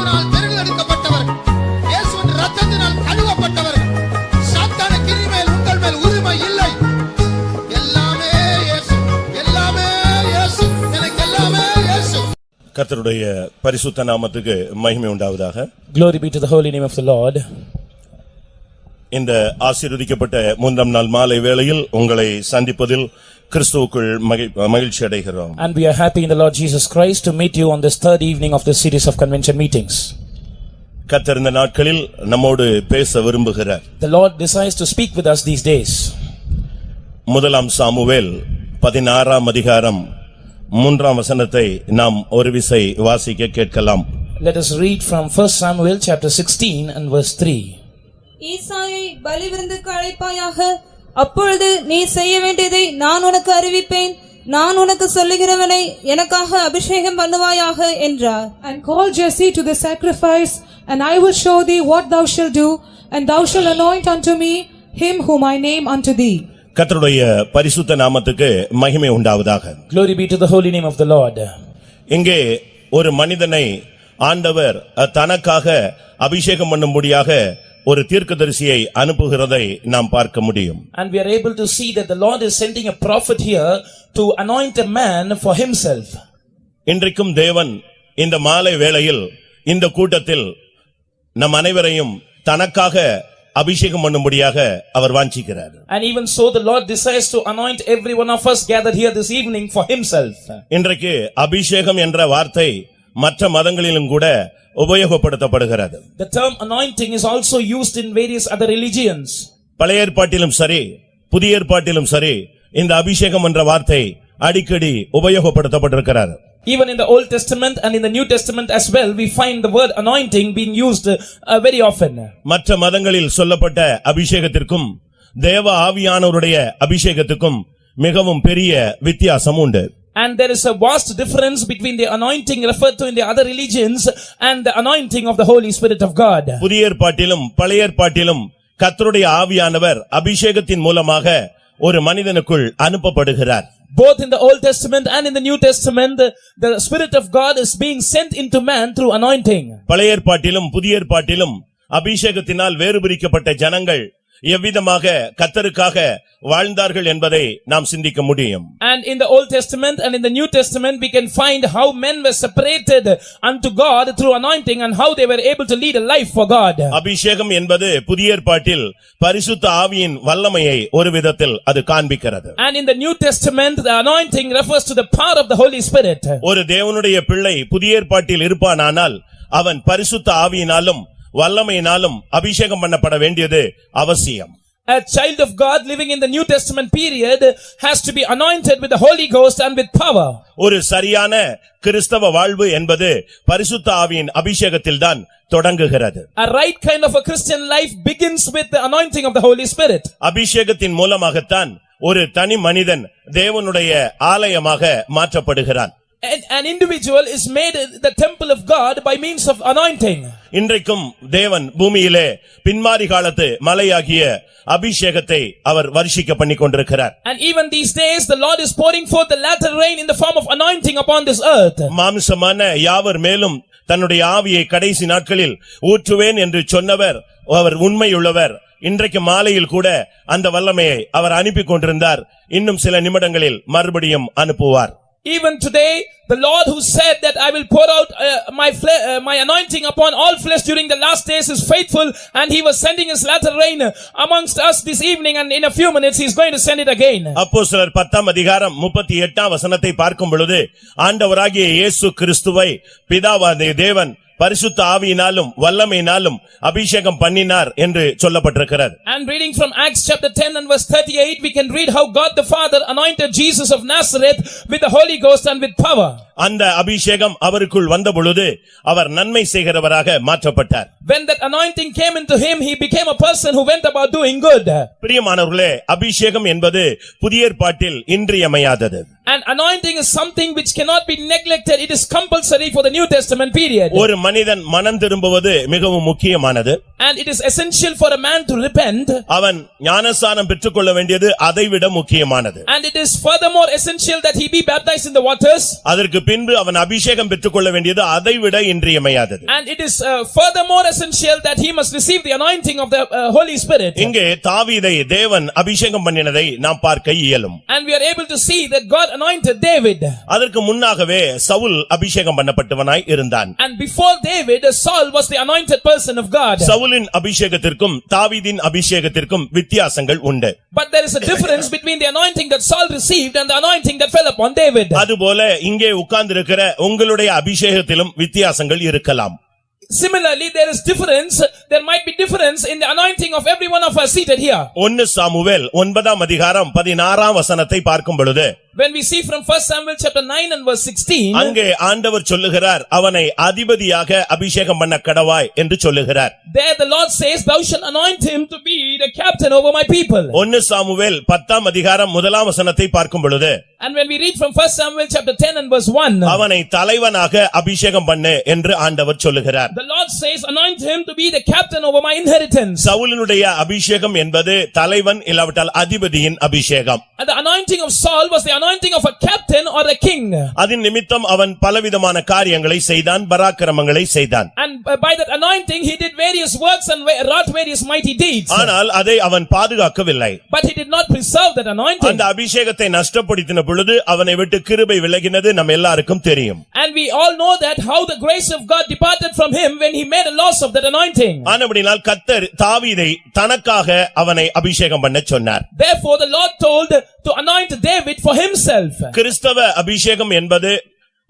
கிருபையினால் தெரிந்தெடுக்கப்பட்டவர்கள், இயேசுவின் இரத்தத்தினால் கழுவப்பட்டவர்கள். சாத்தானுக்கு இனிமேல் உங்கள் மேல் உரிமை இல்லை. எல்லாமே இயேசு, எல்லாமே இயேசு, எனக்கு எல்லாமே இயேசு. கர்த்தருடைய பரிசுத்த நாமத்துக்கு மகிமை உண்டாவதாக. Glory be to the holy name of the Lord. இந்த ஆசீர்வதிக்கப்பட்ட மூன்றாம் நாள் மாலை வேளையில் உங்களை சந்திப்பதில் கிறிஸ்துவுக்குள் மகிழ்ச்சி அடைகிறோம். And we are happy in the Lord Jesus Christ to meet you on this third evening of this series of convention meetings. கர்த்தர் இந்த நாட்களில் நம்மோடு பேச விரும்புகிறார். The Lord desires to speak with us these days. முதலாம் Samuel 16ஆம் அதிகாரம் 3ஆம் வசனத்தை நாம் ஒரு விசை வாசிக்க கேட்கலாம். Let us read from 1 Samuel chapter 16 and verse 3. ஈசாயை பலிவிருந்துக்கு அழைப்பாயாக, அப்பொழுது நீ செய்ய வேண்டியதை நான் உனக்கு அறிவிப்பேன், நான் உனக்கு சொல்லுகிறவனை எனக்காக அபிஷேகம் பண்ணுவாயாக என்றார். And call Jesse to the sacrifice, and I will show thee what thou shalt do, and thou shalt anoint unto me him whom I name unto thee. கர்த்தருடைய பரிசுத்த நாமத்துக்கு மகிமை உண்டாவதாக. Glory be to the holy name of the Lord. இங்கே ஒரு மனிதனை ஆண்டவர் தனக்காக அபிஷேகம் பண்ணும்படியாக ஒரு தீர்க்கதரிசியை அனுப்புகிறதை நாம் பார்க்க முடியும். And we are able to see that the Lord is sending a prophet here to anoint a man for himself. இன்றைக்கும் தேவன் இந்த மாலை வேளையில் இந்த கூட்டத்தில் நம் அனைவரையும் தனக்காக அபிஷேகம் பண்ணும்படியாக அவர் வாஞ்சிக்கிறார். And even so the Lord desires to anoint every one of us gathered here this evening for himself. இன்றைக்கு அபிஷேகம் என்ற வார்த்தை மற்ற மதங்களிலும் கூட உபயோகப்படுத்தப்படுகிறது. The term anointing is also used in various other religions. பழைய ஏற்பாட்டிலும் சரி புதிய ஏற்பாட்டிலும் சரி இந்த அபிஷேகம் என்ற வார்த்தை அடிக்கடி உபயோகப்படுத்தப்பட்டிருக்கிறது. Even in the Old Testament and in the New Testament as well, we find the word anointing being used very often. மற்ற மதங்களில் சொல்லப்பட்ட அபிஷேகத்திற்கும் தேவ ஆவியானவருடைய அபிஷேகத்துக்கும் மிகவும் பெரிய வித்தியாசம் உண்டு. And there is a vast difference between the anointing referred to in the other religions and the anointing of the Holy Spirit of God. புதிய ஏற்பாட்டிலும் பழைய ஏற்பாட்டிலும் கர்த்தருடைய ஆவியானவர் அபிஷேகத்தின் மூலமாக ஒரு மனிதனுக்குள் அனுப்பப்படுகிறார். Both in the Old Testament and in the New Testament, the Spirit of God is being sent into man through anointing. பழைய ஏற்பாட்டிலும் புதிய ஏற்பாட்டிலும் அபிஷேகத்தினால் வேறுபிரிக்கப்பட்ட ஜனங்கள் எவ்விதமாக கர்த்தருக்காக வாழ்ந்தார்கள் என்பதை நாம் சிந்திக்க முடியும். And in the Old Testament and in the New Testament we can find how men were separated unto God through anointing and how they were able to lead a life for God. அபிஷேகம் என்பது புதிய ஏற்பாட்டில் பரிசுத்த ஆவியின் வல்லமையை ஒரு விதத்தில் அது காண்பிக்கிறது. And in the New Testament the anointing refers to the power of the Holy Spirit. ஒரு தேவனுடைய பிள்ளை புதிய ஏற்பாட்டில் இருப்பானானால் அவன் பரிசுத்த ஆவியினாலும் வல்லமையினாலும் அபிஷேகம் பண்ணப்பட வேண்டியது அவசியம். A child of God living in the New Testament period has to be anointed with the Holy Ghost and with power. ஒரு சரியான கிறிஸ்தவ வாழ்வு என்பது பரிசுத்த ஆவியின் அபிஷேகத்தில்தான் தொடங்குகிறது. A right kind of a Christian life begins with the anointing of the Holy Spirit. அபிஷேகத்தின் மூலமாகத்தான் ஒரு தனி மனிதன் தேவனுடைய ஆலயமாக மாற்றப்படுகிறான். An individual is made the temple of God by means of anointing. இன்றைக்கும் தேவன் பூமியிலே பின்மாரி காலத்து மலையாகிய அபிஷேகத்தை அவர் வருஷிக்க பண்ணி கொண்டிருக்கிறார். And even these days the Lord is pouring forth the latter rain in the form of anointing upon this earth. மாம்சமான யாவர் மேலும் தன்னுடைய ஆவியை கடைசி நாட்களில் ஊற்றுவேன் என்று சொன்னவர் அவர் உண்மையுள்ளவர். இன்றைக்கு மாலையில் கூட அந்த வல்லமையை அவர் அனுப்பி கொண்டிருந்தார். இன்னும் சில நிமிடங்களில் மறுபடியும் அனுப்புவார். Even today, the Lord who said that I will pour out my anointing upon all flesh during the last days is faithful, and he was sending his latter rain amongst us this evening, and in a few minutes he is going to send it again. அப்போஸ்தலர் 10ஆம் அதிகாரம் 38ஆம் வசனத்தை பார்க்கும் பொழுது ஆண்டவராகிய இயேசு கிறிஸ்துவை பிதாவாகிய தேவன் பரிசுத்த ஆவியினாலும் வல்லமையினாலும் அபிஷேகம் பண்ணினார் என்று சொல்லப்பட்டிருக்கிறது. And reading from Acts chapter 10 and verse 38, we can read how God the Father anointed Jesus of Nazareth with the Holy Ghost and with power. அந்த அபிஷேகம் அவருக்குள் வந்த பொழுது அவர் நன்மை செய்கிறவராக மாற்றப்பட்டார். When that anointing came into him, he became a person who went about doing good. பிரியமானவர்களே, அபிஷேகம் என்பது புதிய ஏற்பாட்டில் இன்றியமையாதது. And anointing is something which cannot be neglected. It is compulsory for the New Testament period. ஒரு மனிதன் மனம் திரும்புவது மிகவும் முக்கியமானது. And it is essential for a man to repent. அவன் ஞானஸ்நானம் பெற்றுக்கொள்ள வேண்டியது அதைவிட முக்கியமானது. And it is furthermore essential that he be baptized in the waters. அதற்கு பின்பு அவன் அபிஷேகம் பெற்றுக்கொள்ள வேண்டியது அதைவிட இன்றியமையாதது. And it is furthermore essential that he must receive the anointing of the Holy Spirit. இங்கே தாவீதை தேவன் அபிஷேகம் பண்ணினதை நாம் பார்க்க இயலும். And we are able to see that God anointed David. அதற்கு முன்னாகவே சவுல் அபிஷேகம் பண்ணப்பட்டவனாய் இருந்தான். And before David, Saul was the anointed person of God. சவுலின் அபிஷேகத்திற்கும் தாவீதின் அபிஷேகத்திற்கும் வித்தியாசங்கள் உண்டு. But there is a difference between the anointing that Saul received and the anointing that fell upon David. அதுபோல இங்கே உட்கார்ந்திருக்கிற உங்களுடைய அபிஷேகத்திலும் வித்தியாசங்கள் இருக்கலாம். Similarly, there might be difference in the anointing of every one of us seated here. 1 Samuel 9:16 பார்க்கும் பொழுது, When we see from 1 Samuel chapter 9 and verse 16, அங்கே ஆண்டவர் சொல்லுகிறார், அவனை அதிபதியாக அபிஷேகம் பண்ண கடவாய் என்று சொல்லுகிறார். there the Lord says, thou shalt anoint him to be the captain over my people. 1 Samuel 10:1 பார்க்கும் பொழுது, And when we read from 1 Samuel chapter 10 and verse 1, அவனை தலைவனாக அபிஷேகம் பண்ணு என்று ஆண்டவர் சொல்லுகிறார். the Lord says, anoint him to be the captain over my inheritance. சவுலினுடைய அபிஷேகம் என்பது தலைவன் இல்லாவிட்டால் அதிபதியின் அபிஷேகம். And the anointing of Saul was the anointing of a captain or a king. அதன் நிமித்தம் அவன் பலவிதமான காரியங்களை செய்தான், பராக்கிரமங்களை செய்தான். And by that anointing he did various works and wrought various mighty deeds. ஆனால் அதை அவன் பாதுகாக்கவில்லை. But he did not preserve that anointing. அந்த அபிஷேகத்தை நஷ்டப்படுத்தின பொழுது அவனை விட்டு கிருபை விலகினது நம்ம எல்லாருக்கும் தெரியும். And we all know that how the grace of God departed from him when he made a loss of that anointing. ஆனபடியால் கர்த்தர் தாவீதை தனக்காக அவனை அபிஷேகம் பண்ண சொன்னார். Therefore the Lord told to anoint David for himself. கிறிஸ்தவ அபிஷேகம் என்பது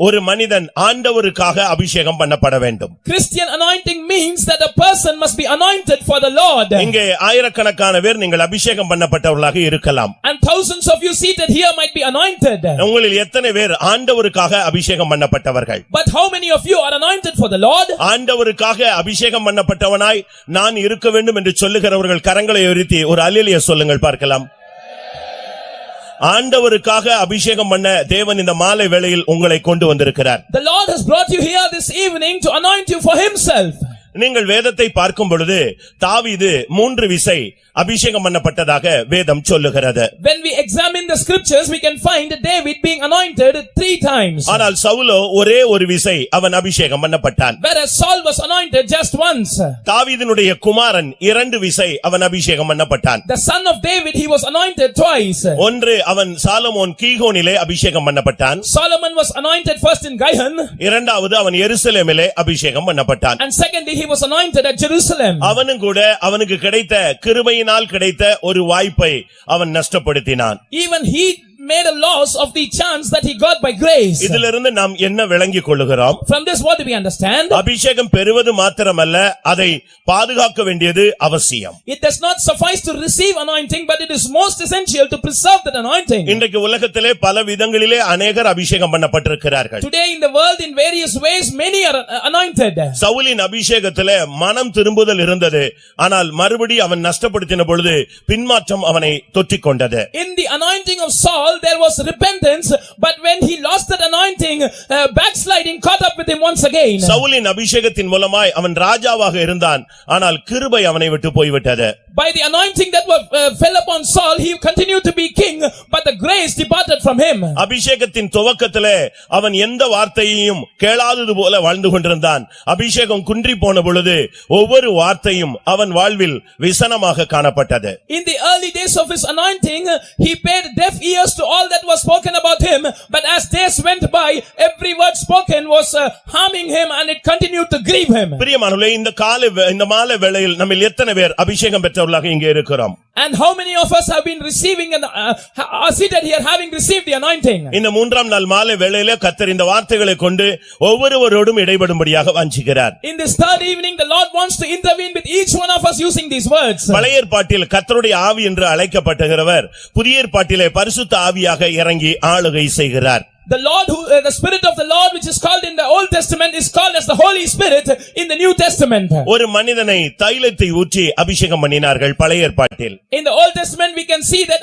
ஒரு மனிதன் ஆண்டவருக்காக அபிஷேகம் பண்ணப்பட வேண்டும். Christian anointing means that a person must be anointed for the Lord. இங்கே ஆயிரக்கணக்கான பேர் நீங்கள் அபிஷேகம் பண்ணப்பட்டவர்களாக இருக்கலாம். And thousands of you seated here might be anointed. உங்களில் எத்தனை பேர் ஆண்டவருக்காக அபிஷேகம் பண்ணப்பட்டவர்கள்? But how many of you are anointed for the Lord? ஆண்டவருக்காக அபிஷேகம் பண்ணப்பட்டவனாய் நான் இருக்க வேண்டும் என்று சொல்லுகிறவர்கள் கரங்களை உயர்த்தி ஒரு அல்லேலூயா சொல்லுங்கள் பார்க்கலாம். ஆண்டவருக்காக அபிஷேகம் பண்ண தேவன் இந்த மாலை வேளையில் உங்களை கொண்டு வந்திருக்கிறார். The Lord has brought you here this evening to anoint you for himself. நீங்கள் வேதத்தை பார்க்கும் பொழுது தாவீது 3 விசை அபிஷேகம் பண்ணப்பட்டதாக வேதம் சொல்லுகிறது. When we examine the scriptures, we can find David being anointed 3 times. ஆனால் சவுலோ ஒரே ஒரு விசை அவன் அபிஷேகம் பண்ணப்பட்டான். Whereas Saul was anointed just once. தாவீதினுடைய குமாரன் 2 விசை அவன் அபிஷேகம் பண்ணப்பட்டான். The son of David, he was anointed twice. ஒன்று அவன் சாலமோன் கீகோனிலே அபிஷேகம் பண்ணப்பட்டான். Solomon was anointed first in Gihon. இரண்டாவது அவன் எருசலேமிலே அபிஷேகம் பண்ணப்பட்டான். And secondly, he was anointed at Jerusalem. அவனும் கூட அவனுக்கு கிடைத்த கிருபையினால் கிடைத்த ஒரு வாய்ப்பை அவன் நஷ்டப்படுத்தினான். Even he made a loss of the chance that he got by grace. இதிலிருந்து நாம் என்ன விளங்கிக் கொள்ளுகிறோம்? From this what do we understand? அபிஷேகம் பெறுவது மாத்திரமல்ல, அதை பாதுகாக்க வேண்டியது அவசியம். It does not suffice to receive anointing, but it is most essential to preserve that anointing. இன்றைக்கு உலகத்திலே பல விதங்களிலே அநேகர் அபிஷேகம் பண்ணப்பட்டிருக்கிறார்கள். Today in the world, in various ways, many are anointed. சவுலின் அபிஷேகத்திலே மனம் திரும்புதல் இருந்தது. ஆனால் மறுபடி அவன் நஷ்டப்படுத்தின பொழுது பின்மாற்றம் அவனை தொற்றிக்கொண்டது. In the anointing of Saul, there was repentance, but when he lost that anointing, backsliding caught up with him once again. சவுலின் அபிஷேகத்தின் மூலமாய் அவன் ராஜாவாக இருந்தான். ஆனால் கிருபை அவனை விட்டு போய்விட்டது. By the anointing that fell upon Saul, he continued to be king, but the grace departed from him. அபிஷேகத்தின் துவக்கத்திலே அவன் எந்த வார்த்தையையும் கேளாதது போல வாழ்ந்து கொண்டிருந்தான். அபிஷேகம் குன்றி போன பொழுது ஒவ்வொரு வார்த்தையும் அவன் வாழ்வில் விசனமாக காணப்பட்டது. In the early days of his anointing, he paid deaf ears to all that was spoken about him, but as days went by, every word spoken was harming him, and it continued to grieve him. பிரியமானவர்களே, இந்த மாலை வேளையில் நம்மில் எத்தனை பேர் அபிஷேகம் பெற்றவர்களாக இங்கே இருக்கிறோம்? And how many of us have been receiving and are seated here having received the anointing? இந்த 3ஆம் நாள் மாலை வேளையிலே கர்த்தர் இந்த வார்த்தைகளை கொண்டு ஒவ்வொருவரோடும் இடைபடும்படியாக வாஞ்சிக்கிறார். In this third evening, the Lord wants to intervene with each one of us using these words. பழைய ஏற்பாட்டில் கர்த்தருடைய ஆவி என்று அழைக்கப்படுகிறவர் புதிய ஏற்பாட்டிலே பரிசுத்த ஆவியாக இறங்கி ஆளுகை செய்கிறார். The Lord the Spirit of the Lord which is called in the Old Testament is called as the Holy Spirit in the New Testament. ஒரு மனிதனை தைலத்தை ஊற்றி அபிஷேகம் பண்ணினார்கள் பழைய ஏற்பாட்டில். In the Old Testament we can see that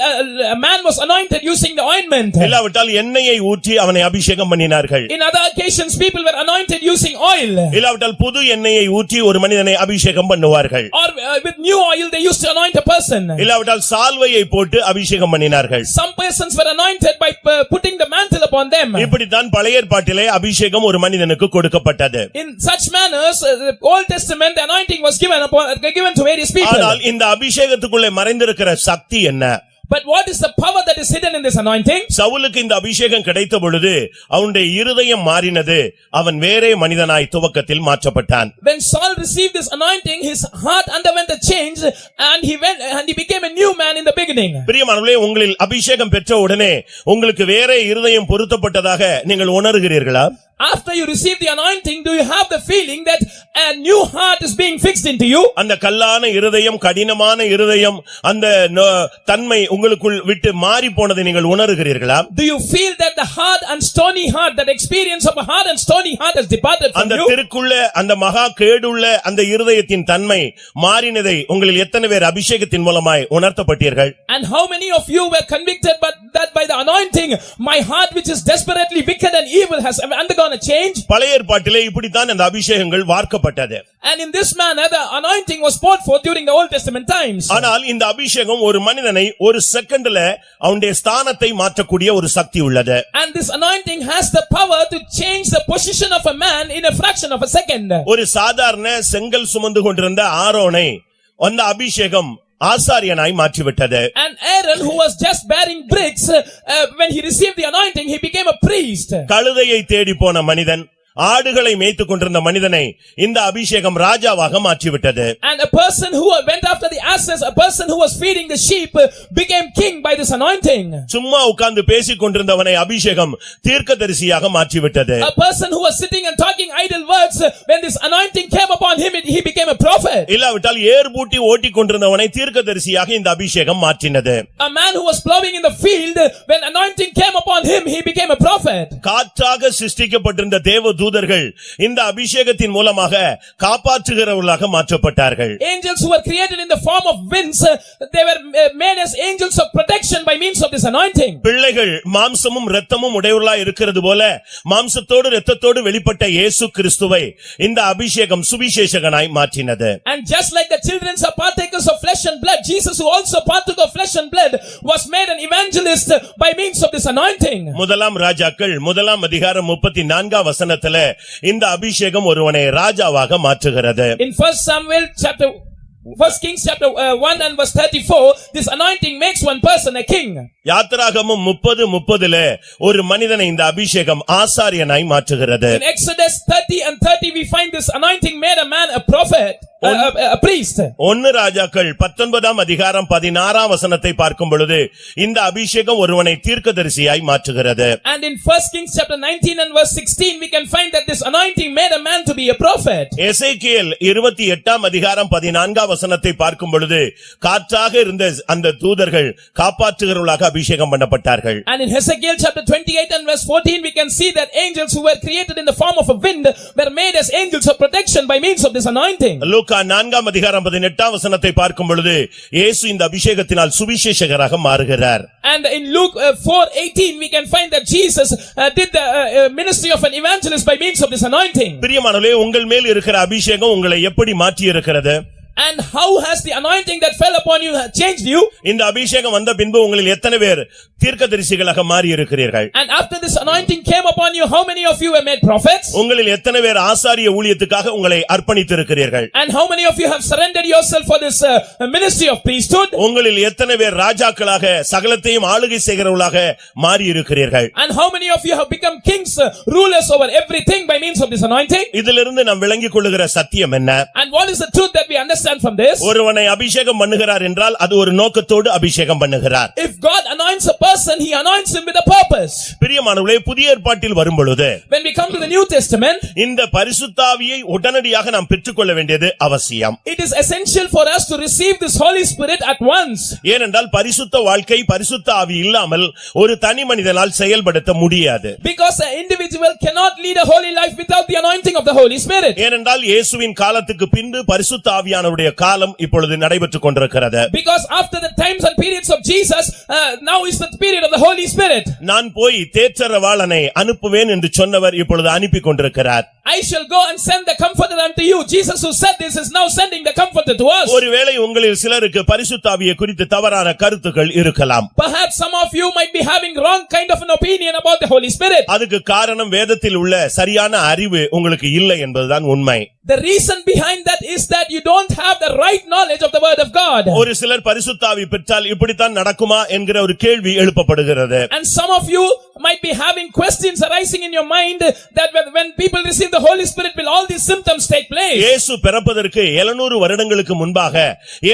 a man was anointed using the ointment. இல்லாவிட்டால் எண்ணெயை ஊற்றி அவனை அபிஷேகம் பண்ணினார்கள். In other occasions people were anointed using oil. இல்லாவிட்டால் புது எண்ணெயை ஊற்றி ஒரு மனிதனை அபிஷேகம் பண்ணுவார்கள். Or with new oil they used to anoint a person. இல்லாவிட்டால் சால்வையை போட்டு அபிஷேகம் பண்ணினார்கள். Some persons were anointed by putting the mantle upon them. இப்படித்தான் பழைய ஏற்பாட்டிலே அபிஷேகம் ஒரு மனிதனுக்கு கொடுக்கப்பட்டது. In such manners the Old Testament the anointing was given to various people. ஆனால் இந்த அபிஷேகத்துக்குள்ளே மறைந்திருக்கிற சக்தி என்ன? But what is the power that is hidden in this anointing? சவுலுக்கு இந்த அபிஷேகம் கிடைத்த பொழுது அவனுடைய இருதயம் மாறினது. அவன் வேறே மனிதனாய் துவக்கத்தில் மாற்றப்பட்டான். When Saul received this anointing, his heart underwent a change and he became a new man in the beginning. பிரியமானவர்களே, உங்களில் அபிஷேகம் பெற்ற உடனே உங்களுக்கு வேறே இருதயம் பொருத்தப்பட்டதாக நீங்கள் உணர்கிறீர்களா? After you receive the anointing, do you have the feeling that a new heart is being fixed into you? அந்த கல்லான இருதயம், கடினமான இருதயம், அந்த தன்மை உங்களுக்குள் விட்டு மாறி போனதை நீங்கள் உணர்கிறீர்களா? Do you feel that the hard and stony heart, that experience of a hard and stony heart has departed from அந்த you? திருக்குள்ள அந்த மகா கேடுள்ள அந்த இருதயத்தின் தன்மை மாறினதை உங்களில் எத்தனை பேர் அபிஷேகத்தின் மூலமாய் உணர்த்தப்பட்டீர்கள்? And how many of you were convicted that by the anointing my heart which is desperately wicked and evil has undergone a change? பழைய ஏற்பாட்டிலே இப்படித்தான் அந்த அபிஷேகங்கள் வார்க்கப்பட்டது. And in this manner the anointing was poured forth during the Old Testament times. ஆனால் இந்த அபிஷேகம் ஒரு மனிதனை ஒரு செகண்ட்ல அவனுடைய ஸ்தானத்தை மாற்றக்கூடிய ஒரு சக்தி உள்ளது. And this anointing has the power to change the position of a man in a fraction of a second. ஒரு சாதாரண செங்கல் சுமந்து கொண்டிருந்த ஆரோனை அந்த அபிஷேகம் ஆசாரியனாய் மாற்றிவிட்டது. And Aaron, who was just bearing bricks, when he received the anointing, he became a priest. கழுதையை தேடி போன மனிதன், ஆடுகளை மேய்த்துக் கொண்டிருந்த மனிதனை இந்த அபிஷேகம் ராஜாவாக மாற்றிவிட்டது. And a person who went after the asses, a person who was feeding the sheep, became king by this anointing. சும்மா உட்கார்ந்து பேசிக் கொண்டிருந்தவனை அபிஷேகம் தீர்க்கதரிசியாக மாற்றிவிட்டது. A person who was sitting and talking idle words, when this anointing came upon him, he became a prophet. இல்லாவிட்டால் ஏர் பூட்டி ஓட்டிக் கொண்டிருந்தவனை தீர்க்கதரிசியாக இந்த அபிஷேகம் மாற்றினது. A man who was plowing in the field, when anointing came upon him, he became a prophet. காற்றாக சிருஷ்டிக்கப்பட்டிருந்த தேவ தூதர்கள் இந்த அபிஷேகத்தின் மூலமாக காப்பாற்றுகிறவர்களாக மாற்றப்பட்டார்கள். Angels who were created in the form of winds, they were made as angels of protection by means of this anointing. பிள்ளைகள் மாம்சமும் இரத்தமும் உடையவர்களாய் இருக்கிறது போல மாம்சத்தோடு இரத்தத்தோடு வெளிப்பட்ட இயேசு கிறிஸ்துவை இந்த அபிஷேகம் சுவிசேஷகனாய் மாற்றினது. And just like the children are partakers of flesh and blood, Jesus, who also partook of flesh and blood, was made an evangelist by means of this anointing. முதலாம் ராஜாக்கள் முதலாம் அதிகாரம் 34 வசனத்தில் இந்த அபிஷேகம் ஒருவனை ராஜாவாக மாற்றுகிறது. In 1 Kings chapter 1 and verse 34, this anointing makes one person a king. யாத்திராகமம் 30:30 ஒரு மனிதனை இந்த அபிஷேகம் ஆசாரியனாய் மாற்றுகிறது. In Exodus 30 and 30 we find this anointing made a man a prophet, a priest. 1 ராஜாக்கள் 19 அதிகாரம் 16 வசனத்தை பார்க்கும் பொழுது இந்த அபிஷேகம் ஒருவனை தீர்க்கதரிசியாய் மாற்றுகிறது. And in 1 Kings chapter 19 and verse 16 we can find that this anointing made a man to be a prophet. எசேக்கியேல் 28 அதிகாரம் 14 வசனத்தை பார்க்கும் பொழுது காற்றாக இருந்த அந்த தூதர்கள் காப்பாற்றுகிறவர்களாக அபிஷேகம் பண்ணப்பட்டார்கள். And in Hezekiel chapter 28 and verse 14 we can see that angels who were created in the form of a wind were made as angels of protection by means of this anointing. லூக்கா 4 அதிகாரம் 18 வசனத்தை பார்க்கும் பொழுது இயேசு இந்த அபிஷேகத்தினால் சுவிசேஷகராக மாறுகிறார். And in Luke 4:18 we can find that Jesus did the ministry of an evangelist by means of this anointing. பிரியமானவர்களே, உங்கள் மேல் இருக்கிற அபிஷேகம் உங்களை எப்படி மாற்றி இருக்கிறது? And how has the anointing that fell upon you changed you? இந்த அபிஷேகம் வந்த பின்பு உங்களில் எத்தனை பேர் தீர்க்கதரிசிகளாக மாறி இருக்கிறீர்கள்? And after this anointing came upon you, how many of you were made prophets? உங்களில் எத்தனை பேர் ஆசாரிய ஊழியத்துக்காக உங்களை அர்ப்பணித்திருக்கிறீர்கள்? And how many of you have surrendered yourself for this ministry of priesthood? உங்களில் எத்தனை பேர் ராஜாக்களாக சகலத்தையும் ஆளுகை செய்கிறவர்களாக மாறி இருக்கிறீர்கள்? And how many of you have become kings, rulers over everything by means of this anointing? இதிலிருந்து நாம் விளங்கிக் கொள்ளுகிற சத்தியம் என்ன? And what is the truth that we understand understand from this? ஒருவனை அபிஷேகம் பண்ணுகிறார் என்றால் அது ஒரு நோக்கத்தோடு அபிஷேகம் பண்ணுகிறார். If God anoints a person, he anoints him with a purpose. பிரியமானவர்களே, புதிய ஏற்பாட்டில் வரும் பொழுது When we come to the New Testament, இந்த பரிசுத்த ஆவியை உடனடியாக நாம் பெற்றுக்கொள்ள வேண்டியது அவசியம். it is essential for us to receive this Holy Spirit at once. ஏனென்றால் பரிசுத்த வாழ்க்கை பரிசுத்த ஆவி இல்லாமல் ஒரு தனி மனிதனால் செயல்படுத்த முடியாது. Because an individual cannot lead a holy life without the anointing of the Holy Spirit. ஏனென்றால் இயேசுவின் காலத்துக்கு பின்பு பரிசுத்த ஆவியானவருடைய காலம் இப்பொழுது நடைபெற்றுக் கொண்டிருக்கிறது. Because after the times and periods of Jesus, now is the period of the Holy Spirit. நான் போய் தேற்றரவாளனை அனுப்புவேன் என்று சொன்னவர் இப்பொழுது அனுப்பி கொண்டிருக்கிறார். I shall go and send the comforter unto you. Jesus who said this is now sending the comforter to us. ஒருவேளை உங்களில் சிலருக்கு பரிசுத்த ஆவியை குறித்து தவறான கருத்துக்கள் இருக்கலாம். Perhaps some of you might be having wrong kind of an opinion about the Holy Spirit. அதுக்கு காரணம் வேதத்தில் உள்ள சரியான அறிவு உங்களுக்கு இல்லை என்பதுதான் உண்மை. The reason behind that is that you don't have the right knowledge of the word of God. ஒரு சிலர் பரிசுத்த ஆவி பெற்றால் இப்படித்தான் நடக்குமா என்கிற ஒரு கேள்வி எழுப்பப்படுகிறது. And some of you might be having questions arising in your mind that when people receive the Holy Spirit, will all these symptoms take place? இயேசு பிறப்பதற்கு 700 வருடங்களுக்கு முன்பாக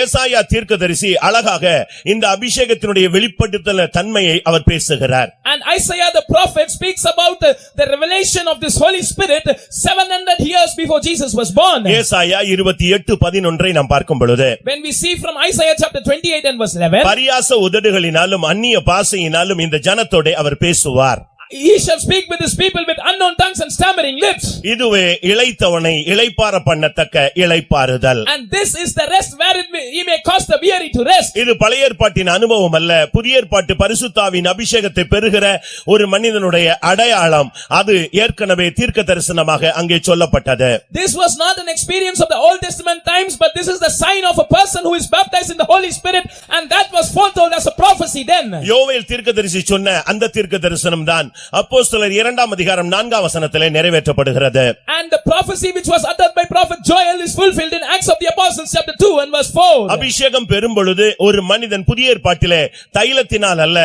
ஏசாயா தீர்க்கதரிசி அழகாக இந்த அபிஷேகத்தினுடைய வெளிப்படுத்தல் தன்மையை அவர் பேசுகிறார். And Isaiah the prophet speaks about the revelation of this Holy Spirit 700 years before Jesus was born. ஏசாயா 28:11 நாம் பார்க்கும் பொழுது, When we see from Isaiah chapter 28 and verse 11, பரியாச உதடுகளினாலும் அந்நிய பாஷையினாலும் இந்த ஜனத்தோடே அவர் பேசுவார். he shall speak with his people with unknown tongues and stammering lips. இதுவே இளைத்தவனை இளைப்பார பண்ணத்தக்க இளைப்பாறுதல். And this is the rest wherein he may cause the weary to rest. இது பழைய ஏற்பாட்டின் அனுபவம் அல்ல, புதிய ஏற்பாட்டு பரிசுத்தாவின் அபிஷேகத்தை பெறுகிற ஒரு மனிதனுடைய அடையாளம். அது ஏற்கனவே தீர்க்க தரிசனமாக அங்கே சொல்லப்பட்டது. This was not an experience of the Old Testament times, but this is the sign of a person who is baptized in the Holy Spirit, and that was foretold as a prophecy then. யோவேல் தீர்க்கதரிசி சொன்ன அந்த தீர்க்க தரிசனம் தான் அப்போஸ்தலர் 2ஆம் அதிகாரம் 4ஆம் வசனத்திலே நிறைவேற்றப்படுகிறது. And the prophecy which was uttered by prophet Joel is fulfilled in Acts of the Apostles chapter 2 and verse 4. அபிஷேகம் பெறும் பொழுது ஒரு மனிதன் புதிய ஏற்பாட்டிலே தைலத்தினால் அல்ல,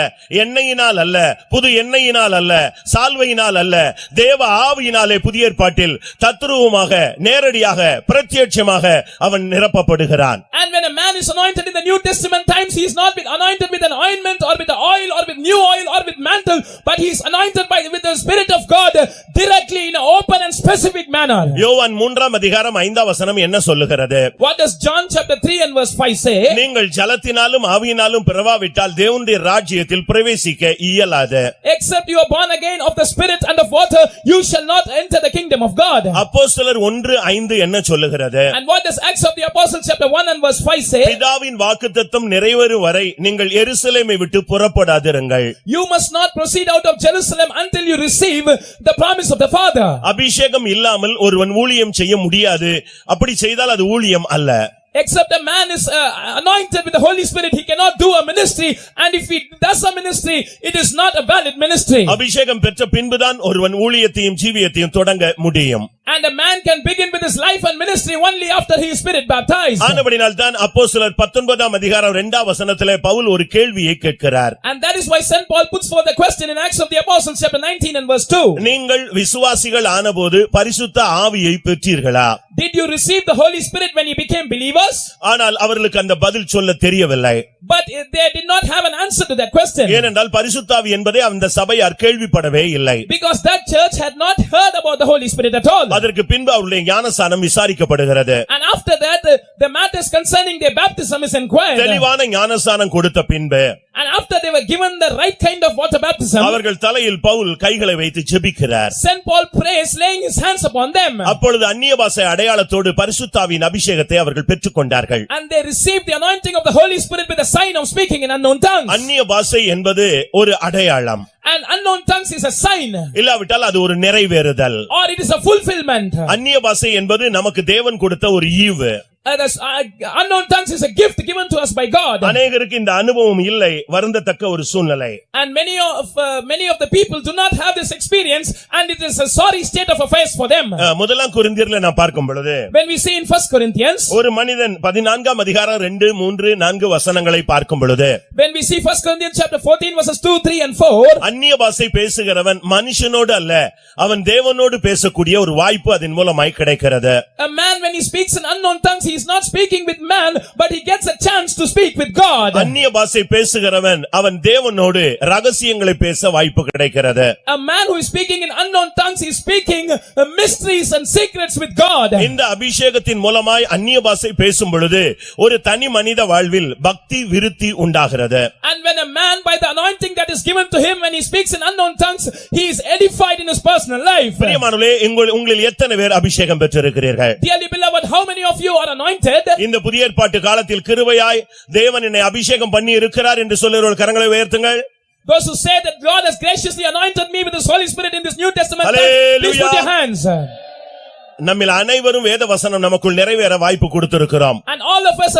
எண்ணெயினால் அல்ல, புது எண்ணெயினால் அல்ல, சால்வையினால் அல்ல, தேவ ஆவியினாலே புதிய ஏற்பாட்டில் தத்ரூபமாக நேரடியாக பிரத்யட்சமாக அவன் நிரப்பப்படுகிறான். And when a man is anointed in the New Testament times, he is not been anointed with an ointment or with the oil or with new oil or with mantle, but he is anointed with the Spirit of God directly in an open and specific manner. யோவான் 3ஆம் அதிகாரம் 5ஆம் வசனம் என்ன சொல்லுகிறது? What does John chapter 3 and verse 5 say? நீங்கள் ஜலத்தினாலும் ஆவியினாலும் பிறவாவிட்டால் தேவனுடைய ராஜ்யத்தில் பிரவேசிக்க இயலாது. Except you are born again of the Spirit and of water, you shall not enter the kingdom of God. அப்போஸ்தலர் 1:5 என்ன சொல்லுகிறது? And what does Acts of the Apostles chapter 1 and verse 5 say? பிதாவின் வாக்குத்தத்தம் நிறைவேறும் வரை நீங்கள் எருசலேமை விட்டு புறப்படாதிருங்கள். You must not proceed out of Jerusalem until you receive the promise of the Father. அபிஷேகம் இல்லாமல் ஒருவன் ஊழியம் செய்ய முடியாது. அப்படி செய்தால் அது ஊழியம் அல்ல. Except a man is anointed with the Holy Spirit, he cannot do a ministry, and if he does a ministry, it is not a valid ministry. அபிஷேகம் பெற்ற பின்புதான் ஒருவன் ஊழியத்தையும் ஜீவியத்தையும் தொடங்க முடியும். And a man can begin with his life and ministry only after he is spirit baptized. ஆனபடியால் தான் அப்போஸ்தலர் 19ஆம் அதிகாரம் 2ஆம் வசனத்திலே பவுல் ஒரு கேள்வியை கேட்கிறார். And that is why Saint Paul puts forth the question in Acts of the Apostles chapter 19 and verse 2. நீங்கள் விசுவாசிகள் ஆனபோது பரிசுத்த ஆவியை பெற்றீர்களா? Did you receive the Holy Spirit when you became believers? ஆனால் அவர்களுக்கு அந்த பதில் சொல்ல தெரியவில்லை. But they did not have an answer to that question. ஏனென்றால் பரிசுத்த ஆவி என்பதை அந்த சபையார் கேள்விப்படவே இல்லை. Because that church had not heard about the Holy Spirit at all. அதற்கு பின்பு அவருடைய ஞானஸ்நானம் விசாரிக்கப்படுகிறது. And after that, the matters concerning their baptism is inquired. தெளிவான ஞானஸ்நானம் கொடுத்த பின்பு And after they were given the right kind of water baptism, அவர்கள் தலையில் பவுல் கைகளை வைத்து ஜெபிக்கிறார். Saint Paul prays laying his hands upon them. அப்பொழுது அந்நிய பாஷை அடையாளத்தோடு பரிசுத்த ஆவியின் அபிஷேகத்தை அவர்கள் பெற்றுக்கொண்டார்கள். And they received the anointing of the Holy Spirit with the sign of speaking in unknown tongues. அந்நிய பாஷை என்பது ஒரு அடையாளம். And unknown tongues is a sign. இல்லாவிட்டால் அது ஒரு நிறைவேறுதல். Or it is a fulfillment. அந்நிய பாஷை என்பது நமக்கு தேவன் கொடுத்த ஒரு ஈவு. Unknown tongues is a gift given to us by God. அநேகருக்கு இந்த அனுபவம் இல்லை, வருந்தத்தக்க ஒரு சூழ்நிலை. And many of the people do not have this experience, and it is a sorry state of affairs for them. முதலாம் கொரிந்தியர்ல நான் பார்க்கும் பொழுது When we see in 1 Corinthians, ஒரு மனிதன் 14ஆம் அதிகாரம் 2, 3, 4 வசனங்களை பார்க்கும் பொழுது, when we see 1 Corinthians chapter 14 verses 2, 3 and 4, அந்நிய பாஷை பேசுகிறவன் மனுஷனோடு அல்ல, அவன் தேவனோடு பேசக்கூடிய ஒரு வாய்ப்பு அதன் மூலமாய் கிடைக்கிறது. a man when he speaks in unknown tongues, he he is not speaking with man, but he gets a chance to speak with God. அந்நிய பாஷை பேசுகிறவன் அவன் தேவனோடு ரகசியங்களை பேச வாய்ப்பு கிடைக்கிறது. A man who is speaking in unknown tongues is speaking mysteries and secrets with God. இந்த அபிஷேகத்தின் மூலமாய் அந்நிய பாஷை பேசும் பொழுது ஒரு தனி மனித வாழ்வில் பக்தி விருத்தி உண்டாகிறது. And when a man by the anointing that is given to him when he speaks in unknown tongues, he is edified in his personal life. பிரியமானவர்களே, உங்களில் எத்தனை பேர் அபிஷேகம் பெற்றிருக்கிறீர்கள்? Dearly beloved, how many of you are anointed? இந்த புதிய ஏற்பாட்டு காலத்தில் கிருபையாய் தேவன் என்னை அபிஷேகம் பண்ணி இருக்கிறார் என்று சொல்லுகிறவர்கள் கரங்களை உயர்த்துங்கள். Those who say that God has graciously anointed me with His Holy Spirit in this New Testament, Hallelujah. please put your hands. நம்மில் அனைவரும் வேத வசனம் நமக்குள் நிறைவேற வாய்ப்பு கொடுத்திருக்கிறோம். And all of us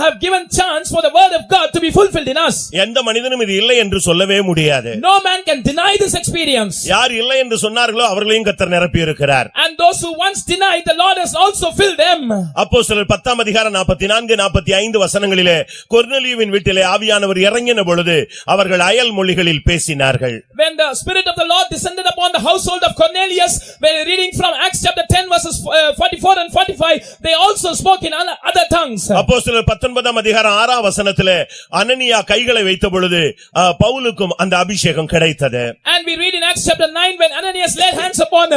have given chance for the word of God to be fulfilled in us. எந்த மனிதனும் இது இல்லை என்று சொல்லவே முடியாது. No man can deny this experience. யார் இல்லை என்று சொன்னார்களோ அவர்களையும் கர்த்தர் நிரப்பி இருக்கிறார். And those who once denied, the Lord has also filled them. அப்போஸ்தலர் 10 அதிகாரம் 44 45 வசனங்களிலே கொர்நேலியுவின் வீட்டிலே ஆவியானவர் இறங்கின பொழுது அவர்கள் அயல் மொழிகளில் பேசினார்கள். When the Spirit of the Lord descended upon the household of Cornelius, when reading from Acts chapter 10 verses 44 and 45, they also spoke in other tongues. அப்போஸ்தலர் 19 அதிகாரம் 6 வசனத்திலே அனனியா கைகளை வைத்த பொழுது பவுலுக்கும் அந்த அபிஷேகம் கிடைத்தது. And we read in Acts chapter 9 when Ananias laid hands upon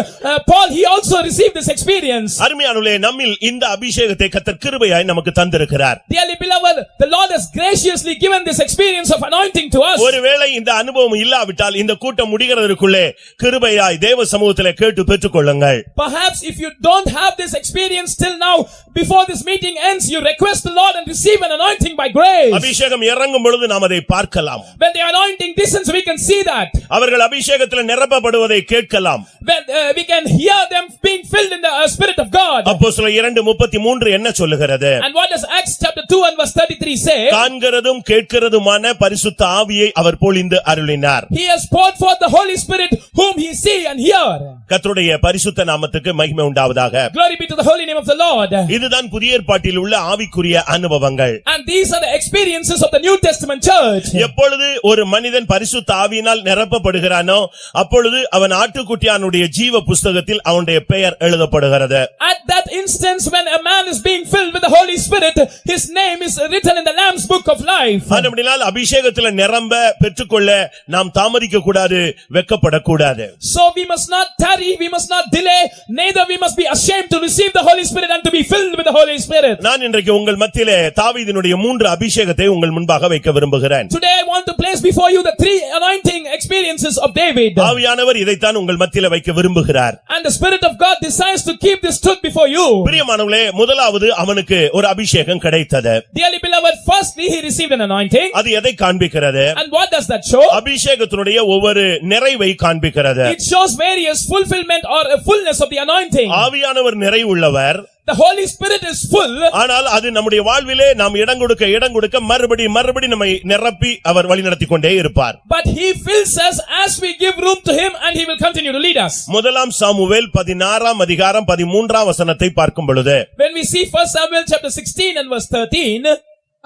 Paul, he also received this experience. அருமையானவர்களே, நம்மில் இந்த அபிஷேகத்தை கர்த்தர் கிருபையாய் நமக்கு தந்திருக்கிறார். Dearly beloved, the Lord has graciously given this experience of anointing to us. ஒருவேளை இந்த அனுபவம் இல்லாவிட்டால் இந்த கூட்டம் முடிகிறதற்குள்ளே கிருபையாய் தேவ சமூகத்திலே கேட்டு பெற்றுக்கொள்ளுங்கள். Perhaps if you don't have this experience till now, before this meeting ends, you request the Lord and receive an anointing by grace. அபிஷேகம் இறங்கும் பொழுது நாம் அதை பார்க்கலாம். When the anointing descends, we can see that. அவர்கள் அபிஷேகத்தில் நிரப்பப்படுவதை கேட்கலாம். When we can hear them being filled in the Spirit of God. அப்போஸ்தலர் 2:33 என்ன சொல்லுகிறது? And what does Acts chapter 2 and verse 33 say? காண்கிறதும் கேட்கிறதுமான பரிசுத்த ஆவியை அவர் பொழிந்து அருளினார். He has poured forth the Holy Spirit whom he see and hear. கர்த்தருடைய பரிசுத்த நாமத்துக்கு மகிமை உண்டாவதாக. Glory be to the holy name of the Lord. இதுதான் புதிய ஏற்பாட்டில் உள்ள ஆவிக்குரிய அனுபவங்கள். And these are the experiences of the New Testament church. எப்பொழுது ஒரு மனிதன் பரிசுத்த ஆவியினால் நிரப்பப்படுகிறானோ அப்பொழுது அவன் ஆட்டுக்குட்டியானுடைய ஜீவ புஸ்தகத்தில் அவனுடைய பெயர் எழுதப்படுகிறது. At that instance when a man is being filled with the Holy Spirit, his name is written in the Lamb's book of life. அதனால அபிஷேகத்தில் நிரம்ப பெற்றுக்கொள்ள நாம் தாமதிக்க கூடாது, வெட்கப்படக்கூடாது. So we must not tarry, we must not delay, neither we must be ashamed to receive the Holy Spirit and to be filled with the Holy Spirit. நான் இன்றைக்கு உங்கள் மத்தியிலே தாவீதினுடைய 3 அபிஷேகத்தை உங்கள் முன்பாக வைக்க விரும்புகிறேன். Today I want to place before you the 3 anointing experiences of David. ஆவியானவர் இதைத்தான் உங்கள் மத்தியிலே வைக்க விரும்புகிறார். And the Spirit of God desires to keep this truth before you. பிரியமானவர்களே, முதலாவது அவனுக்கு ஒரு அபிஷேகம் கிடைத்தது. Dearly beloved, firstly he received an anointing. அது எதை காண்பிக்கிறது? And what does that show? அபிஷேகத்தினுடைய ஒவ்வொரு நிறைவை காண்பிக்கிறது. It shows various fulfillment or a fullness of the anointing. ஆவியானவர் நிறைவுள்ளவர். The Holy Spirit is full. ஆனால் அது நம்முடைய வாழ்விலே நாம் இடம் கொடுக்க மறுபடி நம்மை நிரப்பி அவர் வழிநடத்திக் கொண்டே இருப்பார். But he fills us as we give room to him and he will continue to lead us. முதலாம் சாமுவேல் 16 அதிகாரம் 13 வசனத்தை பார்க்கும் பொழுது When we see 1 Samuel chapter 16 and verse 13,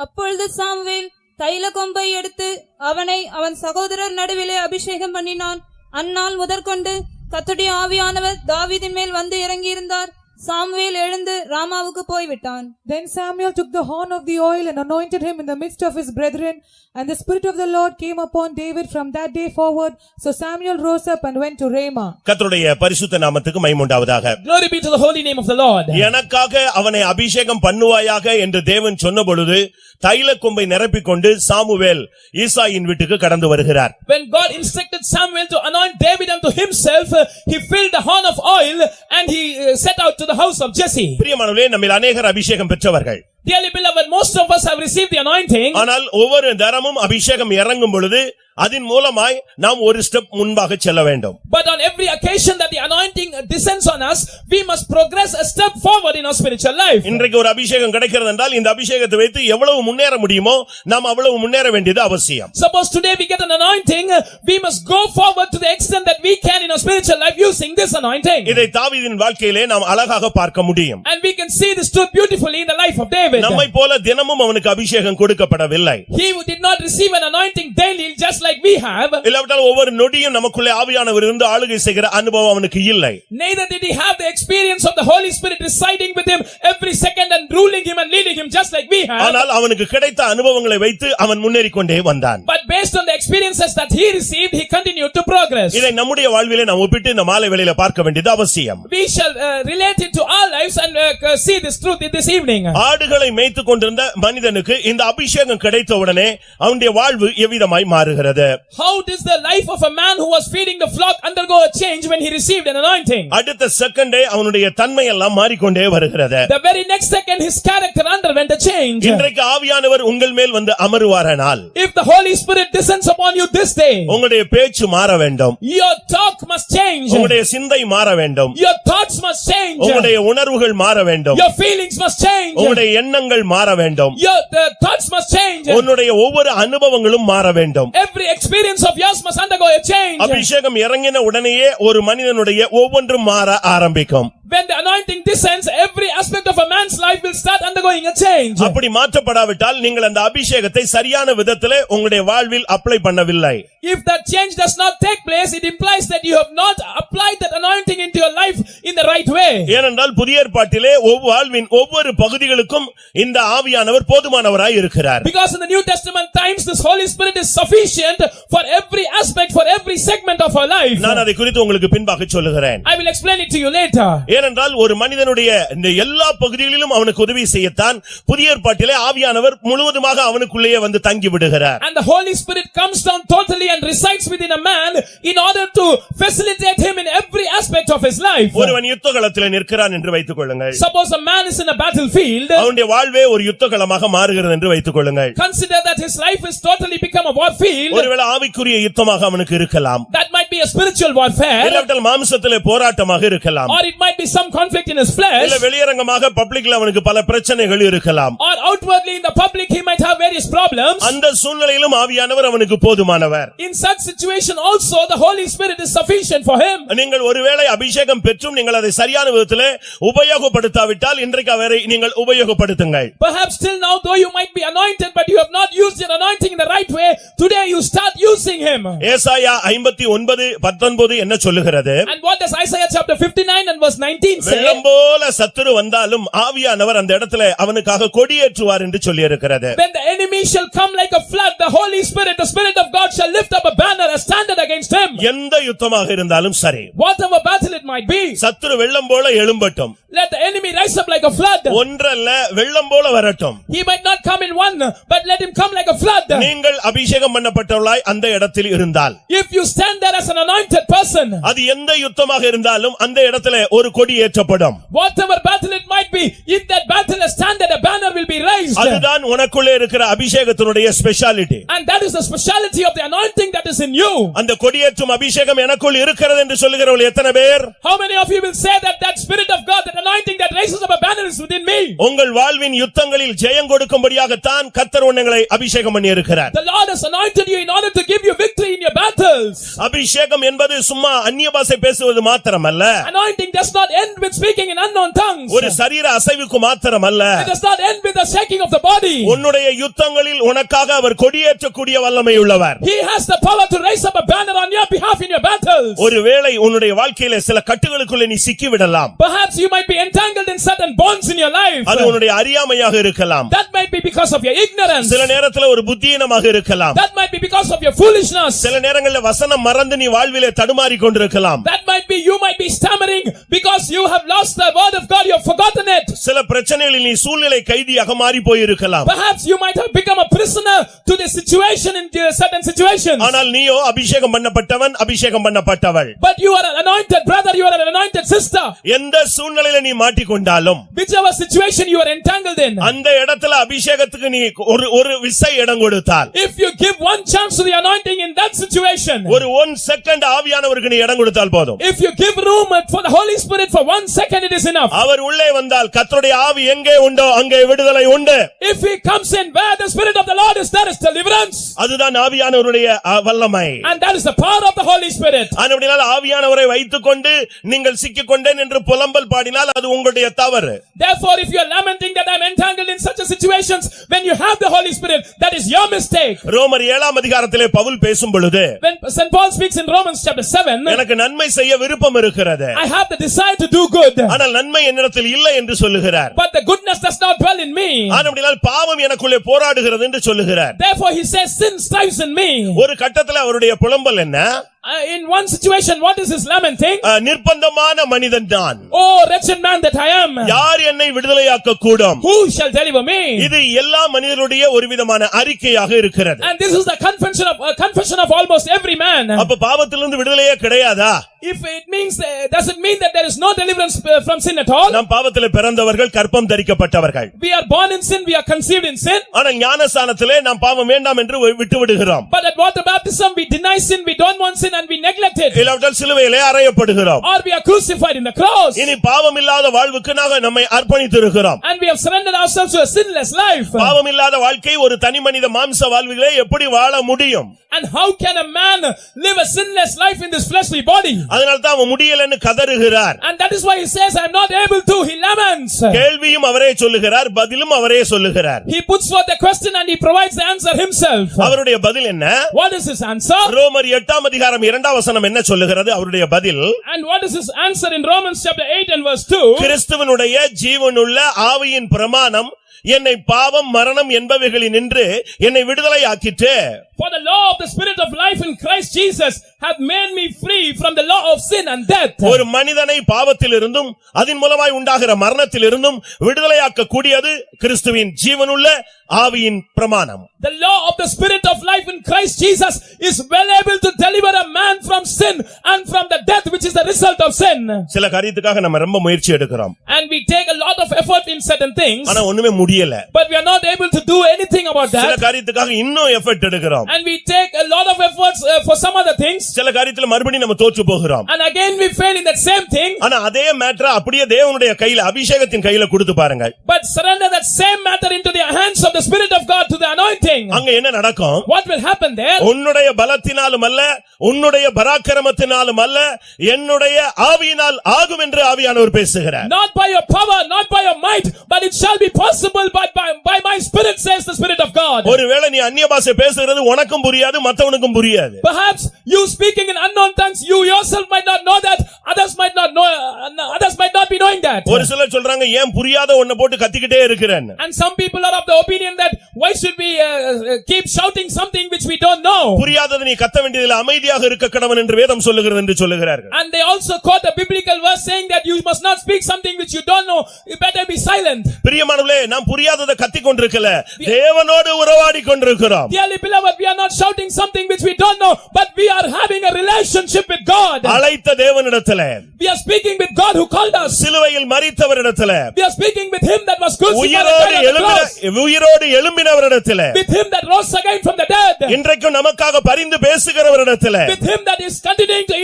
அப்பொழுது சாமுவேல் தைல கொம்பை எடுத்து அவனை அவன் சகோதரர் நடுவிலே அபிஷேகம் பண்ணினான். அந்நாள் முதற்கொண்டு கர்த்தருடைய ஆவியானவர் தாவீதின் மேல் வந்து இறங்கியிருந்தார். சாமுவேல் எழுந்து ராமாவுக்கு போய்விட்டான். Then Samuel took the horn of the oil and anointed him in the midst of his brethren, and the Spirit of the Lord came upon David from that day forward. So Samuel rose up and went to Ramah. கர்த்தருடைய பரிசுத்த நாமத்துக்கு மகிமை உண்டாவதாக. glory be to the holy name of the Lord. எனக்காக அவனை அபிஷேகம் பண்ணுவாயாக என்று தேவன் சொன்ன பொழுது தைல கொம்பை நிரப்பிக்கொண்டு சாமுவேல் ஈசாயின் வீட்டுக்கு கடந்து வருகிறார். When God instructed Samuel to anoint David unto himself, he filled the horn of oil and he set out to the house of Jesse. பிரியமானவர்களே, நம்மில் அநேகர் அபிஷேகம் பெற்றவர்கள். Dearly beloved, most of us have received the anointing. ஆனால் ஒவ்வொரு தரமும் அபிஷேகம் இறங்கும் பொழுது அதன் மூலமாய் நாம் ஒரு ஸ்டெப் முன்பாக செல்ல வேண்டும். But on every occasion that the anointing descends on us, we must progress a step forward in our spiritual life. இன்றைக்கு ஒரு அபிஷேகம் கிடைக்கிறது என்றால் இந்த அபிஷேகத்தை வைத்து எவ்வளவு முன்னேற முடியுமோ நாம் அவ்வளவு முன்னேற வேண்டியது அவசியம். Suppose today we get an anointing, we must go forward to the extent that we can in our spiritual life using this anointing. இதை தாவீதின் வாழ்க்கையிலே நாம் அழகாக பார்க்க முடியும். And we can see this truth beautifully in the life of David. David. நம்மை போல தினமும் அவனுக்கு அபிஷேகம் கொடுக்கப்படவில்லை. He did not receive an anointing daily just like we have. இல்லாவிட்டால் ஒவ்வொரு நொடியும் நமக்குள்ளே ஆவியானவர் இருந்து ஆளுகை செய்கிற அனுபவம் அவனுக்கு இல்லை. Neither did he have the experience of the Holy Spirit residing with him every second and ruling him and leading him just like we have. ஆனால் அவனுக்கு கிடைத்த அனுபவங்களை வைத்து அவன் முன்னேறிக் கொண்டே வந்தான். But based on the experiences that he received, he continued to progress. இதை நம்முடைய வாழ்விலே நாம் ஒப்பிட்டு இந்த மாலை வேளையில பார்க்க வேண்டியது அவசியம். We shall relate it to our lives and see this truth this evening. ஆடுகளை மேய்த்துக் கொண்டிருந்த மனிதனுக்கு இந்த அபிஷேகம் கிடைத்த உடனே அவனுடைய வாழ்வு எவ்விதமாய் மாறுகிறது? How does the life of a man who was feeding the flock undergo a change when he received an anointing? அடுத்த செகண்டே அவனுடைய தன்மை எல்லாம் மாறிக்கொண்டே வருகிறது. The very next second his character underwent a change. இன்றைக்கு ஆவியானவர் உங்கள் மேல் வந்து அமருவாரானால், If the Holy Spirit descends upon you this day, உங்களுடைய பேச்சு மாற வேண்டும், your talk must change, உங்களுடைய சிந்தை மாற வேண்டும், your thoughts must change, உங்களுடைய உணர்வுகள் மாற வேண்டும், your feelings must change, உங்களுடைய எண்ணங்கள் மாற வேண்டும், your thoughts must change, உன்னுடைய ஒவ்வொரு அனுபவங்களும் மாற வேண்டும். every experience of yours must undergo a change. அபிஷேகம் இறங்கின உடனேயே ஒரு மனிதனுடைய ஒவ்வொன்றும் மாற ஆரம்பிக்கும். When the anointing descends, every aspect of a man's life will start undergoing a change. அப்படி மாற்றப்படாவிட்டால் நீங்கள் அந்த அபிஷேகத்தை சரியான விதத்திலே உங்களுடைய வாழ்வில் அப்ளை பண்ணவில்லை. If that change does not take place, it implies that you have not applied that anointing into your life in the right way. ஏனென்றால் புதிய ஏற்பாட்டிலே வாழ்வின் ஒவ்வொரு பகுதிகளுக்கும் இந்த ஆவியானவர் போதுமானவராய் இருக்கிறார். Because in the New Testament times, this Holy Spirit is sufficient for every aspect, for every segment of our life. நான் அதை குறித்து உங்களுக்கு பின்பாக சொல்லுகிறேன். I will explain it to you later. ஏனென்றால் ஒரு மனிதனுடைய இந்த எல்லா பகுதிகளிலும் அவனுக்கு உதவி செய்யத்தான் புதிய ஏற்பாட்டிலே ஆவியானவர் முழுவதுமாக அவனுக்குள்ளேயே வந்து தங்கி விடுகிறார். And the Holy Spirit comes down totally and resides within a man in order to facilitate him in every aspect of his life. ஒருவன் யுத்தகளத்திலே நிற்கிறான் என்று வைத்துக் கொள்ளுங்கள். Suppose a man is in a battlefield. அவனுடைய வாழ்வே ஒரு யுத்தகளமாக மாறுகிறது என்று வைத்துக் கொள்ளுங்கள். Consider that his life has totally become a war field. ஒருவேளை ஆவிக்குரிய யுத்தமாக அவனுக்கு இருக்கலாம். That might be a spiritual warfare. இல்லாவிட்டால் மாம்சத்திலே போராட்டமாக இருக்கலாம். Or it might be some conflict in his flesh. இல்ல வெளியரங்கமாக பப்ளிக்ல அவனுக்கு பல பிரச்சனைகள் இருக்கலாம். Or outwardly in the public he might have various problems. அந்த சூழ்நிலையிலும் ஆவியானவர் அவனுக்கு போதுமானவர். In such situation also the Holy Spirit is sufficient for him. நீங்கள் ஒருவேளை அபிஷேகம் பெற்றும் நீங்கள் அதை சரியான விதத்திலே உபயோகப்படுத்தாவிட்டால் இன்றைக்கு அவரை நீங்கள் உபயோகப்படுத்துங்கள். Perhaps till now though you might be anointed but you have not used your anointing in the right way, today you start using him. ஏசாயா 59:19 என்ன சொல்லுகிறது? And what does Isaiah chapter 59 and verse 19 say? வெள்ளம் போல சத்துரு வந்தாலும் ஆவியானவர் அந்த இடத்திலே அவனுக்காக கொடியேற்றுவார் என்று சொல்லி இருக்கிறது. When the enemy shall come like a flood, the Holy Spirit, the Spirit of God shall lift up a banner, a standard against him. எந்த யுத்தமாக இருந்தாலும் சரி, Whatever battle it might be, சத்துரு வெள்ளம் போல எழும்பட்டும், let the enemy rise up like a flood. ஒன்றல்ல வெள்ளம் போல வரட்டும். He might not come in one, but let him come like a flood. நீங்கள் அபிஷேகம் பண்ணப்பட்டவர்களாய் அந்த இடத்தில் இருந்தால், If you stand there as an anointed person, அது எந்த யுத்தமாக இருந்தாலும் அந்த இடத்திலே ஒரு கொடி ஏற்றப்படும். whatever battle it might be, if that battle is standard, a banner will be raised. அதுதான் உனக்குள்ளே இருக்கிற அபிஷேகத்தினுடைய speciality. And that is the speciality of the anointing that is in you. அந்த கொடியேற்றும் அபிஷேகம் எனக்குள் இருக்கிறது என்று சொல்லுகிறவர்கள் எத்தனை பேர்? How many of you will say that that Spirit of God, that anointing that raises up a banner is within me? உங்கள் வாழ்வின் யுத்தங்களில் ஜெயம் கொடுக்கும்படியாகத்தான் கர்த்தர் உங்களை அபிஷேகம் பண்ணி இருக்கிறார். The Lord has anointed you in order to give you victory in your battles. அபிஷேகம் என்பது சும்மா அந்நிய பாஷை பேசுவது மாத்திரமல்ல. Anointing does not end with speaking in unknown tongues. ஒரு சரீர அசைவுக்கு மாத்திரமல்ல. It does not end with the shaking of the body. உன்னுடைய யுத்தங்களில் உனக்காக அவர் கொடியேற்றக்கூடிய வல்லமை உள்ளவர். He has the power to raise up a banner on your behalf in your battles. ஒருவேளை உன்னுடைய வாழ்க்கையிலே சில கட்டுகளுக்குள்ளே நீ சிக்கி விடலாம். Perhaps you might be entangled in certain bonds in your life. அது உன்னுடைய அறியாமையாக இருக்கலாம். That might be because of your ignorance. சில நேரத்துல ஒரு புத்தியீனமாக இருக்கலாம். That might be because of your foolishness. சில நேரங்களில் வசனம் மறந்து நீ வாழ்விலே தடுமாறி கொண்டிருக்கலாம். That might be you might be stammering because you have lost the word of God, you have forgotten it. சில பிரச்சனைகளில் நீ சூழ்நிலை கைதியாக மாறி போயிருக்கலாம். Perhaps you might have become a prisoner to the situation in certain situations. ஆனால் நீயோ அபிஷேகம் பண்ணப்பட்டவன், அபிஷேகம் பண்ணப்பட்டவள். But you are an anointed brother, you are an anointed sister. எந்த சூழ்நிலையில நீ மாட்டிக்கொண்டாலும், Whichever situation you are entangled in, அந்த இடத்துல அபிஷேகத்துக்கு நீ ஒரு விசை இடம் கொடுத்தால், if you give one chance to the anointing in that situation, ஒரு 1 செகண்ட் ஆவியானவருக்கு நீ இடம் கொடுத்தால் போதும். if you give room for the Holy Spirit for 1 second, it is enough. அவர் உள்ளே வந்தால் கர்த்தருடைய ஆவி எங்கே உண்டோ அங்கே விடுதலை உண்டு. உண்டு. If he comes in where the Spirit of the Lord is, there is deliverance. அதுதான் ஆவியானவருடைய வல்லமை. And that is the power of the Holy Spirit. ஆனபடியால் ஆவியானவரை வைத்துக்கொண்டு நீங்கள் சிக்கிக்கொண்டேன் என்று புலம்பல் பாடினால் அது உங்களுடைய தவறு. Therefore, if you are lamenting that I am entangled in such a situations, when you have the Holy Spirit, that is your mistake. ரோமர் 7ஆம் அதிகாரத்திலே பவுல் பேசும் பொழுது, When St. Paul speaks in Romans chapter 7, எனக்கு நன்மை செய்ய விருப்பம் இருக்கிறது, I have the desire to do good, ஆனால் நன்மை என்னிடத்தில் இல்லை என்று சொல்லுகிறார். but the goodness does not dwell in me. ஆனபடியால் பாவம் எனக்குள்ளே போராடுகிறது என்று சொல்லுகிறார். Therefore, he says sin strives in me. ஒரு கட்டத்தில் அவருடைய புலம்பல் என்ன? In one situation, what is his lamenting? நிர்பந்தமான மனிதன் நான். Oh, wretched man that I am. யார் என்னை விடுதலையாக்க கூடும்? Who shall deliver me? இது எல்லா மனிதருடைய ஒரு விதமான அறிக்கையாக இருக்கிறது. And this is the confession of almost every man. அப்ப பாவத்திலிருந்து விடுதலையே கிடையாதா? If it means, does it mean that there is no deliverance from sin at all? நாம் பாவத்திலே பிறந்தவர்கள், கற்பம் தரிக்கப்பட்டவர்கள். We are born in sin, we are conceived in sin. ஆனால் ஞானஸ்நானத்திலே நாம் பாவம் வேண்டாம் என்று விட்டு விடுகிறோம். But at water baptism, we deny sin, we don't want sin, and we neglect it. இல்லாவிட்டால் சிலுவையிலே அறையப்படுகிறோம். Or we are crucified in the cross. இனி பாவம் இல்லாத வாழ்வுக்கு நாங்கள் நம்மை அர்ப்பணித்திருக்கிறோம். And we have surrendered ourselves to a sinless life. பாவம் இல்லாத வாழ்க்கை ஒரு தனி மனித மாம்ச வாழ்விலே எப்படி வாழ முடியும்? And how can a man live a sinless life in this fleshly body? அதனால தான் அவன் முடியலன்னு கதறுகிறார். And that is why he says, I am not able to. He laments. கேள்வியும் அவரே சொல்லுகிறார், பதிலும் அவரே சொல்லுகிறார். He puts forth the question and he provides the answer himself. அவருடைய பதில் என்ன? What is his answer? ரோமர் 8ஆம் அதிகாரம் 2ஆம் வசனம் என்ன சொல்லுகிறது? அவருடைய பதில், And what is his answer in Romans chapter 8 and verse 2? கிறிஸ்துவினுடைய ஜீவனுள்ள ஆவியின் பிரமாணம் என்னை பாவம் மரணம் என்பவைகளினின்று என்னை விடுதலை ஆக்கிட்டு. For the law of the Spirit of life in Christ Jesus hath made me free from the law of sin and death. ஒரு மனிதனை பாவத்திலிருந்தும் அதன் மூலமாய் உண்டாகிற மரணத்திலிருந்தும் விடுதலையாக்க கூடியது கிறிஸ்துவின் ஜீவனுள்ள ஆவியின் பிரமாணம். The law of the Spirit of life in Christ Jesus is well able to deliver a man from sin and from the death which is the result of sin. சில காரியத்துக்காக நம்ம ரொம்ப முயற்சி எடுக்கிறோம். And we take a lot of effort in certain things. ஆனா ஒண்ணுமே முடியல. But we are not able to do anything about that. சில காரியத்துக்காக இன்னும் எஃபர்ட் எடுக்கிறோம். And we take a lot of efforts for some other things. சில காரியத்துல மறுபடியும் நம்ம தோற்று போகிறோம். And again we fail in that same thing. ஆனா அதே மேட்டரை அப்படியே தேவனுடைய கையில அபிஷேகத்தின் கையில கொடுத்து பாருங்க. But surrender that same matter into the hands of the Spirit of God to the anointing. அங்க என்ன நடக்கும்? What will happen there? உன்னுடைய பலத்தினாலும் அல்ல, உன்னுடைய பராக்கிரமத்தினாலும் அல்ல, என்னுடைய ஆவியினால் ஆகும் என்று ஆவியானவர் பேசுகிறார். Not by your power, not by your might, but it shall be possible by my Spirit, says the Spirit of God. ஒருவேளை நீ அந்நிய பாஷை பேசுகிறது உனக்கும் புரியாது, மத்தவனுக்கும் புரியாது. Perhaps you speaking in unknown tongues, you yourself might not know that, others might not know, others might not be knowing that. ஒரு சிலர் சொல்றாங்க, ஏன் புரியாத ஒன்ன போட்டு கத்திக்கிட்டே இருக்கிறேன். And some people are of the opinion that why should we keep shouting something which we don't know? புரியாததை நீ கத்த வேண்டியதில்லை, அமைதியாக இருக்க கடவன் என்று வேதம் சொல்லுகிறது என்று சொல்லுகிறார்கள். And they also quote a biblical verse saying that you must not speak something which you don't know, you better be silent. பிரியமானவர்களே, நாம் புரியாததை கத்திக் கொண்டிருக்கல, தேவனோடு உறவாடி கொண்டிருக்கிறோம். Dearly beloved, we are not shouting something which we don't know, but we are having a relationship with God. அழைத்த தேவனிடத்திலே, We are speaking with God who called us. சிலுவையில் மரித்தவரிடத்திலே, We are speaking with him that was crucified உயிரோடு on the cross. எழும்பினவரிடத்திலே, With him that rose again from the dead. இன்றைக்கும் நமக்காக பரிந்து பேசுகிறவரிடத்திலே, With him that is continuing to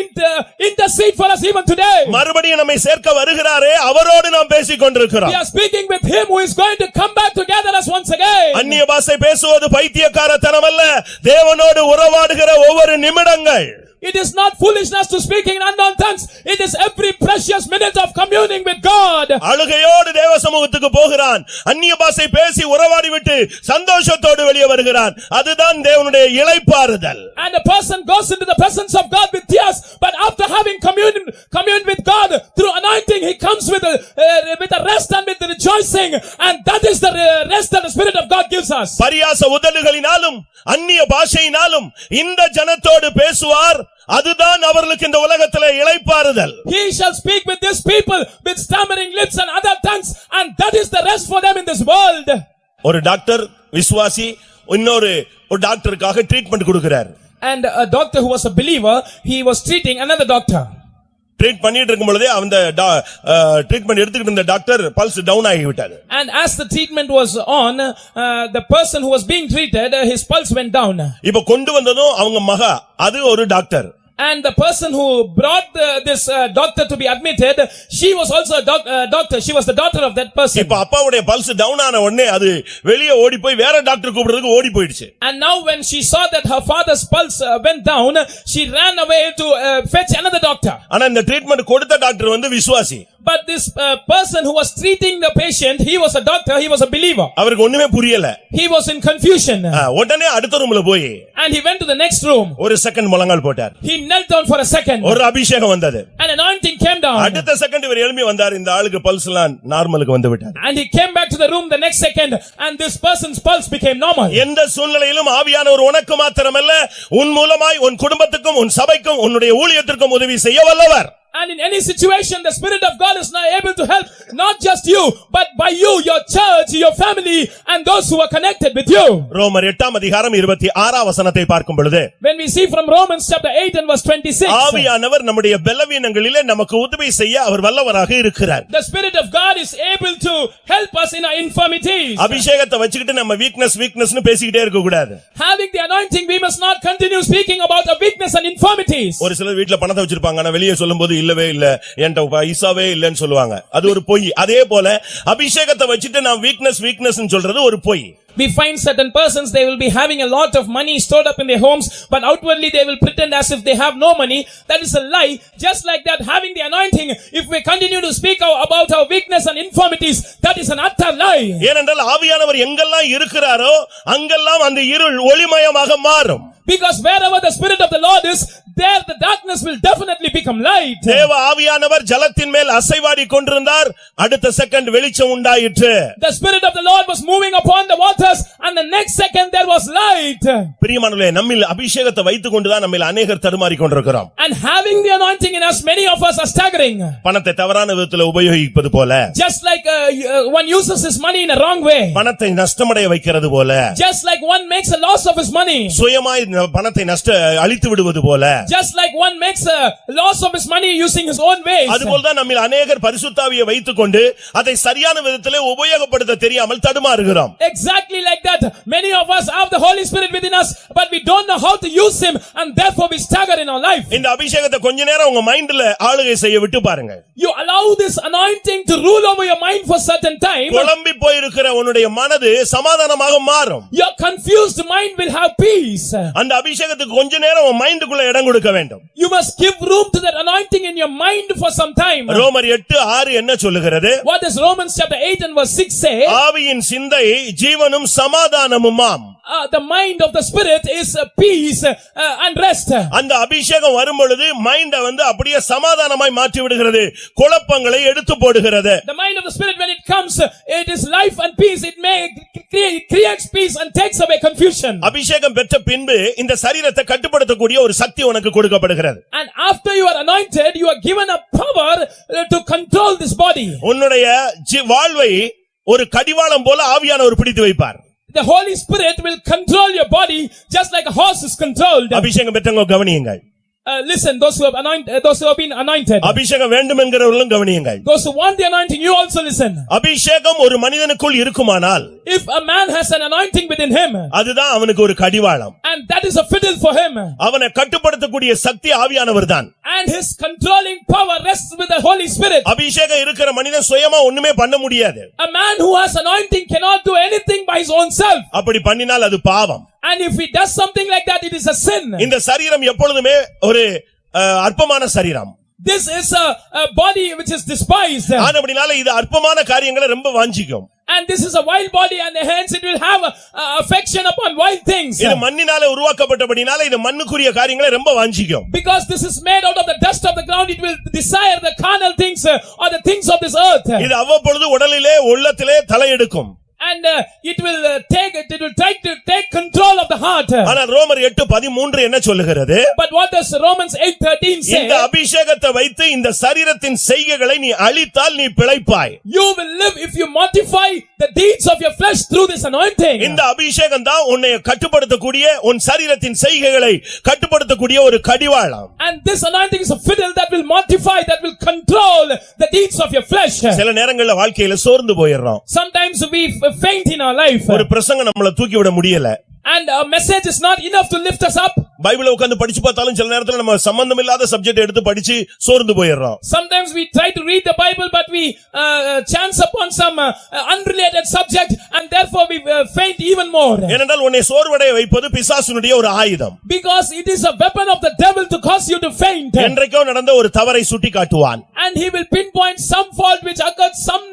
intercede for us even today. மறுபடியும் நம்மை சேர்க்க வருகிறாரே, அவரோடு நாம் பேசிக் கொண்டிருக்கிறோம். We are speaking with him who is going to come back to gather us once again. அந்நிய பாஷை பேசுவது பைத்தியக்காரத்தனம் அல்ல, தேவனோடு உறவாடுகிற ஒவ்வொரு நிமிடங்கள். It is not foolishness to speak in unknown tongues. It is every precious minute of communing with God. அழுகையோடு தேவ சமூகத்துக்கு போகிறான், அந்நிய பாஷை பேசி உறவாடி விட்டு சந்தோஷத்தோடு வெளியே வருகிறான். அதுதான் தேவனுடைய இளைப்பாறுதல். And a person goes into the presence of God with tears, but after having communed with God through anointing, he comes with a rest and with the rejoicing, and that is the rest that the Spirit of God gives us. பரியாச உதடுகளினாலும் அந்நிய பாஷையினாலும் இந்த ஜனத்தோடு பேசுவார், அதுதான் அவர்களுக்கு இந்த உலகத்திலே இளைப்பாறுதல். He shall speak with this people with stammering lips and other tongues, and that is the rest for them in this world. ஒரு doctor விசுவாசி இன்னொரு டாக்டருக்காக ட்ரீட்மென்ட் கொடுக்கிறார். And a doctor who was a believer, he was treating another doctor. Treat பண்ணிட்டு இருக்கும் பொழுதே அந்த treatment எடுத்துக்கிட்டு இருந்த டாக்டர் பல்ஸ் டவுன் ஆகிவிட்டாரு. And as the treatment was on, the person who was being treated, his pulse went down. இப்ப கொண்டு வந்ததும் அவங்க மகா, அது ஒரு doctor. And the person who brought this doctor to be admitted, she was also a doctor. She was the daughter of that person. இப்ப அப்பாவுடைய pulse down ஆன உடனே அது வெளியே ஓடி போய் வேற டாக்டர் கூப்பிடுறதுக்கு ஓடி போயிடுச்சு. And now when she saw that her father's pulse went down, she ran away to fetch another doctor. ஆனா இந்த ட்ரீட்மென்ட் கொடுத்த டாக்டர் வந்து விசுவாசி. But this person who was treating the patient, he was a doctor, he was a believer. அவருக்கு ஒண்ணுமே புரியல. He was in confusion. உடனே அடுத்த ரூம்ல போய் And he went to the next room. ஒரு செகண்ட் முழங்கால் போட்டார். He knelt down for a second. ஒரு அபிஷேகம் வந்தது. An anointing came down. அடுத்த செகண்ட் இவர் எழும்பி வந்தார். இந்த ஆளுக்கு பல்ஸ் எல்லாம் நார்மலுக்கு வந்து விட்டார். And he came back to the room the next second and this person's pulse became normal. எந்த சூழ்நிலையிலும் ஆவியானவர் உனக்கு மாத்திரமல்ல உன் மூலமாய் உன் குடும்பத்துக்கும் உன் சபைக்கும் உன்னுடைய ஊழியத்திற்கும் உதவி செய்ய வல்லவர். And in any situation, the Spirit of God is now able to help not just you, but by you, your church, your family, and those who are connected with you. ரோமர் 8 அதிகாரம் 26 வசனத்தை பார்க்கும் பொழுது, when we see from Romans chapter 8 and verse 26, ஆவியானவர் நம்முடைய பலவீனங்களிலே நமக்கு உதவி செய்ய அவர் வல்லவராக இருக்கிறார். the Spirit of God is able to help us in our infirmities. அபிஷேகத்தை வச்சிக்கிட்டு நம்ம வீக்னஸ்னு பேசிக்கிட்டே இருக்க கூடாது. Having the anointing, we must not continue speaking about our weakness and infirmities. ஒரு சிலர் வீட்ல பணத்தை வச்சிருப்பாங்க, ஆனா வெளியே சொல்லும்போது இல்லவே இல்ல, என்கிட்ட பைசாவே இல்லன்னு சொல்லுவாங்க. அது ஒரு பொய். அதே போல அபிஷேகத்தை வச்சிட்டு நான் வீக்னஸ் சொல்றது ஒரு பொய். We find certain persons, they will be having a lot of money stored up in their homes, but outwardly they will pretend as if they have no money. That is a lie. Just like that, having the anointing, if we continue to speak about our weakness and infirmities, that is an utter lie. ஏனென்றால் ஆவியானவர் எங்கெல்லாம் இருக்கிறாரோ அங்கெல்லாம் அந்த இருள் ஒளிமயமாக மாறும். Because wherever the Spirit of the Lord is, there the darkness will definitely become light. தேவ ஆவியானவர் ஜலத்தின் மேல் அசைவாடி கொண்டிருந்தார். அடுத்த செகண்ட் வெளிச்சம் உண்டாயிற்று. The Spirit of the Lord was moving upon the waters and the next second there was light. பிரியமானவர்களே, நம்மில் அபிஷேகத்தை வைத்துக் கொண்டுதான் நம்மில் அநேகர் தடுமாறிக் கொண்டிருக்கிறோம். And having the anointing in us, many of us are staggering. பணத்தை தவறான விதத்தில் உபயோகிப்பது போல, just like one uses his money in a wrong way, பணத்தை நஷ்டமடைய வைக்கிறது போல, just like one makes a loss of his money, சுயமாய் பணத்தை அழித்து விடுவது போல, just like one makes a loss of his money using his own ways. அதுபோல்தான் நம்மில் அநேகர் பரிசுத்த ஆவியை வைத்துக் கொண்டு அதை சரியான விதத்திலே உபயோகப்படுத்த தெரியாமல் தடுமாறுகிறோம். Exactly like that, many of us have the Holy Spirit within us, but we don't know how to use him, and therefore we stagger in our life. இந்த அபிஷேகத்தை கொஞ்ச நேரம் உங்க மைண்ட்ல ஆளுகை செய்ய விட்டு பாருங்க. You allow this anointing to rule over your mind for certain time. குழம்பி போயிருக்கிற உன்னுடைய மனது சமாதானமாக மாறும். Your confused mind will have peace. அந்த அபிஷேகத்துக்கு கொஞ்ச நேரம் உன் மைண்டுக்குள்ள இடம் கொடுக்க வேண்டும். You must give room to that anointing in your mind for some time. ரோமர் 8:6 என்ன சொல்லுகிறது? What does Romans chapter 8 and verse 6 say? ஆவியின் சிந்தை ஜீவனும் சமாதானமுமாம். The mind of the Spirit is peace and rest. அந்த அபிஷேகம் வரும் பொழுது மைண்ட அப்படியே சமாதானமாய் மாற்றி விடுகிறது, குழப்பங்களை எடுத்து போடுகிறது. The mind of the Spirit, when it comes, it is life and peace. It creates peace and takes away confusion. அபிஷேகம் பெற்ற பின்பு இந்த சரீரத்தை கட்டுப்படுத்தக்கூடிய ஒரு சக்தி உனக்கு கொடுக்கப்படுகிறது. And after you are anointed, you are given a power to control this body. உன்னுடைய வாழ்வை ஒரு கடிவாளம் போல ஆவியானவர் பிடித்து வைப்பார். The Holy Spirit will control your body just like a horse is controlled. அபிஷேகம் பெற்றவங்க கவனியுங்கள். Listen, those who have been anointed. அபிஷேகம் வேண்டும் என்கிறவர்களும் கவனியுங்கள். Those who want the anointing, you also listen. அபிஷேகம் ஒரு மனிதனுக்குள் இருக்குமானால், if a man has an anointing within him, அதுதான் அவனுக்கு ஒரு கடிவாளம். and that is a fiddle for him. அவனை கட்டுப்படுத்தக்கூடிய சக்தி ஆவியானவர்தான். And his controlling power rests with the Holy Spirit. அபிஷேகம் இருக்கிற மனிதன் சுயமா ஒண்ணுமே பண்ண முடியாது. A man who has anointing cannot do anything by his own self. அப்படி பண்ணினால் அது பாவம். And if he does something like that, it is a sin. இந்த சரீரம் எப்பொழுதுமே ஒரு அற்பமான சரீரம். This is a body which is despised. ஆனபடினால இது அற்பமான காரியங்களை ரொம்ப வாஞ்சிக்கும். And this is a wild body, and hence it will have affection upon wild things. இது மண்ணினால உருவாக்கப்பட்டபடினால இது மண்ணுக்குரிய காரியங்களை ரொம்ப வாஞ்சிக்கும். Because this is made out of the dust of the ground, it will desire the carnal things or the things of this earth. இது அவ்வப்பொழுது உடலிலே உள்ளத்திலே தலையெடுக்கும். And it will try to take control of the heart. ஆனால் ரோமர் 8:13 என்ன சொல்லுகிறது? But what does Romans 8:13 say? இந்த அபிஷேகத்தை வைத்து இந்த சரீரத்தின் செய்கைகளை நீ அழித்தால் நீ பிழைப்பாய். You will live if you mortify the deeds of your flesh through this anointing. இந்த அபிஷேகம் தான் உன்னை கட்டுப்படுத்தக்கூடிய உன் சரீரத்தின் செய்கைகளை கட்டுப்படுத்தக்கூடிய ஒரு கடிவாளம். And this anointing is a fiddle that will mortify, that will control the deeds of your flesh. சில நேரங்களில் வாழ்க்கையில சோர்ந்து போயிடுறோம். Sometimes we faint in our life. ஒரு பிரசங்கம் நம்மள தூக்கி விட முடியல. And a message is not enough to lift us up. பைபிளை உட்கார்ந்து படிச்சு பார்த்தாலும் சில நேரத்துல நம்ம சம்பந்தம் இல்லாத சப்ஜெக்ட் எடுத்து படிச்சு சோர்ந்து போயிடுறோம். Sometimes we try to read the Bible, but we chance upon some unrelated subject, and therefore we faint even more. ஏனென்றால் உன்னை சோர்வடைய வைப்பது பிசாசுனுடைய ஒரு ஆயுதம். Because it is a weapon of the devil to cause you to faint. என்றைக்கோ நடந்த ஒரு தவறை சுட்டி காட்டுவான். And he will pinpoint some fault which occurred some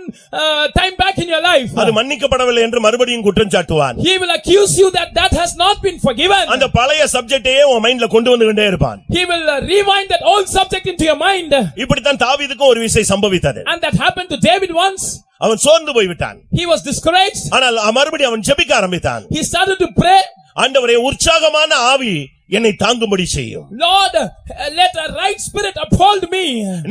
time back in your life. அது மன்னிக்கப்படவில்லை என்று மறுபடியும் குற்றம் சாட்டுவான். He will accuse you that has not been forgiven. அந்த பழைய சப்ஜெக்டையே உன் மைண்ட்ல கொண்டு வந்துட்டே இருப்பான். He will rewind that old subject into your mind. இப்படித்தான் தாவீதுக்கு ஒரு விஷயம் சம்பவித்தது. And that happened to David once. அவன் சோர்ந்து போய்விட்டான். He was discouraged. ஆனால் மறுபடியும் அவன் ஜெபிக்க ஆரம்பித்தான். He started to pray. ஆண்டவரே, உற்சாகமான ஆவி என்னை தாங்கும்படி செய்யும். Lord, let a right spirit uphold me.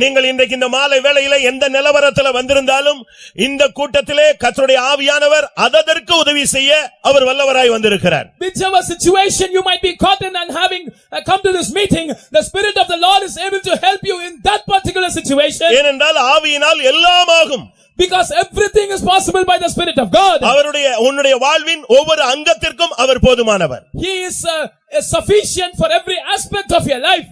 நீங்கள் இன்றைக்கு இந்த மாலை வேளையில எந்த நிலவரத்துல வந்திருந்தாலும் இந்த கூட்டத்திலே கர்த்தருடைய ஆவியானவர் அதற்கு உதவி செய்ய அவர் வல்லவராய் வந்திருக்கிறார். Whichever situation you might be caught in and having come to this meeting, the spirit of the Lord is able to help you in that particular situation. ஏனென்றால் ஆவியினால் எல்லாம் ஆகும். Because everything is possible by the Spirit of God. உன்னுடைய வாழ்வின் ஒவ்வொரு அங்கத்திற்கும் அவர் போதுமானவர். He is sufficient for every aspect of your life.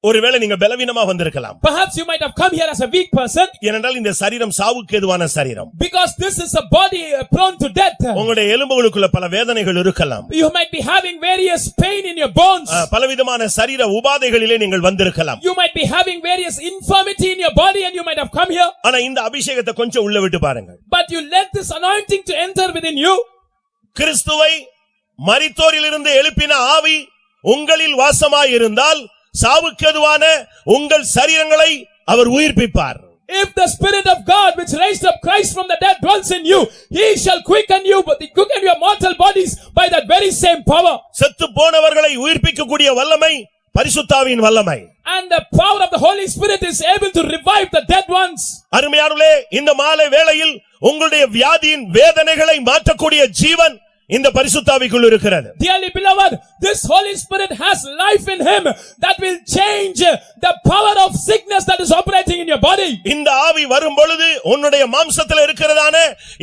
ஒருவேளை நீங்க பலவீனமா வந்திருக்கலாம். Perhaps you might have come here as a weak person. ஏனென்றால் இந்த சரீரம் சாவுக்கு ஏதுவான சரீரம். Because this is a body prone to death. உங்களுடைய எலும்புகளுக்குள்ள பல வேதனைகள் இருக்கலாம். You might be having various pain in your bones. பலவிதமான சரீர உபாதைகளிலே நீங்கள் வந்திருக்கலாம். You might be having various infirmity in your body and you might have come here. ஆனா இந்த அபிஷேகத்தை கொஞ்சம் உள்ள விட்டு பாருங்க. But you let this anointing to enter within you. கிறிஸ்துவை மரித்தோரிலிருந்து எழுப்பின ஆவி உங்களில் வாசமாய் இருந்தால் சாவுக்கேதுவான உங்கள் சரீரங்களை அவர் உயிர்ப்பிப்பார். If the Spirit of God which raised up Christ from the dead dwells in you, He shall quicken you, but quicken your mortal bodies by that very same power. செத்து போனவர்களை உயிர்ப்பிக்கக்கூடிய வல்லமை பரிசுத்தாவியின் வல்லமை. And the power of the Holy Spirit is able to revive the dead ones. அருமையானவர்களே, இந்த மாலை வேளையில் உங்களுடைய வியாதியின் வேதனைகளை மாற்றக்கூடிய ஜீவன் இந்த பரிசுத்தாவிக்குள் இருக்கிறது. Dearly beloved, this Holy Spirit has life in him that will change the power of sickness that is operating in your body. இந்த ஆவி வரும் பொழுது உன்னுடைய மாம்சத்தில் இருக்கிறதான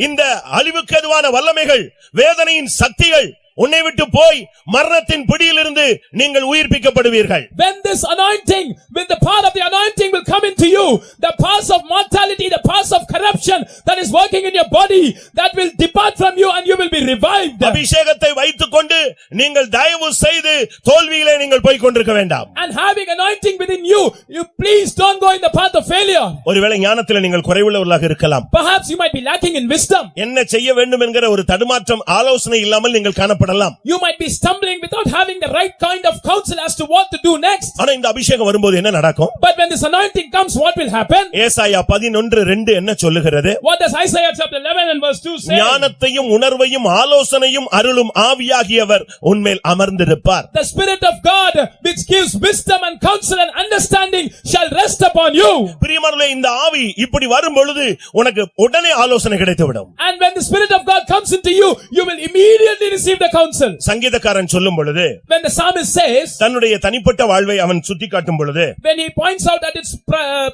இந்த அழிவுக்கேதுவான வல்லமைகள், வேதனையின் சக்திகள் உன்னை விட்டு போய் மரணத்தின் பிடியிலிருந்து நீங்கள் உயிர்ப்பிக்கப்படுவீர்கள். When this anointing, with the power of the anointing will come into you, the powers of mortality, the powers of corruption that is working in your body, that will depart from you and you will be revived. அபிஷேகத்தை வைத்துக்கொண்டு நீங்கள் தயவு செய்து தோல்வியிலே நீங்கள் போய் கொண்டிருக்க வேண்டாம். And having anointing within you, you please don't go in the path of failure. ஒருவேளை ஞானத்தில் நீங்கள் குறைவுள்ளவர்களாக இருக்கலாம். Perhaps you might be lacking in wisdom. என்ன செய்ய வேண்டும் என்கிற ஒரு தடுமாற்றம் ஆலோசனை இல்லாமல் நீங்கள் காணப்படலாம். You might be stumbling without having the right kind of counsel as to what to do next. ஆனா இந்த அபிஷேகம் வரும்போது என்ன நடக்கும்? But when this anointing comes, what will happen? ஏசாயா 11:2 என்ன சொல்லுகிறது? What does Isaiah chapter 11 and verse 2 say? ஞானத்தையும் உணர்வையும் ஆலோசனையும் அருளும் ஆவியாகியவர் உன்மேல் அமர்ந்திருப்பார். The Spirit of God which gives wisdom and counsel and understanding shall rest upon you. பிரியமானவர்களே, இந்த ஆவி இப்படி வரும் பொழுது உனக்கு உடனே ஆலோசனை கிடைத்துவிடும். And when the Spirit of God comes into you, you will immediately receive the counsel. சங்கீதக்காரன் சொல்லும் பொழுது, when the psalmist says, தன்னுடைய தனிப்பட்ட வாழ்வை அவன் சுட்டிக்காட்டும் பொழுது, when he points out at its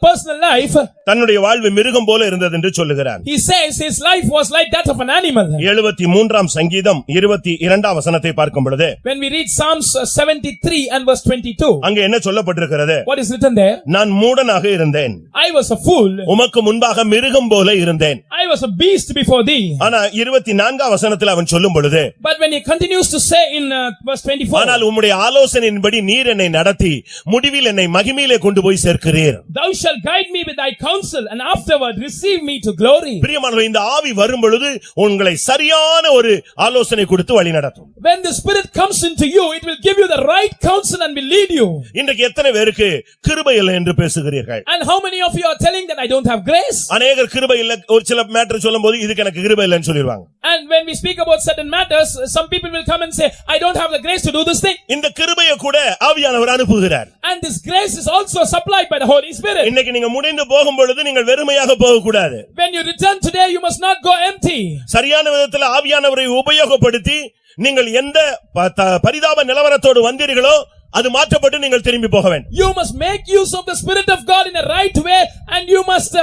personal life, தன்னுடைய வாழ்வு மிருகம் போல இருந்தது என்று சொல்லுகிறான். he says his life was like that of an animal. 73ஆம் சங்கீதம் 22ஆம் வசனத்தை பார்க்கும் பொழுது, when we read Psalms 73 and verse 22, அங்கே என்ன சொல்லப்பட்டிருக்கிறது? what is written there? நான் மூடனாக இருந்தேன், I was a fool, உமக்கு முன்பாக மிருகம் போல இருந்தேன். I was a beast before thee. ஆனா 24ஆம் வசனத்தில் அவன் சொல்லும் பொழுது, but when he continues to say in verse 24, ஆனால் உம்முடைய ஆலோசனையின்படி நீர் என்னை நடத்தி முடிவில் என்னை மகிமையிலே கொண்டு போய் சேர்க்கிறீர். thou shalt guide me with thy counsel and afterward receive me to glory. பிரியமானவர்களே, இந்த ஆவி வரும் பொழுது உங்களை சரியான ஒரு ஆலோசனை கொடுத்து வழி நடத்தும். when the Spirit comes into you, it will give you the right counsel and will lead you. இன்றைக்கு எத்தனை பேருக்கு கிருபை இல்லை என்று பேசுகிறீர்கள்? and how many of you are telling that I don't have grace? அநேகர் கிருபை இல்லை, ஒரு சில மேட்டர் சொல்லும்போது இதுக்கு எனக்கு கிருபை இல்லைன்னு சொல்லிடுவாங்க. and when we speak about certain matters, some people will come and say, I don't have the grace to do this thing. இந்த கிருபையை கூட ஆவியானவர் அனுப்புகிறார். and this grace is also supplied by the Holy Spirit. இன்னைக்கு நீங்க முடிந்து போகும் பொழுது நீங்கள் வெறுமையாக போக கூடாது. when you return today, you must not go empty. சரியான விதத்தில் ஆவியானவரை உபயோகப்படுத்தி நீங்கள் எந்த பரிதாப நிலவரத்தோடு வந்தீர்களோ அது மாற்றப்பட்டு நீங்கள் திரும்பி போக வேண்டும். You must make use of the Spirit of God in a right way, and you must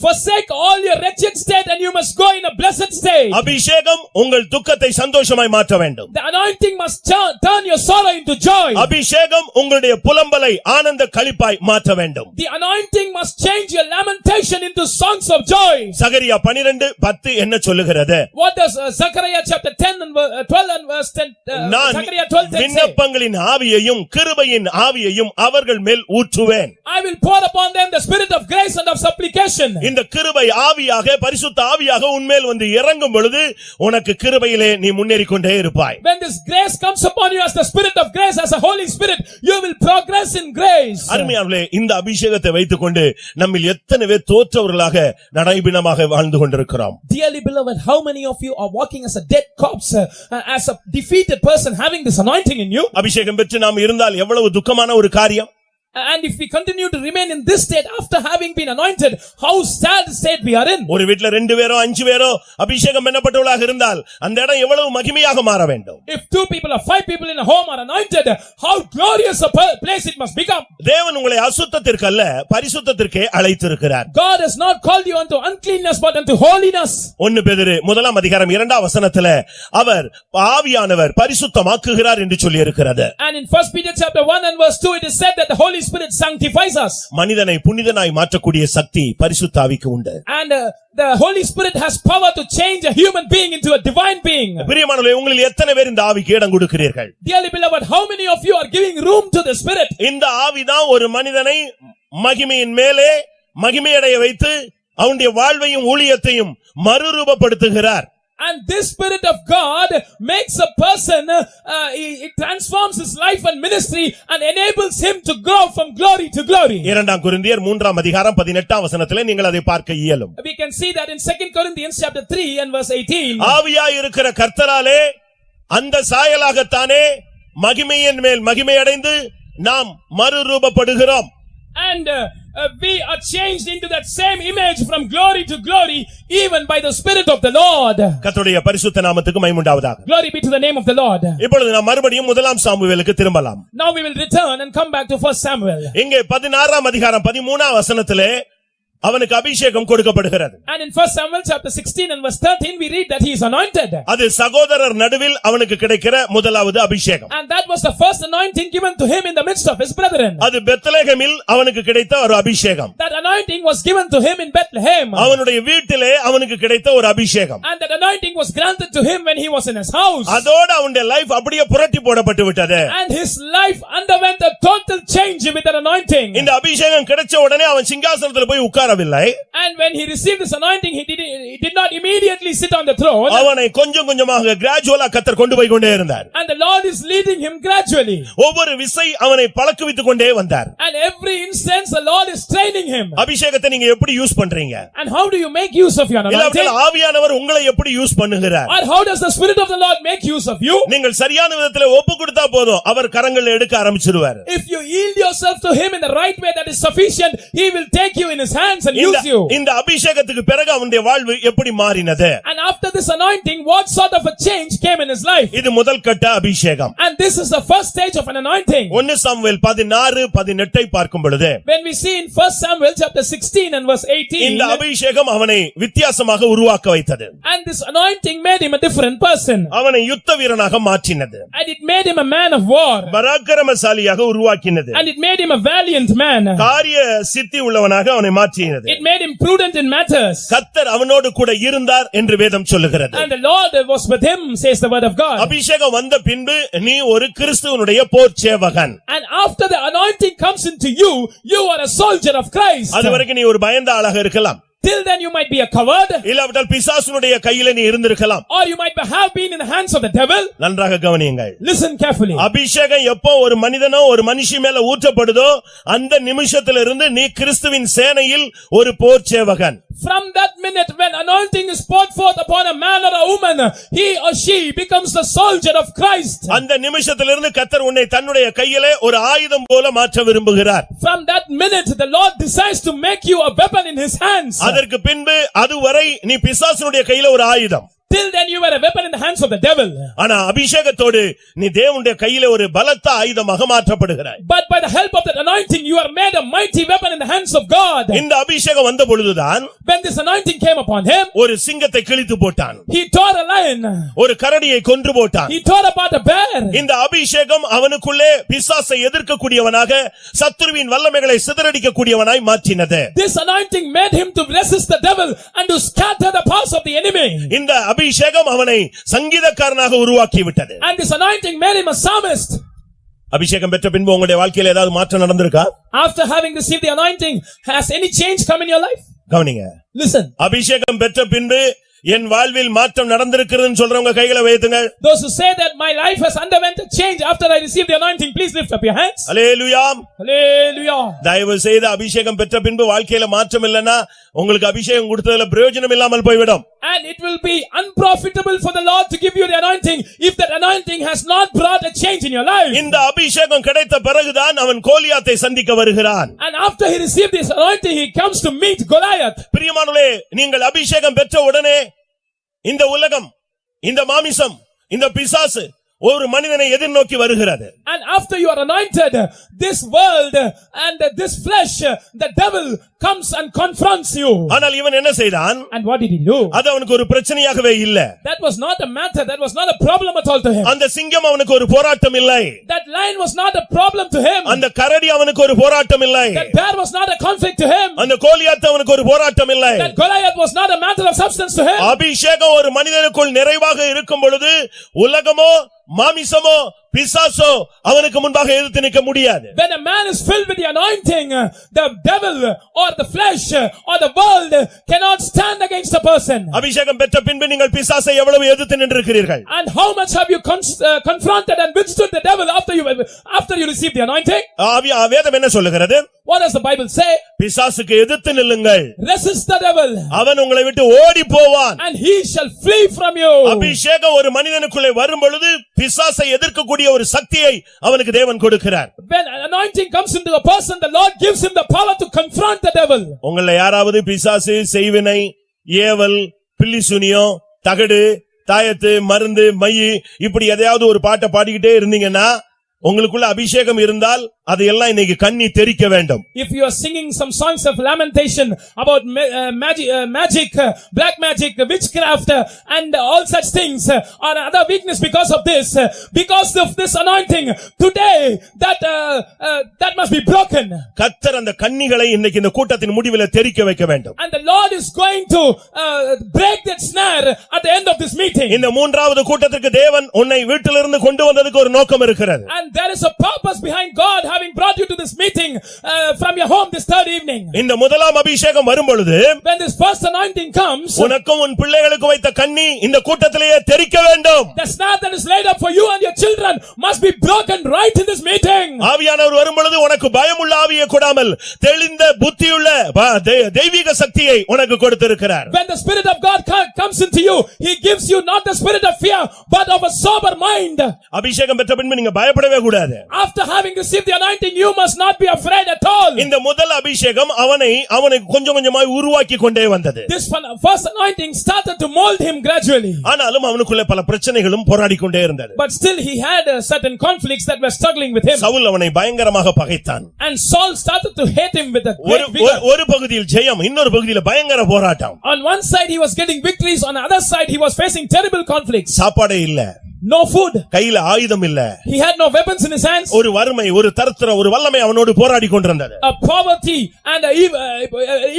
forsake all your wretched state, and you must go in a blessed state. அபிஷேகம் உங்கள் துக்கத்தை சந்தோஷமாய் மாற்ற வேண்டும். The anointing must turn your sorrow into joy. அபிஷேகம் உங்களுடைய புலம்பலை ஆனந்த களிப்பாய் மாற்ற வேண்டும். The anointing must change your lamentation into songs of joy. சகரியா 12:10 என்ன சொல்லுகிறது? What does Zechariah chapter 10 and 12 and verse 10 நான் Zechariah 12:10 say? விண்ணப்பங்களின் ஆவியையும் கிருபையின் ஆவியையும் அவர்கள் மேல் ஊற்றுவேன். I will pour upon them the spirit of grace and of supplication. இந்த கிருபை ஆவியாக பரிசுத்த ஆவியாக உன்மேல் வந்து இறங்கும் பொழுது உனக்கு கிருபையிலே நீ முன்னேறிக் கொண்டே இருப்பாய். When this grace comes upon you as the spirit of grace, as a Holy Spirit, you will progress in grace. அருமையானவர்களே, இந்த அபிஷேகத்தை வைத்துக்கொண்டு நம்மில் எத்தனை பேர் தோற்றவர்களாக நடைபிணமாக வாழ்ந்து கொண்டிருக்கிறோம். Dearly beloved, how many of you are walking as a dead corpse, as a defeated person having this anointing in you? அபிஷேகம் பெற்று நாம் இருந்தால் எவ்வளவு துக்கமான ஒரு காரியம். And if we continue to remain in this state after having been anointed, how sad state we are in. ஒரு வீட்ல 2 பேரோ 5 பேரோ அபிஷேகம் பண்ணப்பட்டவர்களாக இருந்தால் அந்த இடம் எவ்வளவு மகிமையாக மாற வேண்டும். If 2 people or 5 people in a home are anointed, how glorious a place it must become. தேவன் உங்களை அசுத்தத்திற்கு அல்ல பரிசுத்தத்திற்கே அழைத்திருக்கிறார். God has not called you unto uncleanness but unto holiness. 1 பேதுரு 1 வசனத்திலே அவர் ஆவியானவர் பரிசுத்தமாக்குகிறார் என்று சொல்லி இருக்கிறது. And in 1 Peter chapter 1 and verse 2 it is said that the Holy Spirit sanctifies us. மனிதனை புனிதனாய் மாற்றக்கூடிய சக்தி பரிசுத்த ஆவிக்கு உண்டு. And the Holy Spirit has power to change a human being into a divine being. பிரியமானவர்களே, உங்களில் எத்தனை பேர் இந்த ஆவிக்கு இடம் கொடுக்கிறீர்கள்? Dearly beloved, how many of you are giving room to the Spirit? இந்த ஆவிதான் ஒரு மனிதனை மகிமையின் மேலே மகிமையடைய வைத்து அவனுடைய வாழ்வையும் ஊழியத்தையும் மறுரூபப்படுத்துகிறார். And this Spirit of God makes a person, it transforms his life and ministry and enables him to grow from glory to glory. 2 கொரிந்தியர் 3:18 வசனத்திலே நீங்கள் அதை பார்க்க இயலும். We can see that in 2 Corinthians chapter 3 and verse 18. ஆவியாய் இருக்கிற கர்த்தராலே அந்த சாயலாகத்தானே மகிமையின் மேல் மகிமையடைந்து நாம் மறுரூபப்படுகிறோம். And we are changed into that same image from glory to glory, even by the Spirit of the Lord. கர்த்தருடைய பரிசுத்த நாமத்துக்கு மகிமை உண்டாவதாக. Glory be to the name of the Lord. இப்பொழுது நாம் மறுபடியும் 1 சாமுவேலுக்கு திரும்பலாம். Now we will return and come back to 1 Samuel. இங்கே 16 வசனத்திலே அவனுக்கு அபிஷேகம் கொடுக்கப்படுகிறது. And in 1 Samuel chapter 16 and verse 13 we read that he is anointed. அது சகோதரர் நடுவில் அவனுக்கு கிடைக்கிற முதலாவது அபிஷேகம். And that was the first anointing given to him in the midst of his brethren. அது பெத்லகேமில் அவனுக்கு கிடைத்த ஒரு அபிஷேகம். That anointing was given to him in Bethlehem. அவனுடைய வீட்டிலே அவனுக்கு கிடைத்த ஒரு அபிஷேகம். And that anointing was granted to him when he was in his house. அதோட அவனுடைய லைஃப் அப்படியே புரட்டி போடப்பட்டு விட்டது. And his life underwent a total change with that anointing. இந்த அபிஷேகம் கிடைச்ச உடனே அவன் சிங்காசனத்தில் போய் உட்காரவில்லை. And when he received this anointing, he did not immediately sit on the throne. அவனை கொஞ்சம் கொஞ்சமாக கிராஜுவலா கர்த்தர் கொண்டு போய் கொண்டே இருந்தார். And the Lord is leading him gradually. ஒவ்வொரு விசை அவனை பழக்குவித்துக் கொண்டே வந்தார். And every instance the Lord is training him. அபிஷேகத்தை நீங்க எப்படி யூஸ் பண்றீங்க? And how do you make use of your anointing? இல்ல ஆவியானவர் உங்களை எப்படி யூஸ் பண்ணுகிறார்? Or how does the Spirit of the Lord make use of you? நீங்கள் சரியான விதத்திலே ஒப்பு கொடுத்தா போதும் அவர் கரங்களை எடுக்க ஆரம்பிச்சிடுவார். If you yield yourself to him in the right way, that is sufficient. He will take you in his hands and use you. இந்த அபிஷேகத்துக்கு பிறகு அவனுடைய வாழ்வு எப்படி மாறினது? And after this anointing, what sort of a change came in his life? இது முதல் கட்ட அபிஷேகம். And this is the first stage of an anointing. 1 Samuel 16:18 பார்க்கும் பொழுது When we see in 1 Samuel chapter 16 and verse 18, இந்த அபிஷேகம் அவனை வித்தியாசமாக உருவாக்க வைத்தது. and this anointing made him a different person. அவனை யுத்த வீரனாக மாற்றினது. And it made him a man of war. பராக்கிரமசாலியாக உருவாக்கினது. And it made him a valiant man. காரிய சித்தி உள்ளவனாக அவனை மாற்றினது. It made him prudent in matters. கர்த்தர் அவனோடு கூட இருந்தார் என்று வேதம் சொல்லுகிறது. And the Lord was with him, says the word of God. அபிஷேகம் வந்த பின்பு நீ ஒரு கிறிஸ்துவனுடைய போர் சேவகன். And after the anointing comes into you, you are a soldier of Christ. அதுவரைக்கும் நீ ஒரு பயந்த ஆளாக இருக்கலாம். Till then you might be a coward. இல்லாவிட்டால் பிசாசுனுடைய கையில நீ இருந்திருக்கலாம். Or you might have been in the hands of the devil. நன்றாக கவனியுங்கள். Listen carefully. அபிஷேகம் எப்போ ஒரு மனிதனோ ஒரு மனுஷி மேல ஊற்றப்படுதோ அந்த நிமிஷத்திலிருந்து நீ கிறிஸ்துவின் சேனையில் ஒரு போர் சேவகன். From that minute when anointing is poured forth upon a man or a woman, he or she becomes the soldier of Christ. அந்த நிமிஷத்திலிருந்து கர்த்தர் உன்னை தன்னுடைய கையிலே ஒரு ஆயுதம் போல மாற்ற விரும்புகிறார். From that minute the Lord decides to make you a weapon in his hands. அதற்கு பின்பு அதுவரை நீ பிசாசுடைய கையில ஒரு ஆயுதம். Till then you were a weapon in the hands of the devil. ஆனா அபிஷேகத்தோடு நீ தேவனுடைய கையில ஒரு பலத்த ஆயுதமாக மாற்றப்படுகிறாய். But by the help of that anointing, you are made a mighty weapon in the hands of God. இந்த அபிஷேகம் வந்த பொழுதுதான் When this anointing came upon him, ஒரு சிங்கத்தை கிழித்து போட்டான், he tore a lion, ஒரு கரடியை கொன்று போட்டான். he tore apart a bear. இந்த அபிஷேகம் அவனுக்குள்ளே பிசாசை எதிர்க்கக்கூடியவனாக, சத்துருவின் வல்லமைகளை சிதறடிக்கக்கூடியவனாய் மாற்றினது. This anointing made him to resist the devil and to scatter the powers of the enemy. இந்த அபிஷேகம் அவனை சங்கீதக்காரனாக உருவாக்கி விட்டது. And this anointing made him a psalmist. அபிஷேகம் பெற்ற பின்பு உங்களுடைய வாழ்க்கையில ஏதாவது மாற்றம் நடந்திருக்கா? After having received the anointing, has any change come in your life? கவனிங்க. Listen. அபிஷேகம் பெற்ற பின்பு என் வாழ்வில் மாற்றம் நடந்திருக்கிறதுன்னு சொல்றவங்க கைகளை வைத்துங்க. Those who say that my life has underwent a change after I received the anointing, please lift up your hands. Hallelujah. Hallelujah. தயவு செய்து அபிஷேகம் பெற்ற பின்பு வாழ்க்கையில மாற்றம் இல்லனா உங்களுக்கு அபிஷேகம் கொடுத்ததுல பிரயோஜனம் இல்லாமல் போய்விடும். And it will be unprofitable for the Lord to give you the anointing if that anointing has not brought a change in your life. இந்த அபிஷேகம் கிடைத்த பிறகுதான் அவன் கோலியாத்தை சந்திக்க வருகிறான். And after he received this anointing, he comes to meet Goliath. பிரியமானவர்களே, நீங்கள் அபிஷேகம் பெற்ற உடனே இந்த உலகம், இந்த மாமிசம், இந்த பிசாசு ஒரு மனிதனை எதிர்நோக்கி வருகிறது. And after you are anointed, this world and this flesh, the devil comes and confronts you. ஆனால் இவன் என்ன செய்தான்? And what did he do? அது அவனுக்கு ஒரு பிரச்சனையாகவே இல்ல. That was not a matter, that was not a problem at all to him. அந்த சிங்கம் அவனுக்கு ஒரு போராட்டம் இல்லை. That lion was not a problem to him. அந்த கரடி அவனுக்கு ஒரு போராட்டம் இல்லை. That bear was not a conflict to him. அந்த கோலியாத் அவனுக்கு ஒரு போராட்டம் இல்லை. That Goliath was not a matter of substance to him. அபிஷேகம் ஒரு மனிதனுக்குள் நிறைவாக இருக்கும் பொழுது உலகமோ மாமிசமோ பிசாசோ அவனுக்கு முன்பாக எதிர்த்து நிற்க முடியாது. When a man is filled with the anointing, the devil or the flesh or the world cannot stand against a person. அபிஷேகம் பெற்ற பின்பு நீங்கள் பிசாசை எவ்வளவு எதிர்த்து நின்றிருக்கிறீர்கள்? And how much have you confronted and withstood the devil after you received the anointing? வேதம் என்ன சொல்லுகிறது? What does the Bible say? பிசாசுக்கு எதிர்த்து நில்லுங்கள், Resist the devil, அவன் உங்களை விட்டு ஓடி போவான். and he shall flee from you. அபிஷேகம் ஒரு மனிதனுக்குள்ளே வரும் பொழுது பிசாசை எதிர்க்கக்கூடிய ஒரு சக்தியை அவனுக்கு தேவன் கொடுக்கிறார். When an anointing comes into a person, the Lord gives him the power to confront the devil. உங்களை யாராவது பிசாசு, செய்வினை, ஏவல், பில்லிசூனியம், தகடு, தாயத்து, மருந்து, மையி இப்படி எதையாவது ஒரு பாட்டை பாடிக்கிட்டே இருந்தீங்கன்னா உங்களுக்குள்ள அபிஷேகம் இருந்தால் அதையெல்லாம் இன்னைக்கு கண்ணி தெரிக்க வேண்டும். If you are singing some songs of lamentation about magic, black magic, witchcraft and all such things or other weakness because of this anointing, today that must be broken. கர்த்தர் அந்த கண்ணிகளை இன்னைக்கு இந்த கூட்டத்தின் முடிவில தெரிக்க வைக்க வேண்டும். And the Lord is going to break that snare at the end of this meeting. இந்த மூன்றாவது கூட்டத்திற்கு தேவன் உன்னை வீட்டிலிருந்து கொண்டு வந்ததுக்கு ஒரு நோக்கம் இருக்கிறது. And there is a purpose behind God having brought you to this meeting from your home this third evening. இந்த முதலாம் அபிஷேகம் வரும் பொழுது When this first anointing comes, உனக்கும் உன் பிள்ளைகளுக்கு வைத்த கண்ணி இந்த கூட்டத்திலேயே தெரிக்க வேண்டும். the snare that is laid up for you and your children must be broken right in this meeting. ஆவியானவர் வரும் பொழுது உனக்கு பயமுள்ள ஆவியை கொடாமல் தெளிந்த புத்தியுள்ள தெய்வீக சக்தியை உனக்கு கொடுத்திருக்கிறார். When the Spirit of God comes into you, He gives you not the spirit of fear but of a sober mind. அபிஷேகம் பெற்ற பின்பு நீங்க பயப்படவே கூடாது. After having received the anointing, you must not be afraid at all. இந்த முதல் அபிஷேகம் அவனை கொஞ்சம் கொஞ்சமாய் உருவாக்கி கொண்டே வந்தது. This first anointing started to mold him gradually. ஆனாலும் அவனுக்குள்ள பல பிரச்சனைகளும் போராடிக் கொண்டே இருந்தது. But still he had certain conflicts that were struggling with him. Saul அவனை பயங்கரமாக பகைத்தான். And Saul started to hate him with a great vigor. ஒரு பகுதியில் ஜெயம், இன்னொரு பகுதியில் பயங்கர போராட்டம். On one side he was getting victories, on the other side he was facing terrible conflicts. சாப்பாடே இல்ல, no food, கையில ஆயுதம் இல்ல, he had no weapons in his hands. ஒரு வறுமை, ஒரு தரித்திரம், ஒரு வல்லமை அவனோடு போராடி கொண்டிருந்தது. A poverty and a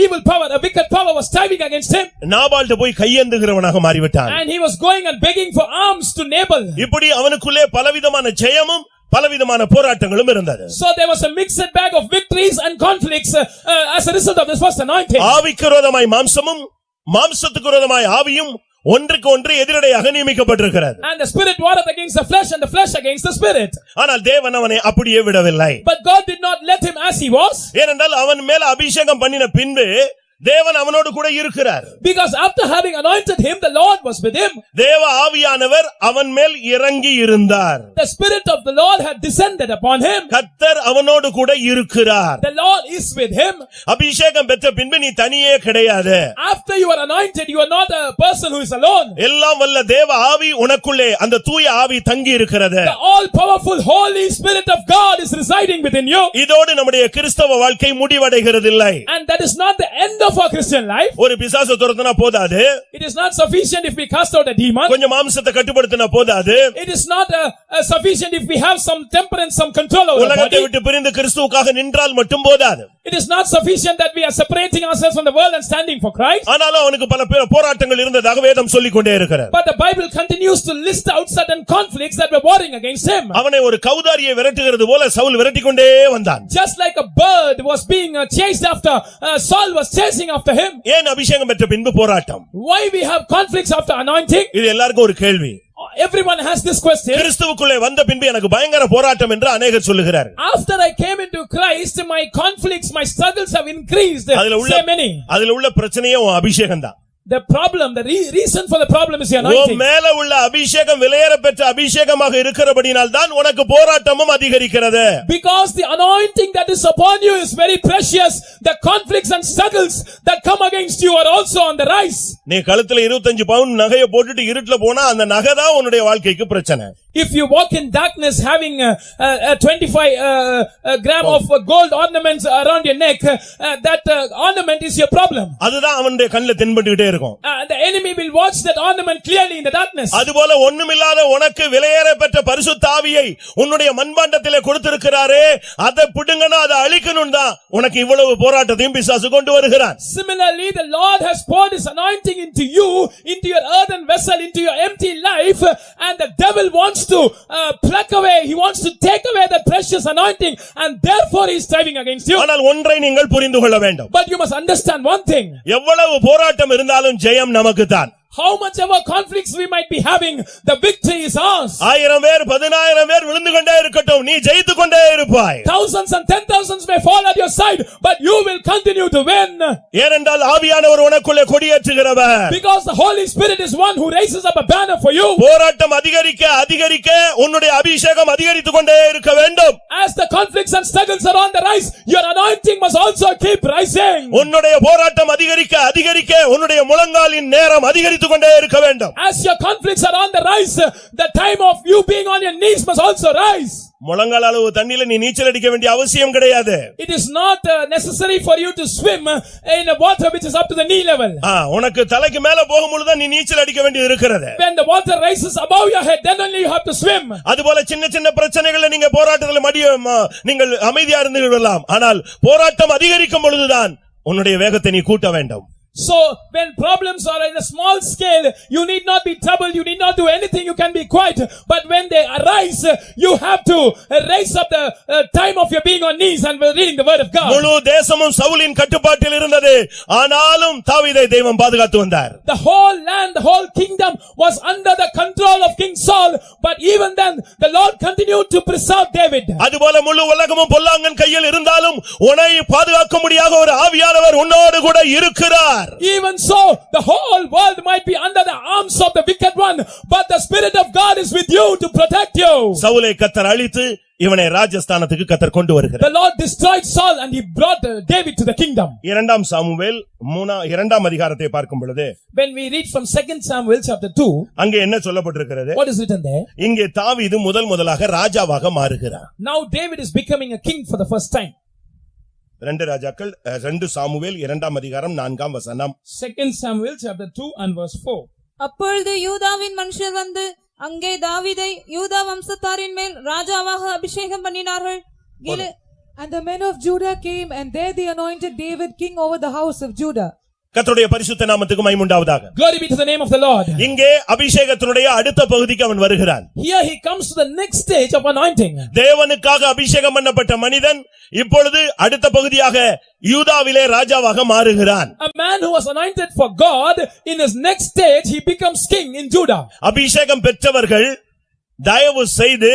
evil power, a wicked power was striving against him. நாபால்ட போய் கையேந்துகிறவனாக மாறிவிட்டான். And he was going and begging for alms to Nabal. இப்படி அவனுக்குள்ளே பலவிதமான ஜெயமும் பலவிதமான போராட்டங்களும் இருந்தது. So there was a mixed bag of victories and conflicts as a result of this first anointing. ஆவிக்கு விரோதமாய் மாம்சமும், மாம்சத்துக்கு விரோதமாய் ஆவியும் ஒன்றுக்கு ஒன்று எதிரடையாக நியமிக்கப்பட்டிருக்கிறது. And the spirit warred against the flesh and the flesh against the spirit. ஆனால் தேவன் அவனை அப்படியே விடவில்லை. But God did not let him as he was. ஏனென்றால் அவன் மேல அபிஷேகம் பண்ணின பின்பு தேவன் அவனோடு கூட இருக்கிறார். Because after having anointed him, the Lord was with him. தேவ ஆவியானவர் அவன் மேல் இறங்கி இருந்தார். The Spirit of the Lord had descended upon him. கர்த்தர் அவனோடு கூட இருக்கிறார். The Lord is with him. அபிஷேகம் பெற்ற பின்பு நீ தனியே கிடையாது. After you are anointed, you are not a person who is alone. எல்லாம் வல்ல தேவ ஆவி உனக்குள்ளே அந்த தூய ஆவி தங்கி இருக்கிறது. The all-powerful Holy Spirit of God is residing within you. இதோடு நம்முடைய கிறிஸ்தவ வாழ்க்கை முடிவடைகிறதில்லை. And that is not the end of our Christian life. ஒரு பிசாசு துரத்துனா போதாது. It is not sufficient if we cast out a demon. கொஞ்சம் மாம்சத்தை கட்டுப்படுத்தினா போதாது. It is not sufficient if we have some temperance, some control over the உலகத்தை body. விட்டு பிரிந்து கிறிஸ்துவுக்காக நின்றால் மட்டும் போதாது. It is not sufficient that we are separating ourselves from the world and standing for Christ. ஆனாலும் அவனுக்கு பல போராட்டங்கள் இருந்ததாக வேதம் சொல்லிக் கொண்டே இருக்கிறது. But the Bible continues to list out certain conflicts that were warring against him. அவனை ஒரு கௌதாரியை விரட்டுகிறது போல சவுல் விரட்டிக்கொண்டே வந்தான். Just like a bird was being chased after, Saul was chasing after him. ஏன் அபிஷேகம் பெற்ற பின்பு போராட்டம்? Why we have conflicts after anointing? இது எல்லாருக்கும் ஒரு கேள்வி. Everyone has this question. கிறிஸ்துவுக்குள்ளே வந்த பின்பு எனக்கு பயங்கர போராட்டம் என்று அநேகர் சொல்லுகிறார். After I came into Christ, my conflicts, my struggles have increased. அதுல Say many. உள்ள பிரச்சனையே உன் அபிஷேகம் தான். The problem, the reason for the problem is the உன் anointing. மேல உள்ள அபிஷேகம் விலையேற பெற்ற அபிஷேகமாக இருக்கிறபடியால் தான் உனக்கு போராட்டமும் அதிகரிக்கிறது. Because the anointing that is upon you is very precious, the conflicts and struggles that come against you are also on the rise. நீ கழுத்துல 25 பவுன் நகையை போட்டுட்டு இருட்டுல போனா அந்த நகை தான் உன்னுடைய வாழ்க்கைக்கு பிரச்சனை. If you walk in darkness having 25 gram of gold ornaments around your neck, that ornament is your problem. அதுதான் அவனுடைய கண்ணுல தென்பட்டுட்டே இருக்கும். The enemy will watch that ornament clearly in the darkness. அதுபோல ஒண்ணுமில்லாத உனக்கு விலையேற பெற்ற பரிசுத்த ஆவியை உன்னுடைய மண்பாண்டத்திலே கொடுத்திருக்கிறாரே, அதை பிடுங்கனா அதை அழிக்கணும் தான் உனக்கு இவ்வளவு போராட்டத்தையும் பிசாசு கொண்டு வருகிறான். Similarly, the Lord has poured his anointing into you, into your earthen vessel, into your empty life, and the devil wants to pluck away, he wants to take away that precious anointing, and therefore he is striving against you. ஆனால் ஒன்றை நீங்கள் புரிந்து கொள்ள வேண்டும். But you must understand one thing. எவ்வளவு போராட்டம் இருந்தாலும் ஜெயம் நமக்குத்தான். How much ever conflicts we might be having, the victory is ours. 1000 பேர் 10000 பேர் விழுந்து கொண்டே இருக்கட்டும், நீ ஜெயித்து கொண்டே இருப்பாய். Thousands and 10,000s may fall at your side, but you will continue to win. ஏனென்றால் ஆவியானவர் உனக்குள்ளே கொடியேற்றுகிறவர். Because the Holy Spirit is one who raises up a banner for you. போராட்டம் அதிகரிக்க அதிகரிக்க உன்னுடைய அபிஷேகம் அதிகரித்துக் கொண்டே இருக்க வேண்டும். As the conflicts and struggles are on the rise, your anointing must also keep rising. உன்னுடைய போராட்டம் அதிகரிக்க அதிகரிக்க உன்னுடைய முழங்காலின் நேரம் அதிகரித்துக் கொண்டே இருக்க வேண்டும். As your conflicts are on the rise, the time of you being on your knees must also rise. முழங்கால் அளவு தண்ணில நீ நீச்சல் அடிக்க வேண்டிய அவசியம் கிடையாது. It is not necessary for you to swim in a water which is up to the knee level. உனக்கு தலைக்கு மேல போகும்போது தான் நீ நீச்சல் அடிக்க வேண்டியது இருக்கிறது. When the water rises above your head, then only you have to swim. அதுபோல சின்ன சின்ன பிரச்சனைகளை நீங்க போராட்டத்தில் நீங்கள் அமைதியா இருந்து விடலாம். ஆனால் போராட்டம் அதிகரிக்கும் பொழுதுதான் உன்னுடைய வேகத்தை நீ கூட்ட வேண்டும். So when problems are in a small scale, you need not be troubled, you need not do anything, you can be quiet. But when they arise, you have to raise up the time of your being on knees and reading the word of God. முழு தேசமும் சவுலின் கட்டுப்பாட்டில் இருந்தது, ஆனாலும் தாவீதை தெய்வம் பாதுகாத்து வந்தார். The whole land, the whole kingdom was under the control of King Saul, but even then the Lord continued to preserve David. அதுபோல முழு உலகமும் பொல்லாங்கன் கையில் இருந்தாலும் உன்னை பாதுகாக்க முடியாத ஒரு ஆவியானவர் உன்னோடு கூட இருக்கிறார். Even so, the whole world might be under the arms of the wicked one, but the Spirit of God is with you to protect you. சவுலை கர்த்தர் அழித்து இவனை ராஜஸ்தானத்துக்கு கர்த்தர் கொண்டு வருகிறார். The Lord destroyed Saul and he brought David to the kingdom. 2 Samuel 2ஆம் அதிகாரத்தை பார்க்கும் பொழுது, When we read from 2 Samuel chapter 2, அங்கே என்ன சொல்லப்பட்டிருக்கிறது? what is written there? இங்கே தாவீது முதலாக ராஜாவாக மாறுகிறார். Now David is becoming a king for the first time. 2 Samuel 2ஆம் அதிகாரம் 4ஆம் வசனம். 2 Samuel chapter 2 and verse 4. அப்பொழுது யூதாவின் மனுஷர் வந்து அங்கே தாவீதை யூதா வம்சத்தாரின் மேல் ராஜாவாக அபிஷேகம் பண்ணினார்கள். And the men of Judah came, and there they anointed David king over the house of Judah. கர்த்தருடைய பரிசுத்த நாமத்துக்கு மகிமை உண்டாவதாக. Glory be to the name of the Lord. இங்கே அபிஷேகத்தினுடைய அடுத்த பகுதிக்கு அவன் வருகிறான். Here he comes to the next stage of anointing. தேவனுக்காக அபிஷேகம் பண்ணப்பட்ட மனிதன் இப்பொழுது அடுத்த பகுதியாக யூதாவிலே ராஜாவாக மாறுகிறான். A man who was anointed for God, in his next stage he becomes king in Judah. அபிஷேகம் பெற்றவர்கள் தயவு செய்து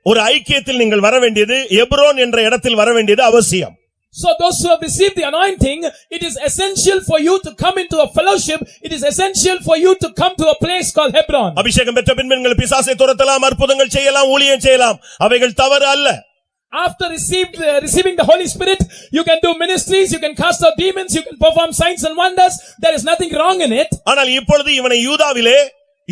ஒரு ஐக்கியத்தில் நீங்கள் வர வேண்டியது, எப்ரோன் என்ற இடத்தில் வர வேண்டியது அவசியம். So those who have received the anointing, it is essential for you to come into a fellowship. It is essential for you to come to a place called Hebron. அபிஷேகம் பெற்ற பின்பு நீங்கள் பிசாசை துரத்தலாம், அற்புதங்கள் செய்யலாம், ஊழியம் செய்யலாம். அவைகள் தவறு அல்ல. After receiving the Holy Spirit, you can do ministries, you can cast out demons, you can perform signs and wonders. There is nothing wrong in it. ஆனால் இப்பொழுது இவனை யூதாவிலே,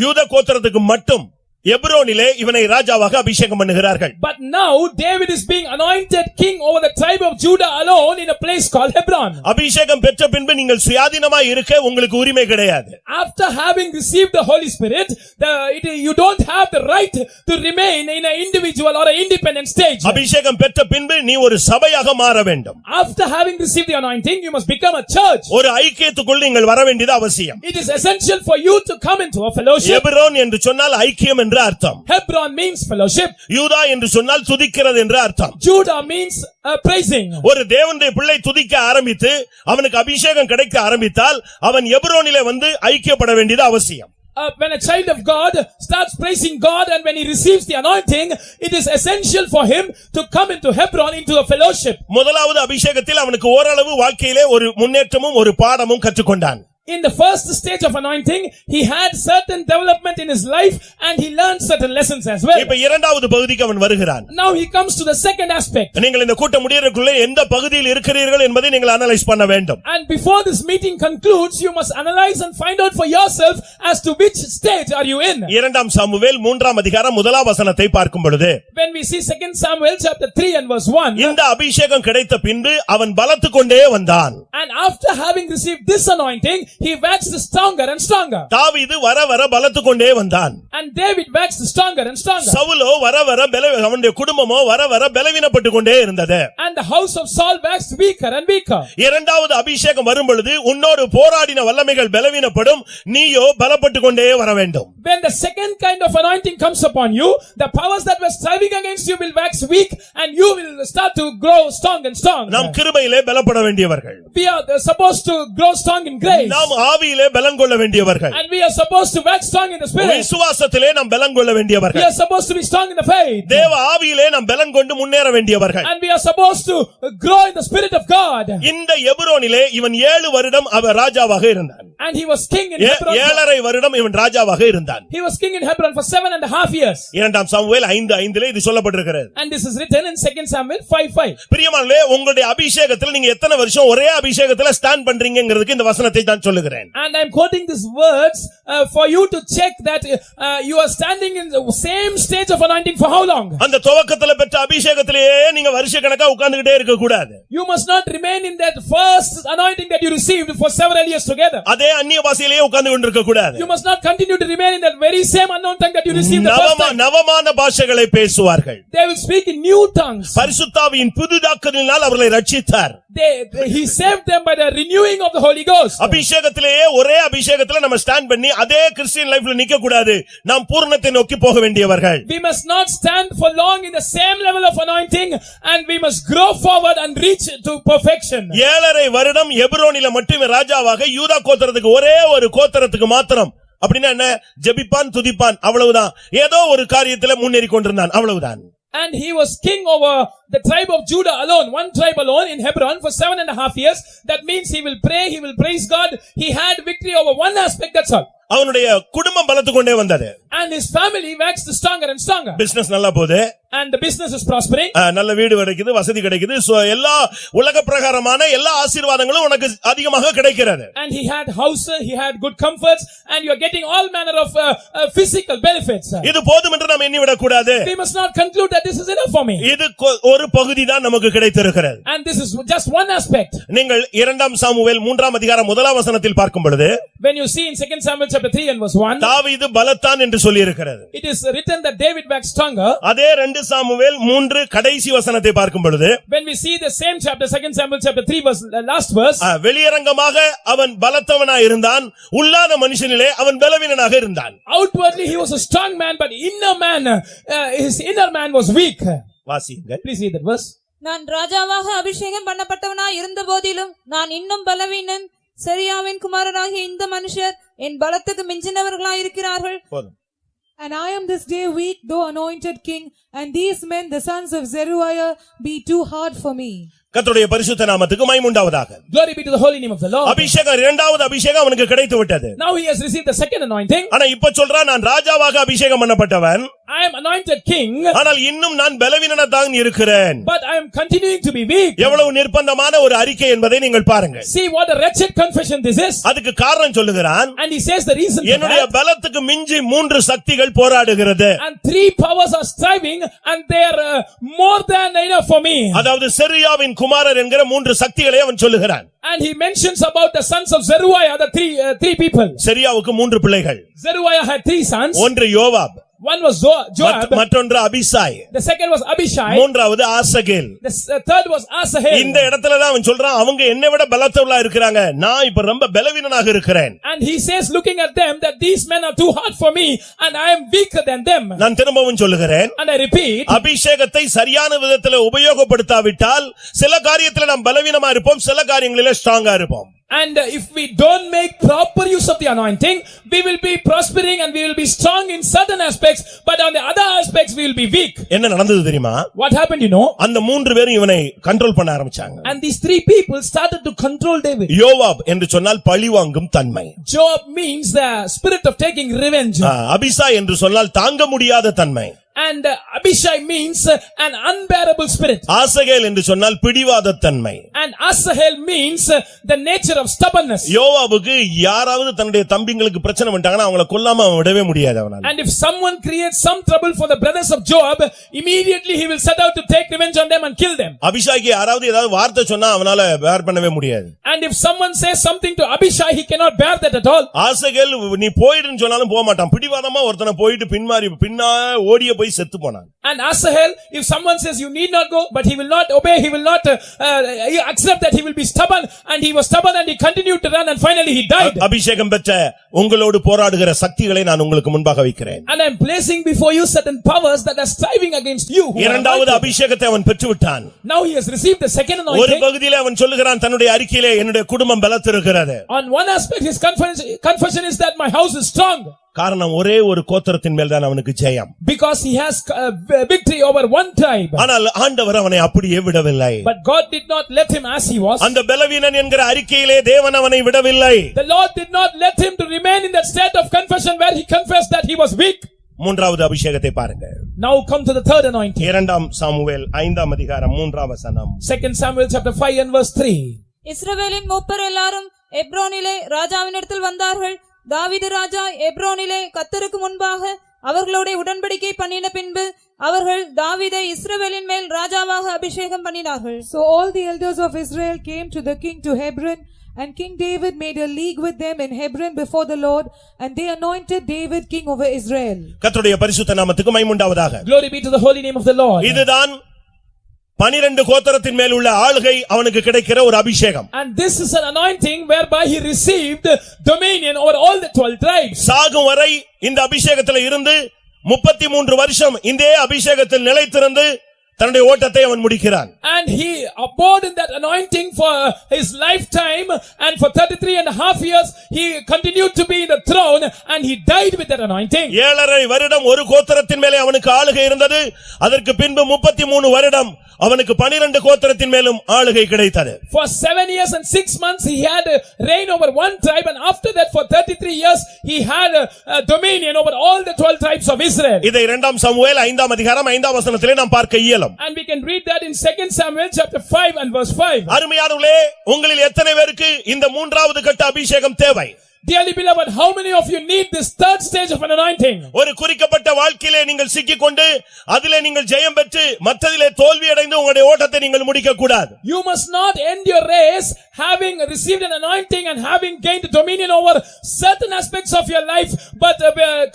யூத கோத்திரத்துக்கு மட்டும் எப்ரோனிலே இவனை ராஜாவாக அபிஷேகம் பண்ணுகிறார்கள். But now David is being anointed king over the tribe of Judah alone in a place called Hebron. அபிஷேகம் பெற்ற பின்பு நீங்கள் சுயாதீனமாய் இருக்க உங்களுக்கு உரிமை கிடையாது. After having received the Holy Spirit, you don't have the right to remain in an individual or an independent stage. அபிஷேகம் பெற்ற பின்பு நீ ஒரு சபையாக மாற வேண்டும். After having received the anointing, you must become a church. ஒரு ஐக்கியத்துக்குள் நீங்கள் வர வேண்டியது அவசியம். It is essential for you to come into a fellowship. Hebron என்று சொன்னால் ஐக்கியம் என்று அர்த்தம். Hebron means fellowship. யூதா என்று சொன்னால் துதிக்கிறது என்று அர்த்தம். Judah means praising. ஒரு தேவனுடைய பிள்ளை துதிக்க ஆரம்பித்து அவனுக்கு அபிஷேகம் கிடைக்க ஆரம்பித்தால் அவன் எப்ரோனிலே வந்து ஐக்கியப்பட வேண்டியது அவசியம். When a child of God starts praising God and when he receives the anointing, it is essential for him to come into Hebron, into a fellowship. முதலாவது அபிஷேகத்தில் அவனுக்கு ஓரளவு வாழ்க்கையிலே ஒரு முன்னேற்றமும் ஒரு பாடமும் கற்றுக்கொண்டான். In the first stage of anointing, he had certain development in his life and he learned certain lessons as well. இப்ப இரண்டாவது பகுதிக்கு அவன் வருகிறான். Now he comes to the second aspect. நீங்கள் இந்த கூட்டம் முடியறதுக்குள்ள எந்த பகுதியில் இருக்கிறீர்கள் என்பதை நீங்கள் அனலைஸ் பண்ண வேண்டும். And before this meeting concludes, you must analyze and find out for yourself as to which stage are you in. இரண்டாம் சாமுவேல் 3ஆம் அதிகாரம் 1ஆம் வசனத்தை பார்க்கும் பொழுது, When we see 2 Samuel chapter 3 and verse 1, இந்த அபிஷேகம் கிடைத்த பின்பு அவன் பலத்து கொண்டே வந்தான். and after having received this anointing, he waxed stronger and stronger. தாவீது வர வர பலத்து கொண்டே வந்தான். And David waxed stronger and stronger. Schawlow வர வர அவனுடைய குடும்பமோ வர வர பலவீனப்பட்டு கொண்டே இருந்தது. And the house of Saul waxed weaker and weaker. இரண்டாவது அபிஷேகம் வரும் பொழுது உன்னோடு போராடின வல்லமைகள் பலவீனப்படும், நீயோ பலப்பட்டு கொண்டே வர வேண்டும். When the second kind of anointing comes upon you, the powers that were striving against you will wax weak and you will start to grow strong and strong. நாம் கிருபையிலே பலப்பட வேண்டியவர்கள். We are supposed to grow strong in grace. நாம் ஆவியிலே பலன் கொள்ள வேண்டியவர்கள். And we are supposed to wax strong in the spirit. விசுவாசத்திலே நாம் பலன் கொள்ள We வேண்டியவர்கள். are supposed to be strong in the faith. தேவ ஆவியிலே நாம் பலன் கொண்டு முன்னேற வேண்டியவர்கள். And we are supposed to grow in the spirit of God. இந்த எப்ரோனிலே இவன் 7 வருடம் அவர் ராஜாவாக இருந்தான். And he was king in Hebron. 7.5 வருடம் இவன் ராஜாவாக இருந்தான். He was king in Hebron for 7.5 years. இரண்டாம் சாமுவேல் 5:5 இது சொல்லப்பட்டிருக்கிறது. And this is written in 2 Samuel 5:5. பிரியமானவர்களே, உங்களுடைய அபிஷேகத்தில் நீங்க எத்தனை வருஷம் ஒரே அபிஷேகத்தில் ஸ்டாண்ட் பண்றீங்கங்கிறதுக்கு இந்த வசனத்தை நான் சொல்லுகிறேன். And I'm quoting these words for you to check that you are standing in the same stage of anointing for how long. அந்த துவக்கத்துல பெற்ற அபிஷேகத்திலேயே நீங்க வருஷக்கணக்கா உட்கார்ந்துட்டே இருக்க கூடாது. You must not remain in that first anointing that you received for several years together. அதே அந்நிய பாஷையிலேயே உட்கார்ந்து கொண்டிருக்க கூடாது. You must not continue to remain in that very same unknown tongue that you received the first time. நவமான பாஷைகளை பேசுவார்கள். They will speak in new tongues. பரிசுத்தாவியின் புதிதாக்குதலினால் அவர்களை ரட்சித்தார். He saved them by the renewing of the Holy Ghost. அபிஷேகத்திலேயே ஒரே அபிஷேகத்துல நம்ம stand பண்ணி அதே Christian லைஃப்ல நிக்க கூடாது. நாம் பூரணத்தை நோக்கி போக வேண்டியவர்கள். We must not stand for long in the same level of anointing and we must grow forward and reach to perfection. 7.5 வருடம் எப்ரோனில மட்டுமே ராஜாவாக யூதா கோத்திரத்துக்கு ஒரே ஒரு கோத்திரத்துக்கு மாத்திரம். அப்படின்னா என்ன? ஜெபிப்பான் துதிப்பான் அவ்வளவுதான். ஏதோ ஒரு காரியத்துல முன்னேறி கொண்டிருந்தான் அவ்வளவுதான். And he was king over the tribe of Judah alone, one tribe alone in Hebron for 7.5 years. That means he will pray, he will praise God. He had victory over one aspect, that's all. அவனுடைய குடும்பம் பலத்து கொண்டே வந்தது. And his family waxed stronger and stronger. Business நல்லா போகுது. And the business is prospering. நல்ல வீடு கிடைக்குது, வசதி கிடைக்குது. எல்லா உலக பிரகாரமான எல்லா ஆசீர்வாதங்களும் உனக்கு அதிகமாக கிடைக்கிறது. And he had house, he had good comforts and you are getting all manner of physical benefits. இது போதும் என்று நாம் எண்ணி விடக் கூடாது. We must not conclude that this is enough for me. இது ஒரு பகுதி தான் நமக்கு கிடைத்திருக்கிறது. And this is just one aspect. நீங்கள் 2 சாமுவேல் 3ஆம் அதிகாரம் 1ஆம் வசனத்தில் பார்க்கும் பொழுது, when you see in 2 Samuel chapter 3 and verse 1, தாவீது பலத்தான் என்று சொல்லி இருக்கிறது. it is written that David waxed stronger. அதே 2 சாமுவேல் 3 கடைசி வசனத்தை பார்க்கும் பொழுது, when we see the same chapter 2 Samuel chapter 3 verse last verse, வெளியரங்கமாக அவன் பலத்தவனாய் இருந்தான், உள்ளான மனுஷனிலே அவன் பலவீனனாக இருந்தான். outwardly he was a strong man but inner man his inner man was weak. வாசியுங்கள். Please read that verse. நான் ராஜாவாக அபிஷேகம் பண்ணப்பட்டவனாய் இருந்த போதிலும் நான் இன்னும் பலவீனன். செரியாவின் குமாரராகிய இந்த மனுஷர் என் பலத்துக்கு மிஞ்சினவர்களாய் இருக்கிறார்கள். And I am this day weak, though anointed king, and these men, the sons of Zeruiah, be too hard for me. கர்த்தருடைய பரிசுத்த நாமத்துக்கு மகிமை உண்டாவதாக. Glory be to the holy name of the Lord. அபிஷேகம் இரண்டாவது அபிஷேகம் அவனுக்கு கிடைத்து விட்டது. Now he has received the second anointing. ஆனா இப்ப சொல்றான், நான் ராஜாவாக அபிஷேகம் பண்ணப்பட்டவன், I am anointed king, ஆனால் இன்னும் நான் பலவீனனாதான் இருக்கிறேன். but I am continuing to be weak. எவ்வளவு நிர்பந்தமான ஒரு அறிக்கை என்பதை நீங்கள் பாருங்க. See what a wretched confession this is. அதுக்கு காரணம் சொல்லுகிறான், And he says the reason for என்னுடைய that. பலத்துக்கு மிஞ்சி 3 சக்திகள் போராடுகிறது. And 3 powers are striving and they are more than enough for me. அதாவது செரியாவின் குமாரர் என்கிற 3 சக்திகளை அவன் சொல்லுகிறான். And he mentions about the sons of Zeruiah, the three people. செரியாவுக்கு 3 பிள்ளைகள். Zeruiah had 3 sons. ஒன்று யோவாப், One was Joab. மற்றொன்று அபிசாய், The second was Abishai. மூன்றாவது ஆசகேல். The third was Asahel. இந்த இடத்துல தான் அவன் சொல்றான், அவங்க என்னை விட பலத்தவளா இருக்கிறாங்க, நான் இப்ப ரொம்ப பலவீனனாக இருக்கிறேன். And he says, looking at them, that these men are too hard for me and I am weaker than them. நான் திரும்பவும் சொல்லுகிறேன், And I repeat, அபிஷேகத்தை சரியான விதத்துல உபயோகப்படுத்தாவிட்டால் சில காரியத்துல நாம் பலவீனமா இருப்போம், சில காரியங்களில ஸ்ட்ராங்கா இருப்போம். and if we don't make proper use of the anointing, we will be prospering and we will be strong in certain aspects, but on the other aspects we will be weak. என்ன நடந்தது தெரியுமா? What happened, you know? அந்த 3 பேரும் இவனை control பண்ண ஆரம்பிச்சாங்க. And these 3 people started to control David. யோவாப் என்று சொன்னால் பழிவாங்கும் தன்மை. Joab means the spirit of taking revenge. அபிசாய் என்று சொன்னால் தாங்க முடியாத தன்மை. And Abishai means an unbearable spirit. ஆசகேல் என்று சொன்னால் பிடிவாத தன்மை. And Asahel means the nature of stubbornness. யோவாபுக்கு யாராவது தன்னுடைய தம்பிங்களுக்கு பிரச்சனை பண்ணிட்டாங்கன்னா அவங்கள கொல்லாம அவன் விடவே முடியாது அவனால. And if someone creates some trouble for the brothers of Joab, immediately he will set out to take revenge on them and kill them. அபிஷாய்க்கு யாராவது ஏதாவது வார்த்தை சொன்னா அவனால பேர் பண்ணவே முடியாது. And if someone says something to Abishai, he cannot bear that at all. ஆசகேல் நீ போயிடுன்னு சொன்னாலும் போக மாட்டான். பிடிவாதமா ஒருத்தனை போயிட்டு பின்னா ஓடிய போய் செத்து போனான். And Asahel, if someone says you need not go, but he will not obey, he will not accept that, he will be stubborn, and he was stubborn and he continued to run and finally he died. அபிஷேகம் பெற்ற உங்களோடு போராடுகிற சக்திகளை நான் உங்களுக்கு முன்பாக வைக்கிறேன். And I am placing before you certain powers that are striving against you. இரண்டாவது அபிஷேகத்தை அவன் பெற்றுவிட்டான். Now he has received the second ஒரு anointing. பகுதியிலே அவன் சொல்லுகிறான் தன்னுடைய அறிக்கையிலே, என்னுடைய குடும்பம் பலத்திருக்கிறது. On one aspect his confession is that my house is strong. காரணம் ஒரே ஒரு கோத்திரத்தின் மேல் தான் அவனுக்கு ஜெயம். Because he has victory over one tribe. ஆனால் ஆண்டவர் அவனை அப்படியே விடவில்லை. But God did not let him as he was. அந்த பலவீனன் என்கிற அறிக்கையிலே தேவன் அவனை விடவில்லை. The Lord did not let him to remain in that state of confession where he confessed that he was weak. மூன்றாவது அபிஷேகத்தை பாருங்க. Now come to the third anointing. 2 Samuel 5ஆம் அதிகாரம் 3ஆம் வசனம். 2 Samuel chapter 5 and verse 3. இஸ்ரவேலின் மூப்பர் எல்லாரும் எப்ரோனிலே ராஜாவினிடத்தில் வந்தார்கள். தாவீது ராஜா எப்ரோனிலே கர்த்தருக்கு முன்பாக அவர்களோட உடன்படிக்கை பண்ணின பின்பு அவர்கள் தாவீதை இஸ்ரவேலின் மேல் ராஜாவாக அபிஷேகம் பண்ணினார்கள். So all the elders of Israel came to the king to Hebron, and King David made a league with them in Hebron before the Lord, and they anointed David king over Israel. கர்த்தருடைய பரிசுத்த நாமத்துக்கு மகிமை உண்டாவதாக. Glory be to the holy name of the Lord. இதுதான் 12 கோத்திரத்தின் மேல் உள்ள ஆளுகை அவனுக்கு கிடைக்கிற ஒரு அபிஷேகம். And this is an anointing whereby he received dominion over all the 12 tribes. சாகும் வரை இந்த அபிஷேகத்தில் இருந்து 33 வருஷம் இந்த அபிஷேகத்தில் நிலைத்திருந்து தன்னுடைய ஓட்டத்தை அவன் முடிக்கிறான். And he abode in that anointing for his lifetime, and for 33 and a half years he continued to be in the throne, and he died with that anointing. 7.5 வருடம் ஒரு கோத்திரத்தின் மேலே அவனுக்கு ஆளுகை இருந்தது. அதற்கு பின்பு 33 வருடம் அவனுக்கு 12 கோத்திரத்தின் மேலும் ஆளுகை கிடைத்தது. For 7 years and 6 months he had reign over one tribe, and after that for 33 years he had dominion over all the 12 tribes of Israel. இதை 2 சாமுவேல் 5ஆம் அதிகாரம் 5ஆம் வசனத்திலே நாம் பார்க்க இயலும். And we can read that in 2 Samuel chapter 5 and verse 5. அருமையானவர்களே, உங்களில் எத்தனை பேருக்கு இந்த மூன்றாவது கட்ட அபிஷேகம் தேவை? Dearly beloved, how many of you need this third stage of an anointing? ஒரு குறிக்கப்பட்ட வாழ்க்கையிலே நீங்கள் சிக்கிக்கொண்டு அதிலே நீங்கள் ஜெயம் பெற்று மற்றதிலே தோல்வி அடைந்து உங்களுடைய ஓட்டத்தை நீங்கள் முடிக்க கூடாது. You must not end your race having received an anointing and having gained dominion over certain aspects of your life, but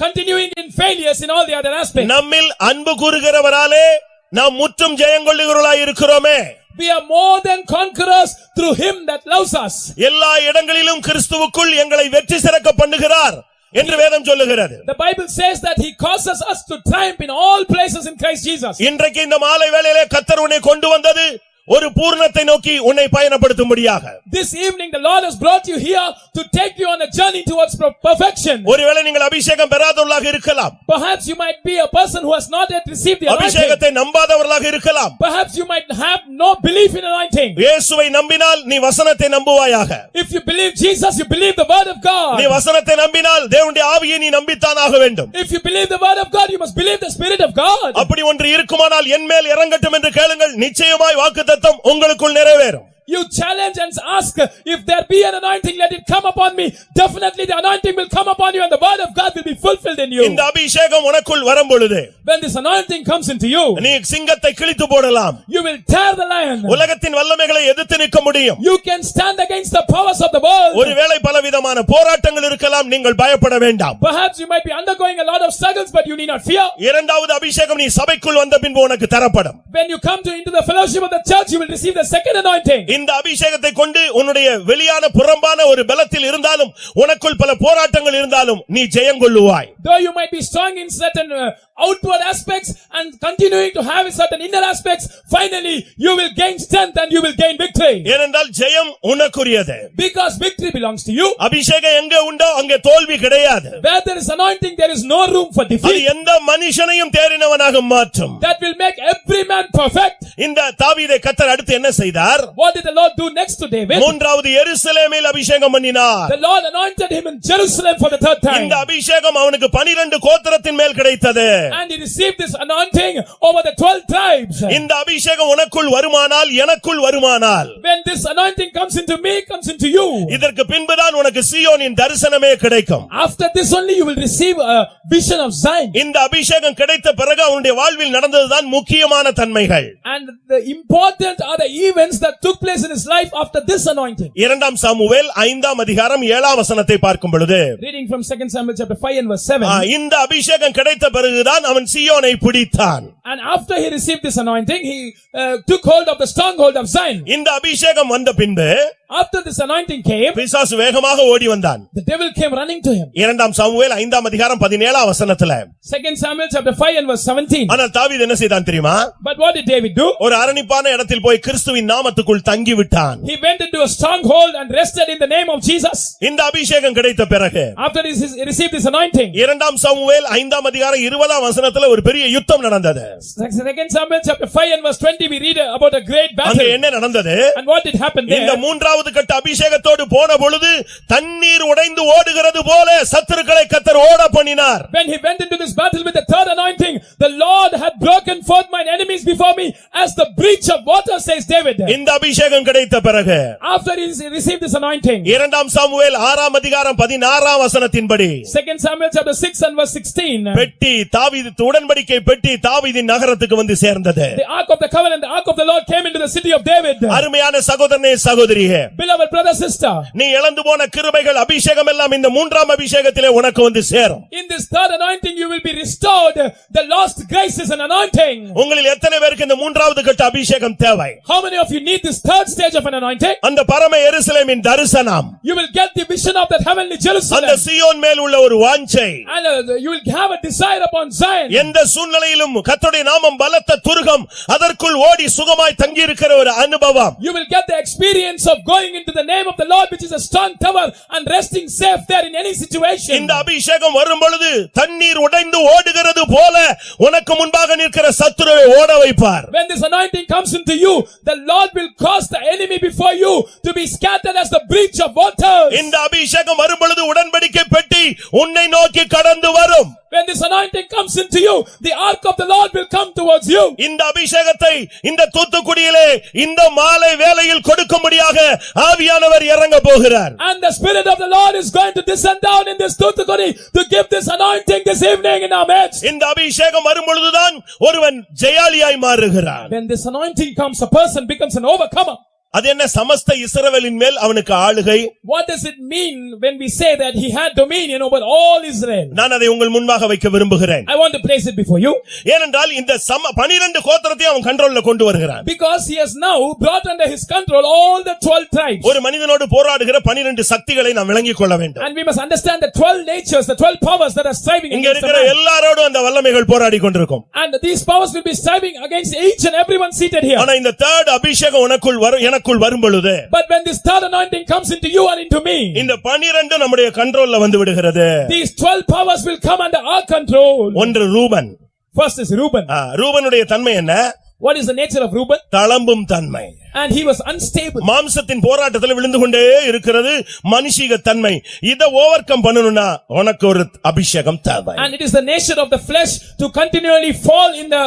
continuing in failures in all the other aspects. நம்மில் அன்பு கூறுகிறவராலே நாம் முற்றும் ஜெயங்கொள்ளுகிறவர்களாய் இருக்கிறோமே. We are more than conquerors through him that loves us. எல்லா இடங்களிலும் கிறிஸ்துவுக்குள் எங்களை வெற்றி சிறக்க பண்ணுகிறார் என்று வேதம் சொல்லுகிறது. The Bible says that he causes us to triumph in all places in Christ Jesus. இன்றைக்கு இந்த மாலை வேளையிலே கர்த்தர் உன்னை கொண்டு வந்தது ஒரு பூரணத்தை நோக்கி உன்னை பயணப்படுத்தும்படியாக. This evening the Lord has brought you here to take you on a journey towards perfection. ஒருவேளை நீங்கள் அபிஷேகம் பெறாதவர்களாக இருக்கலாம். Perhaps you might be a person who has not yet received the anointing. அபிஷேகத்தை நம்பாதவர்களாக இருக்கலாம். Perhaps you might have no belief in anointing. இயேசுவை நம்பினால் நீ வசனத்தை நம்புவாயாக. If you believe Jesus, you believe the word of God. நீ வசனத்தை நம்பினால் தேவனுடைய ஆவியை நீ நம்பித்தான் ஆக வேண்டும். If you believe the word of God, you must believe the Spirit of God. அப்படி ஒன்று இருக்குமானால் என் மேல் இறங்கட்டும் என்று கேளுங்கள், நிச்சயமாய் வாக்குத்தத்தம் உங்களுக்குள் நிறைவேறும். You challenge and ask, if there be an anointing, let it come upon me. Definitely the anointing will come upon you and the word of God will be fulfilled in you. இந்த அபிஷேகம் உனக்குள் வரும் பொழுது, when this anointing comes into you, நீ சிங்கத்தை கிழித்து போடலாம். you will tear the lion. உலகத்தின் வல்லமைகளை எதிர்த்து நிற்க முடியும். You can stand against the powers of the world. ஒருவேளை பலவிதமான போராட்டங்கள் இருக்கலாம், நீங்கள் பயப்பட வேண்டாம். Perhaps you might be undergoing a lot of struggles, but you need not fear. இரண்டாவது அபிஷேகம் நீ சபைக்குள் வந்த பின்பு உனக்கு தரப்படும். When you come into the fellowship of the church, you will receive the second anointing. இந்த அபிஷேகத்தை கொண்டு உன்னுடைய வெளியான புறம்பான ஒரு பலத்தில் இருந்தாலும், உனக்குள் பல போராட்டங்கள் இருந்தாலும் நீ ஜெயம் கொள்ளுவாய். Though you might be strong in certain outward aspects and continuing to have certain inner aspects, finally you will gain strength and you will gain victory. ஏனென்றால் ஜெயம் உனக்குரியது. Because victory belongs to you. அபிஷேகம் எங்கே உண்டோ அங்கே தோல்வி கிடையாது. Where there is anointing, there is no room for அது defeat. எந்த மனுஷனையும் தேறினவனாக மாற்றும். That will make every man perfect. இந்த தாவீதை கர்த்தர் அடுத்து என்ன செய்தார்? What did the Lord do next to David? மூன்றாவது எருசலேமில் அபிஷேகம் பண்ணினார். The Lord anointed him in Jerusalem for the third time. இந்த அபிஷேகம் அவனுக்கு 12 கோத்திரத்தின் மேல் கிடைத்தது. And he received this anointing over the 12 tribes. இந்த அபிஷேகம் உனக்குள் வருமானால், எனக்குள் வருமானால், When this anointing comes into me, comes into you, இதற்கு பின்புதான் உனக்கு சீயோனின் தரிசனமே கிடைக்கும். after this only you will receive a vision of Zion. இந்த அபிஷேகம் கிடைத்த பிறகு அவனுடைய வாழ்வில் நடந்ததுதான் முக்கியமான தன்மைகள். And the important are the events that took place in his life after this anointing. 2 Samuel 5 அதிகாரம் 7 வசனத்தை பார்க்கும் பொழுது, Reading from 2 Samuel chapter 5 and verse 7. இந்த அபிஷேகம் கிடைத்த பிறகுதான் அவன் சீயோனை பிடித்தான். And after he received this anointing, he took hold of the stronghold of Zion. இந்த அபிஷேகம் வந்த பின்பு After this anointing came, பிசாசு வேகமாக ஓடி வந்தான். the devil came running to him. 2 Samuel 5 அதிகாரம் 17 வசனத்துல. 2 Samuel chapter 5 and verse 17. ஆனால் தாவீது என்ன செய்தான் தெரியுமா? But what did David do? ஒரு அரணிப்பான இடத்தில் போய் கிறிஸ்துவின் நாமத்துக்குள் தங்கி விட்டான். He went into a stronghold and rested in the name of Jesus. இந்த அபிஷேகம் கிடைத்த பிறகு, After he received this anointing, 2 Samuel 5 அதிகாரம் 20 வசனத்துல ஒரு பெரிய யுத்தம் நடந்தது. 2 Samuel chapter 5 and verse 20, we read about a great அங்க battle. என்ன நடந்தது? And what did happen இந்த there? மூன்றாவது கட்ட அபிஷேகத்தோடு போன பொழுது தண்ணீர் உடைந்து ஓடுகிறது போல சத்துருக்களை கர்த்தர் ஓட பண்ணினார். When he went into this battle with the third anointing, the Lord had broken forth mine enemies before me as the breach of water, says David. இந்த அபிஷேகம் கிடைத்த பிறகு, After he received this anointing, 2 Samuel 6 அதிகாரம் 16 வசனத்தின்படி, 2 Samuel chapter 6 and verse 16, பெட்டி தாவீது உடன்படிக்கை பெட்டி தாவீதின் நகரத்துக்கு வந்து சேர்ந்தது. the ark of the covenant, the ark of the Lord came into the city of David. அருமையான சகோதரனே சகோதரியே, Beloved brother sister, நீ இழந்து போன கிருபைகள் அபிஷேகம் எல்லாம் இந்த மூன்றாம் அபிஷேகத்திலே உனக்கு வந்து சேரும். in this third anointing you will be restored. The lost grace is an anointing. உங்களில் எத்தனை பேருக்கு இந்த மூன்றாவது கட்ட அபிஷேகம் தேவை? How many of you need this third stage of an anointing? அந்த பரம எருசலேமின் தரிசனம், You will get the vision of that heavenly அந்த Jerusalem. சீயோன் மேல் உள்ள ஒரு வாஞ்சை, And you will have a desire upon Zion. எந்த சூழ்நிலையிலும் கர்த்தருடைய நாமம் பலத்த துருகம், அதற்குள் ஓடி சுகமாய் தங்கி இருக்கிற ஒரு அனுபவம். You will get the experience of going into the name of the Lord, which is a strong tower, and resting safe there in any situation. இந்த அபிஷேகம் வரும் பொழுது தண்ணீர் உடைந்து ஓடுகிறது போல உனக்கு முன்பாக நிற்கிற சத்துருவை ஓட வைப்பார். When this anointing comes into you, the Lord will cause the enemy before you to be scattered as the breach of waters. இந்த அபிஷேகம் வரும் பொழுது உடன்படிக்கை பெட்டி உன்னை நோக்கி கடந்து வரும். When this anointing comes into you, the ark of the Lord will come towards you. இந்த அபிஷேகத்தை இந்த தூத்துக்குடியிலே இந்த மாலை வேளையில் கொடுக்கும்படியாக ஆவியானவர் இறங்க போகிறார். And the Spirit of the Lord is going to descend down in this Thuthukudi to give this anointing this evening in our midst. இந்த அபிஷேகம் வரும் பொழுதுதான் ஒருவன் ஜெயாலியாய் மாறுகிறான். When this anointing comes, a person becomes an overcomer. அது என்ன சமஸ்த இஸ்ரவேலின் மேல் அவனுக்கு ஆளுகை. What does it mean when we say that he had dominion over all Israel? நான் அதை உங்கள் முன்பாக வைக்க விரும்புகிறேன். I want to place it before you. ஏனென்றால் இந்த 12 கோத்திரத்தையும் அவன் கண்ட்ரோல்ல கொண்டு வருகிறான். Because he has now brought under his control all the 12 tribes. ஒரு மனிதனோடு போராடுகிற 12 சக்திகளை நாம் விளங்கிக் கொள்ள வேண்டும். And we must understand the 12 natures, the 12 powers that are striving இங்க against இருக்கிற the man. எல்லாரோடும் அந்த வல்லமைகள் போராடி கொண்டிருக்கும். And these powers will be striving against each and everyone seated here. ஆனா இந்த third அபிஷேகம் எனக்குள் வரும் பொழுது, But when this third anointing comes into you and into me, இந்த 12 நம்முடைய கண்ட்ரோல்ல வந்து விடுகிறது. these 12 powers will come under our control. ஒன்று ரூபன். First is Reuben. ரூபனுடைய தன்மை என்ன? What is the nature of Reuben? தளம்பும் தன்மை. And he was unstable. மாம்சத்தின் போராட்டத்தில் விழுந்து கொண்டே இருக்கிறது மனுஷிக தன்மை. இத ஓவர் கம் பண்ணனும்னா உனக்கு ஒரு அபிஷேகம் தேவை. And it is the nature of the flesh to continually fall in the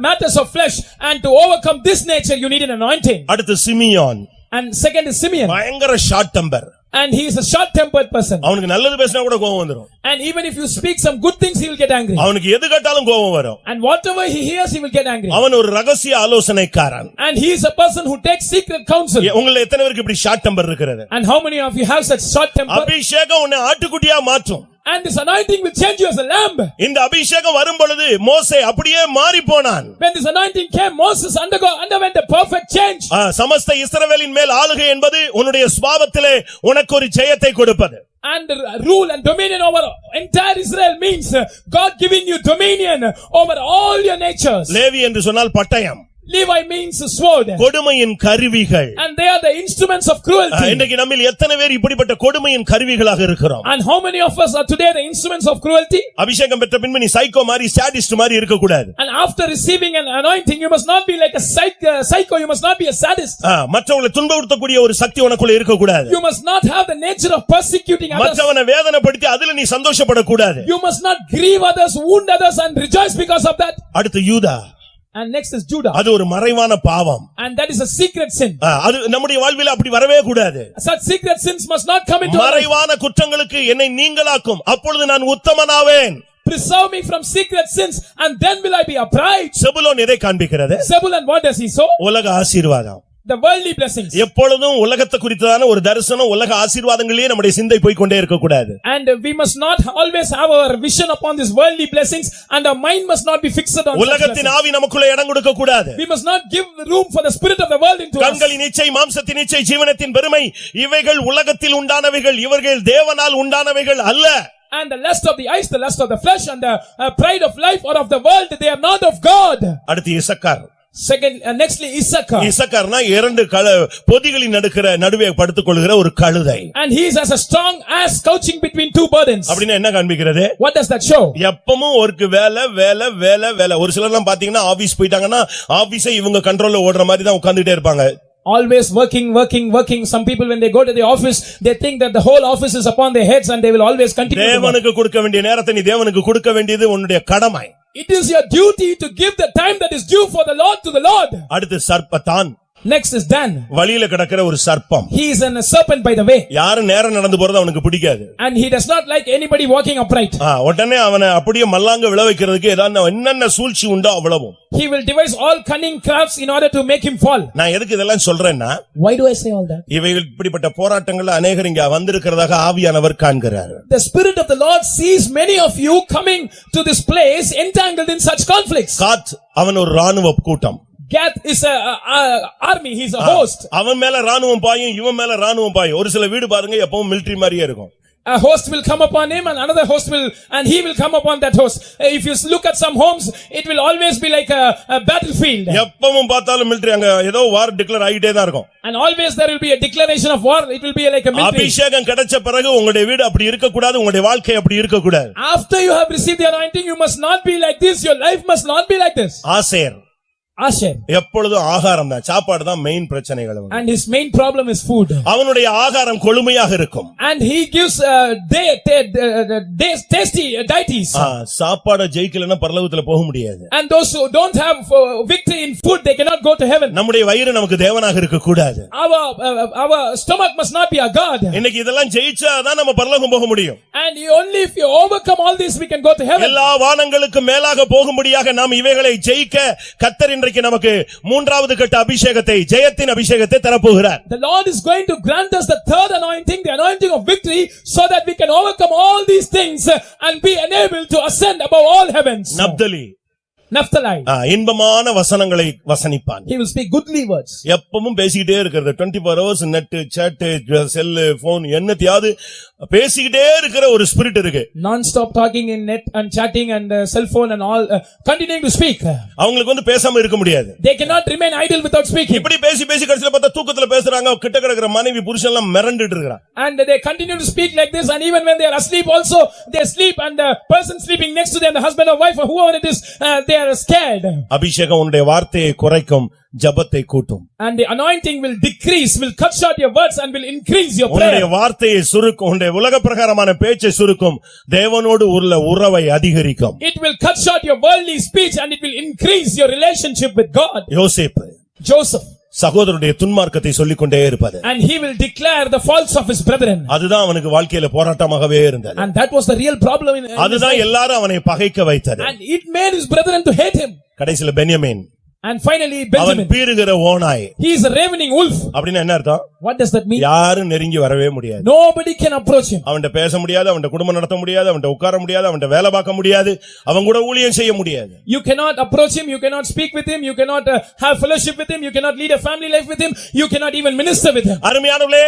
matters of flesh, and to overcome this nature you need an anointing. அடுத்து Simeon. And second is Simeon. பயங்கர short temper. And he is a short-tempered person. அவனுக்கு நல்லது பேசினா கூட கோபம் வந்துரும். And even if you speak some good things, he will get angry. அவனுக்கு எது கேட்டாலும் கோபம் வரும். And whatever he hears, he will get angry. அவன் ஒரு ரகசிய ஆலோசனைக்காரன். And he is a person who takes secret counsel. உங்களை எத்தனை பேருக்கு இப்படி ஷார்ட் டெம்பர் இருக்கிறது? And how many of you have such short temper? அபிஷேகம் உன்னை ஆட்டுக்குட்டியா மாற்றும். And this anointing will change you as a lamb. இந்த அபிஷேகம் வரும் பொழுது மோசே அப்படியே மாறி போனான். When this anointing came, Moses underwent a perfect change. சமஸ்த இஸ்ரவேலின் மேல் ஆளுகை என்பது உன்னுடைய சுபாவத்திலே உனக்கு ஒரு ஜெயத்தை கொடுப்பது. And rule and dominion over entire Israel means God giving you dominion over all your natures. Levi என்று சொன்னால் பட்டயம். Levi means sword. கொடுமையின் கருவிகள். And they are the instruments of cruelty. இன்னைக்கு நம்மில் எத்தனை பேர் இப்படிப்பட்ட கொடுமையின் கருவிகளாக இருக்கிறோம்? And how many of us are today the instruments of cruelty? அபிஷேகம் பெற்ற பின்பு நீ சைக்கோ மாதிரி சாடிஸ்ட் மாதிரி இருக்க கூடாது. And after receiving an anointing, you must not be like a psycho, you must not be a sadist. மற்றவங்களை துன்பப்படுத்தக்கூடிய ஒரு சக்தி உனக்குள்ள இருக்க கூடாது. You must not have the nature of persecuting others. மற்றவனை வேதனைப்படுத்தி அதில நீ சந்தோஷப்படக்கூடாது. You must not grieve others, wound others and rejoice because of that. அடுத்து யூதா. And next is Judah. அது ஒரு மறைவான பாவம். And that is a secret sin. அது நம்முடைய வாழ்வில் அப்படி வரவே கூடாது. Such secret sins must not come into our life. மறைவான குற்றங்களுக்கு என்னை நீங்களாக்கும், அப்பொழுது நான் உத்தமனாவேன். Preserve me from secret sins, and then will I be upright. செபுலோன் எதை காண்பிக்கிறது? Zebulun, what does he sow? உலக ஆசீர்வாதம். The worldly blessings. எப்பொழுதும் உலகத்தை குறித்ததான ஒரு தரிசனம், உலக ஆசீர்வாதங்களிலே நம்முடைய சிந்தை போய் கொண்டே இருக்க கூடாது. And we must not always have our vision upon these worldly blessings, and our mind must not be fixed on உலகத்தின் ஆவி நமக்குள்ள இடம் கொடுக்க கூடாது. We must not give room for the spirit of the world into us. கண்களின் இச்சை, மாம்சத்தின் இச்சை, ஜீவனத்தின் பெருமை, இவைகள் உலகத்தில் உண்டானவைகள், இவர்கள் தேவனால் உண்டானவைகள் அல்ல. And the lust of the eyes, the lust of the flesh, and the pride of life or of the world, they are not of God. அடுத்து இசக்கார். Second, nextly Issachar. இசக்கார்னா இரண்டு பொதிகளின் நடுவே படுத்துக் கொள்கிற ஒரு கழுதை. And he is as a strong ass couching between two burdens. அப்படினா என்ன காண்பிக்கிறது? What does that show? எப்பவும் ஒருக்கு வேலை. ஒரு சிலர்லாம் பாத்தீங்கன்னா ஆபீஸ் போயிட்டாங்கன்னா ஆபீஸே இவங்க கண்ட்ரோல்ல ஓடுற மாதிரி தான் உட்கார்ந்துட்டே இருப்பாங்க. Always working. Some people, when they go to the office, they think that the whole office is upon their heads and they will always continue. தேவனுக்கு கொடுக்க வேண்டிய நேரத்தை நீ தேவனுக்கு கொடுக்க வேண்டியது உன்னுடைய கடமை. It is your duty to give the time that is due for the Lord to the Lord. அடுத்து சர்ப்பத்தான். Next is Dan. வழியில கிடக்கிற ஒரு சர்ப்பம். He is a serpent by the way. யாரும் நேரா நடந்து போறது அவனுக்கு பிடிக்காது. And he does not like anybody walking upright. உடனே அவனை அப்படியே மல்லாங்க விழ வைக்கிறதுக்கு ஏதாவது என்னென்ன சூழ்ச்சி உண்டோ அவ்வளவும். He will devise all cunning crafts in order to make him fall. நான் எதுக்கு இதெல்லாம் சொல்றேன்னா, why do I say all that? இவைகள் இப்படிப்பட்ட போராட்டங்கள்ல அநேகர் இங்க வந்திருக்கிறதாக ஆவியானவர் காண்கிறார். The spirit of the Lord sees many of you coming to this place entangled in such conflicts. காத் அவன் ஒரு ராணுவ கூட்டம். Gath is a army, he is a host. அவன் மேல ராணுவம் பாயும், இவன் மேல ராணுவம் பாயும். ஒரு சில வீடு பாருங்க எப்பவும் மிலிட்டரி மாதிரியே இருக்கும். A host will come upon him and another host and he will come upon that host. If you look at some homes, it will always be like a battlefield. எப்பவும் பார்த்தாலும் மிலிட்டரி, அங்க ஏதோ வார் declare ஆயிட்டே தான் இருக்கும். And always there will be a declaration of war. It will be like a military. அபிஷேகம் கிடைச்ச பிறகு உங்களுடைய வீடு அப்படி இருக்க கூடாது, உங்களுடைய வாழ்க்கை அப்படி இருக்க கூடாது. After you have received the anointing, you must not be like this. Your life must not be like this. Asher Asher. எப்பொழுதும் ஆகாரம் தான், சாப்பாடு தான் மெயின் பிரச்சனைகள். And his main problem is food. அவனுடைய ஆகாரம் கொழுமையாக இருக்கும். And he gives tasty deities. சாப்பாடு ஜெயிக்கலன்னா பரலோகத்துல போக முடியாது. And those who don't have victory in food, they cannot go to heaven. நம்முடைய வயிறு நமக்கு தேவனாக இருக்க கூடாது. Our stomach must not be our God. இன்னைக்கு இதெல்லாம் ஜெயிச்சாதான் நம்ம பரலோகம் போக முடியும். And only if you overcome all this, we can go to heaven. எல்லா வானங்களுக்கு மேலாக போகும்படியாக நாம் இவைகளை ஜெயிக்க கர்த்தர் இன்றைக்கு நமக்கு மூன்றாவது கட்ட அபிஷேகத்தை, ஜெயத்தின் அபிஷேகத்தை தரப்போகிறார். The Lord is going to grant us the third anointing, the anointing of victory, so that we can overcome all these things and be enabled to ascend above all heavens. Naphtali. இன்பமான வசனங்களை வசனிப்பான். He will speak goodly words. எப்பவும் பேசிக்கிட்டே இருக்கிறது. 24 hours net, chat, செல், phone என்னத்தையாவது பேசிக்கிட்டே இருக்கிற ஒரு spirit இருக்கு. Non-stop talking in net and chatting and cell phone and all, continuing to speak. அவங்களுக்கு பேசாம இருக்க முடியாது. They cannot remain idle without speaking. இப்படி பேசி கடைசில பார்த்தா தூக்கத்துல பேசுறாங்க. கிட்ட கிடக்குற மனைவி புருஷன் எல்லாம் மிரண்டுட்டு இருக்கான். And they continue to speak like this, and even when they are asleep also, they sleep, and the person sleeping next to them, the husband or wife or whoever it is, they are scared. அபிஷேகம் உன்னுடைய வார்த்தையை குறைக்கும், ஜெபத்தை கூட்டும். And the anointing will decrease, will cut short your words and will increase your prayer. உன்னுடைய வார்த்தையை சுருக்கும், உன்னுடைய உலக பிரகாரமான பேச்சை சுருக்கும், தேவனோடு உள்ள உறவை அதிகரிக்கும். It will cut short your worldly speech and it will increase your relationship with God. யோசேப்பு, Joseph, சகோதரருடைய துன்மார்க்கத்தை சொல்லிக்கொண்டே இருப்பாரு. and he will declare the faults of his brethren. அதுதான் அவனுக்கு வாழ்க்கையில போராட்டமாகவே இருந்தது. And that was the real problem in அதுதான் எல்லாரும் அவனை பகைக்க வைத்தது. and it made his brethren to hate him. கடைசில பென்யமீன், and finally அவன் Benjamin, பீறுகிற ஓநாய். he is a ravening wolf. அப்படின்னா என்ன அர்த்தம்? What does that mean? யாரும் நெருங்கி வரவே முடியாது. Nobody can approach him. அவன்கிட்ட பேச முடியாது, அவன்கிட்ட குடும்பம் நடத்த முடியாது, அவன்கிட்ட உட்கார முடியாது, அவன்கிட்ட வேலை பார்க்க முடியாது, அவன் கூட ஊழியம் செய்ய முடியாது. You cannot approach him, you cannot speak with him, you cannot have fellowship with him, you cannot lead a family life with him, you cannot even minister with him. அருமையானவர்களே,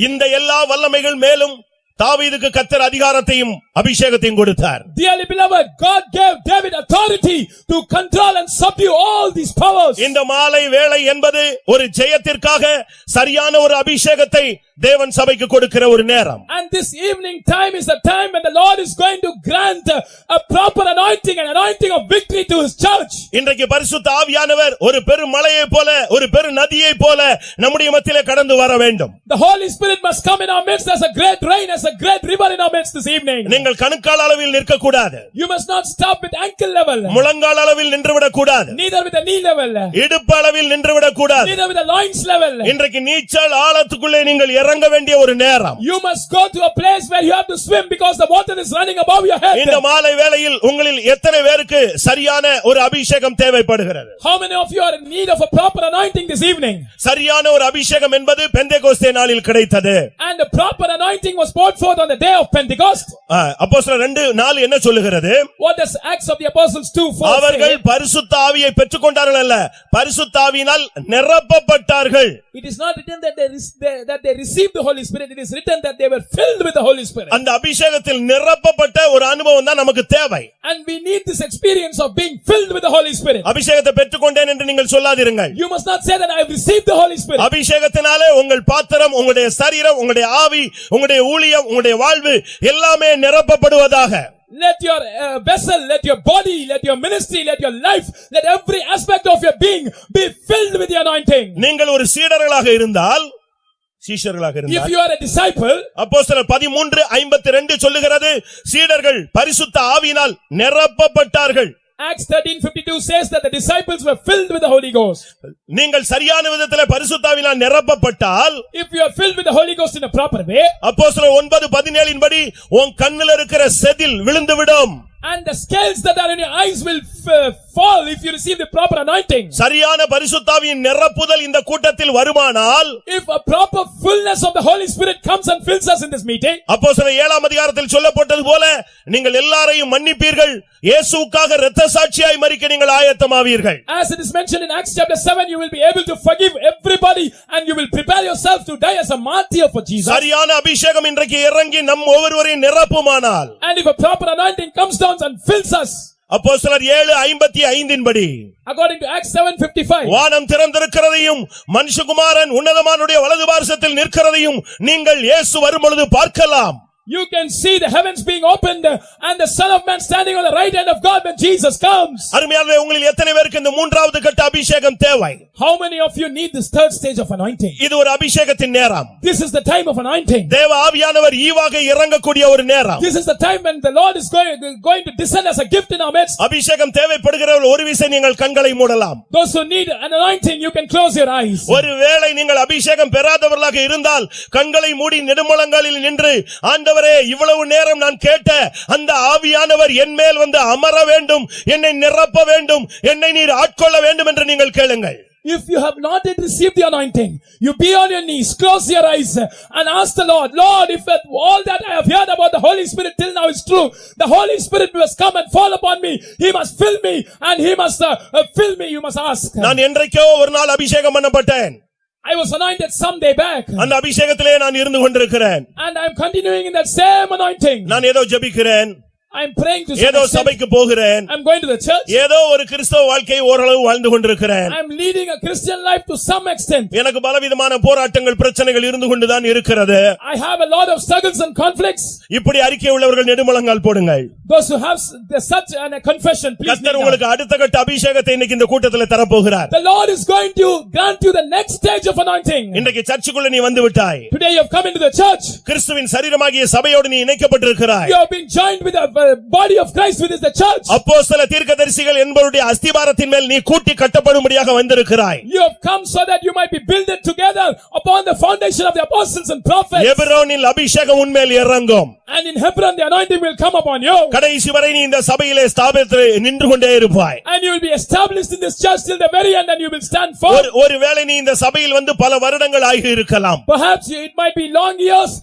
இந்த எல்லா வல்லமைகள் மேலும் தாவீதுக்கு கர்த்தர் அதிகாரத்தையும் அபிஷேகத்தையும் கொடுத்தார். Dearly beloved, God gave David authority to control and subdue all these powers. இந்த மாலை வேளை என்பது ஒரு ஜெயத்திற்காக சரியான ஒரு அபிஷேகத்தை தேவன் சபைக்கு கொடுக்கிற ஒரு நேரம். And this evening time is the time when the Lord is going to grant a proper anointing, an anointing of victory to his church. இன்றைக்கு பரிசுத்த ஆவியானவர் ஒரு பெரும் மலையை போல, ஒரு பெரும் நதியை போல நம்முடைய மத்தியிலே கடந்து வர வேண்டும். The Holy Spirit must come in our midst as a great rain, as a great river in our midst this evening. நீங்கள் கணுக்கால் அளவில் நிற்க கூடாது. You must not stop with ankle level. முழங்கால் அளவில் நின்றுவிடக் கூடாது. Neither with the knee level. இடுப்பு அளவில் நின்றுவிடக் கூடாது. Neither with the loins level. இன்றைக்கு நீச்சல் ஆழத்துக்குள்ளே நீங்கள் இறங்க வேண்டிய ஒரு நேரம். You must go to a place where you have to swim because the water is running above your head. இந்த மாலை வேளையில் உங்களில் எத்தனை பேருக்கு சரியான ஒரு அபிஷேகம் தேவைப்படுகிறது? How many of you are in need of a proper anointing this evening? சரியான ஒரு அபிஷேகம் என்பது பெந்தேகோஸ்தே நாளில் கிடைத்தது. And the proper anointing was poured forth on the day of Pentecost. அப்போஸ்தலர் 2:4 என்ன சொல்லுகிறது? What does Acts of the Apostles 2:4 say? அவர்கள் பரிசுத்த ஆவியை பெற்றுக்கொண்டார்கள் அல்ல, பரிசுத்த ஆவியினால் நிரப்பப்பட்டார்கள். It is not written that they received the Holy Spirit. It is written that they were filled with the Holy Spirit. அந்த அபிஷேகத்தில் நிரப்பப்பட்ட ஒரு அனுபவம் தான் நமக்கு தேவை. And we need this experience of being filled with the Holy Spirit. அபிஷேகத்தை பெற்றுக்கொண்டேன் என்று நீங்கள் சொல்லாதீர்கள். You must not say that I have received the Holy Spirit. அபிஷேகத்தினாலே உங்கள் பாத்திரம், உங்களுடைய சரீரம், உங்களுடைய ஆவி, உங்களுடைய ஊழியம், உங்களுடைய வாழ்வு எல்லாமே நிரப்பப்படுவதாக. Let your vessel, let your body, let your ministry, let your life, let every aspect of your being be filled with the anointing. நீங்கள் ஒரு சீடர்களாக இருந்தால், சீஷர்களாக If இருந்தால், you are a disciple, அப்போஸ்தலர் 13:52 சொல்லுகிறது, சீடர்கள் பரிசுத்த ஆவியினால் நிரப்பப்பட்டார்கள். Acts 13:52 says that the disciples were filled with the Holy Ghost. நீங்கள் சரியான விதத்திலே பரிசுத்த ஆவியினால் நிரப்பப்பட்டால், If you are filled with the Holy Ghost in a proper way, அப்போஸ்தலர் 9:17 படி உன் கண்ணில் இருக்கிற செதில் விழுந்துவிடும். and the scales that are in your eyes will fall if you receive the proper anointing. சரியான பரிசுத்த ஆவியின் நிரப்புதல் இந்த கூட்டத்தில் வருமானால், If a proper fullness of the Holy Spirit comes and fills us in this meeting, அப்போஸ்தலர் 7ஆம் அதிகாரத்தில் சொல்லப்பட்டது போல நீங்கள் எல்லாரையும் மன்னிப்பீர்கள், இயேசுவுக்காக இரத்த சாட்சியாய் மரிக்க நீங்கள் ஆயத்தமாவீர்கள். as it is mentioned in Acts chapter 7, you will be able to forgive everybody and you will prepare yourself to die as a martyr for Jesus. சரியான அபிஷேகம் இன்றைக்கு இறங்கி நம் ஒவ்வொருவரையும் நிரப்புமானால், And if a proper anointing comes down and fills us, அப்போஸ்தலர் 7:55 படி according to Acts 7:55, வானம் திறந்திருக்கிறதையும் மனுஷகுமாரன் உன்னதமானுடைய வலது பார்சத்தில் நிற்கிறதையும் நீங்கள் இயேசு வரும்பொழுது பார்க்கலாம். you can see the heavens being opened and the Son of Man standing on the right hand of God when Jesus comes. அருமையானவர்களே, உங்களில் எத்தனை பேருக்கு இந்த மூன்றாவது கட்ட அபிஷேகம் தேவை? How many of you need this third stage of anointing? இது ஒரு அபிஷேகத்தின் நேரம். This is the time of anointing. தேவ ஆவியானவர் ஈவாக இறங்கக்கூடிய ஒரு நேரம். This is the time when the Lord is going to descend as a gift in our midst. அபிஷேகம் தேவைப்படுகிறவர்கள் ஒரு விசை நீங்கள் கண்களை மூடலாம். Those who need an anointing, you can close your eyes. ஒருவேளை நீங்கள் அபிஷேகம் பெறாதவர்களாக இருந்தால் கண்களை மூடி நெடுமுழங்காலில் நின்று ஆண்டவர் ஆண்டவரே இவ்வளவு நேரம் நான் கேட்ட அந்த ஆவியானவர் என் மேல் வந்து அமர வேண்டும், என்னை நிரப்ப வேண்டும், என்னை நீர் ஆட்கொள்ள வேண்டும் என்று நீங்கள் கேளுங்கள். If you have not yet received the anointing, you be on your knees, close your eyes and ask the Lord, Lord, if all that I have heard about the Holy Spirit till now is true, the Holy Spirit must come and fall upon me. He must fill me and He must fill me, you must ask. நான் என்றைக்கோ ஒரு நாள் அபிஷேகம் பண்ணப்பட்டேன். I was anointed some day back. அந்த அபிஷேகத்திலே நான் இருந்து கொண்டிருக்கிறேன். And I am continuing in that same anointing. நான் ஏதோ ஜெபிக்கிறேன், I am praying to ஏதோ சபைக்கு போகிறேன், I am going to the church. ஏதோ ஒரு கிறிஸ்தவ வாழ்க்கையை ஓரளவு வாழ்ந்து கொண்டிருக்கிறேன். I am leading a Christian life to some extent. எனக்கு பலவிதமான போராட்டங்கள் பிரச்சனைகள் இருந்து கொண்டுதான் இருக்கிறது. I have a lot of struggles and conflicts. இப்படி அறிக்கை உள்ளவர்கள் நெடுமுழங்கால் போடுங்கள். Those who have such a confession, please. கர்த்தர் உங்களுக்கு அடுத்த கட்ட அபிஷேகத்தை இன்னைக்கு இந்த கூட்டத்தில் தர போகிறார். The Lord is going to grant you the next stage of anointing. இன்றைக்கு சர்ச்சுக்குள்ள நீ வந்து விட்டாய். Today you have come into the church. கிறிஸ்துவின் சரீரமாகிய சபையோடு நீ இணைக்கப்பட்டிருக்கிறாய். You have been joined with the body of Christ, which is the church. அப்போஸ்தல தீர்க்கதரிசிகள் என்பவருடைய அஸ்திபாரத்தின் மேல் நீ கூட்டி கட்டப்படும்படியாக வந்திருக்கிறாய். You have come so that you might be builded together upon the foundation of the apostles and prophets. எபிரோனில் அபிஷேகம் உன்மேல் இறங்கும். And in Hebron the anointing will come upon you. கடைசி வரை நீ இந்த சபையிலே ஸ்தாபித்து நின்று கொண்டே இருப்பாய். And you will be established in this church till the very end, and you will stand firm. ஒருவேளை நீ இந்த சபையில் வந்து பல வருடங்கள் ஆகி இருக்கலாம். Perhaps it might be long years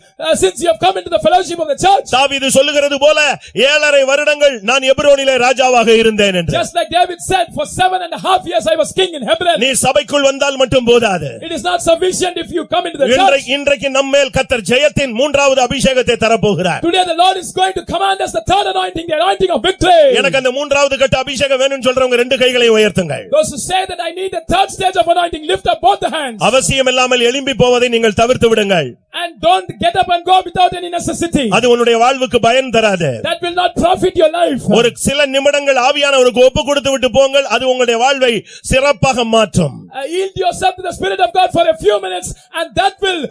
since you have come into the fellowship of the church. தாவீது சொல்லுகிறது போல 7.5 வருடங்கள் நான் எபிரோனிலே ராஜாவாக இருந்தேன் என்று. Just like David said, for 7.5 years I was king in Hebron. நீ சபைக்குள் வந்தால் மட்டும் போதாது. It is not sufficient if you come into the church. இன்றைக்கு நம்மேல் கர்த்தர் ஜெயத்தின் 3வது அபிஷேகத்தை தரப்போகிறார். Today the Lord is going to command us the third anointing, the anointing of victory. எனக்கு அந்த 3வது கட்ட அபிஷேகம் வேணும்னு சொல்றவங்க 2 கைகளை உயர்த்துங்கள். Those who say that I need the third stage of anointing, lift up both the hands. அவசியம் இல்லாமல் எழும்பி போவதை நீங்கள் தவிர்த்து விடுங்கள். And don't get up and go without any necessity. அது உன்னுடைய வாழ்வுக்கு பயன் தராது. That will not profit your life. ஒரு சில நிமிடங்கள் ஆவியானவருக்கு ஒப்பு கொடுத்து விட்டு போங்கள், அது உங்களுடைய வாழ்வை சிறப்பாக மாற்றும். Yield yourself to the Spirit of God for a few minutes, and that will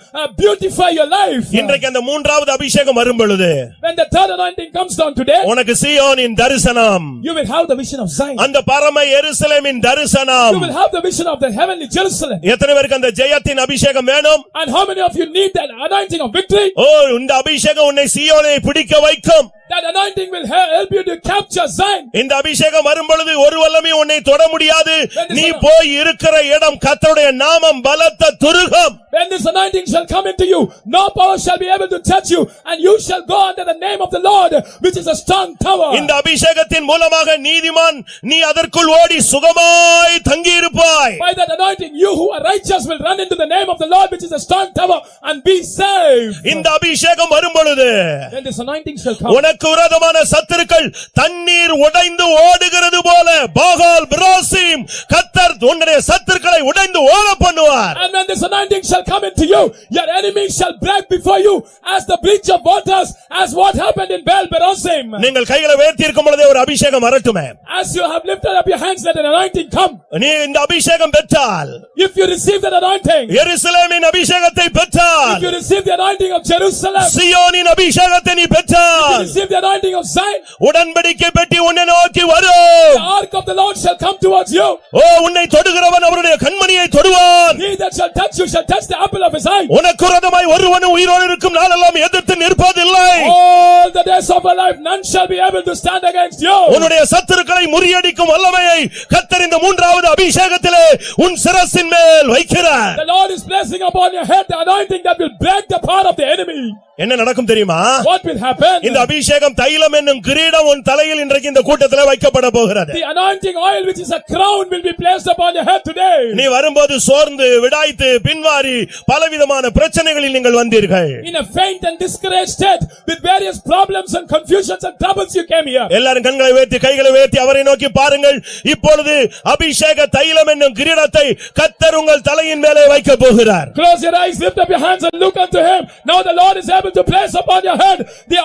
beautify your life. இன்றைக்கு அந்த 3வது அபிஷேகம் வரும் பொழுது, when the third anointing comes down today, உனக்கு சீயோனின் தரிசனம், you will have the vision of Zion. அந்த பரம எருசலேமின் தரிசனம். You will have the vision of the heavenly Jerusalem. எத்தனை பேருக்கு அந்த ஜெயத்தின் அபிஷேகம் வேணும்? And how many of you need that anointing of victory? ஓ, இந்த அபிஷேகம் உன்னை சீயோனை பிடிக்க வைக்கும். That anointing will help you to capture Zion. இந்த அபிஷேகம் வரும் பொழுது ஒரு வல்லமையும் உன்னை தொட முடியாது. நீ போய் இருக்கிற இடம் கர்த்தருடைய நாமம் பலத்த Thurugam. When this anointing shall come into you, no power shall be able to touch you, and you shall go under the name of the Lord, which is a strong tower. இந்த அபிஷேகத்தின் மூலமாக நீதிமான் நீ அதற்குள் ஓடி சுகமாய் தங்கி இருப்பாய். By that anointing, you who are righteous will run into the name of the Lord, which is a strong tower, and be saved. இந்த அபிஷேகம் வரும் பொழுது When this anointing shall come, உனக்கு விரோதமான சத்துருக்கள் தண்ணீர் உடைந்து ஓடுகிறது போல பாகால் பிராசிம் கர்த்தர் உன்னுடைய சத்துருக்களை உடைந்து ஓட பண்ணுவார். and when this anointing shall come into you, your enemies shall break before you as the breach of waters, as what happened in Baal Perazim. நீங்கள் கைகளை உயர்த்தி இருக்கும் பொழுதே ஒரு அபிஷேகம் வரட்டுமே. As you have lifted up your hands, let an anointing come. நீ இந்த அபிஷேகம் பெற்றால், If you receive that anointing, எருசலேமின் அபிஷேகத்தை பெற்றால், if you receive the anointing of Jerusalem, சீயோனின் அபிஷேகத்தை நீ if you பெற்றால், receive the anointing of Zion, உடன்படிக்கை பெட்டி உன்னை நோக்கி வரும். the ark of the Lord shall come towards you. ஓ, உன்னை தொடுகிறவன் அவருடைய கண்மணியை தொடுவான். He that shall touch you shall touch the apple of his eye. உனக்கு விரோதமாய் ஒருவனும் உயிரோடு இருக்கும் நாளெல்லாம் எதிர்த்து நிற்பதில்லை. All the days of your life, none shall be able to stand against you. உன்னுடைய சத்துருக்களை முறியடிக்கும் வல்லமையை கர்த்தர் இந்த 3வது அபிஷேகத்திலே உன் சிரசின் மேல் வைக்கிறார். The Lord is placing upon your head the anointing that will break the power of the enemy. என்ன நடக்கும் தெரியுமா? What will happen? இந்த அபிஷேகம் தைலம் என்னும் கிரீடம் உன் தலையில் இன்றைக்கு இந்த கூட்டத்திலே வைக்கப்பட போகிறது. The anointing oil, which is a crown, will be placed upon your head today. நீ வரும்போது சோர்ந்து விடாய்த்து பின்வாரி பலவிதமான பிரச்சனைகளில் நீங்கள் வந்தீர்கள். In a faint and discouraged state, with various problems and confusions and troubles, you came here. எல்லாரும் கண்களை உயர்த்தி கைகளை உயர்த்தி அவரை நோக்கி பாருங்கள். இப்பொழுது அபிஷேக தைலம் என்னும் கிரீடத்தை கர்த்தர் உங்கள் தலையின் மேலே வைக்க போகிறார். Close your eyes, lift up your hands and look unto him. Now the Lord is able to place upon your head the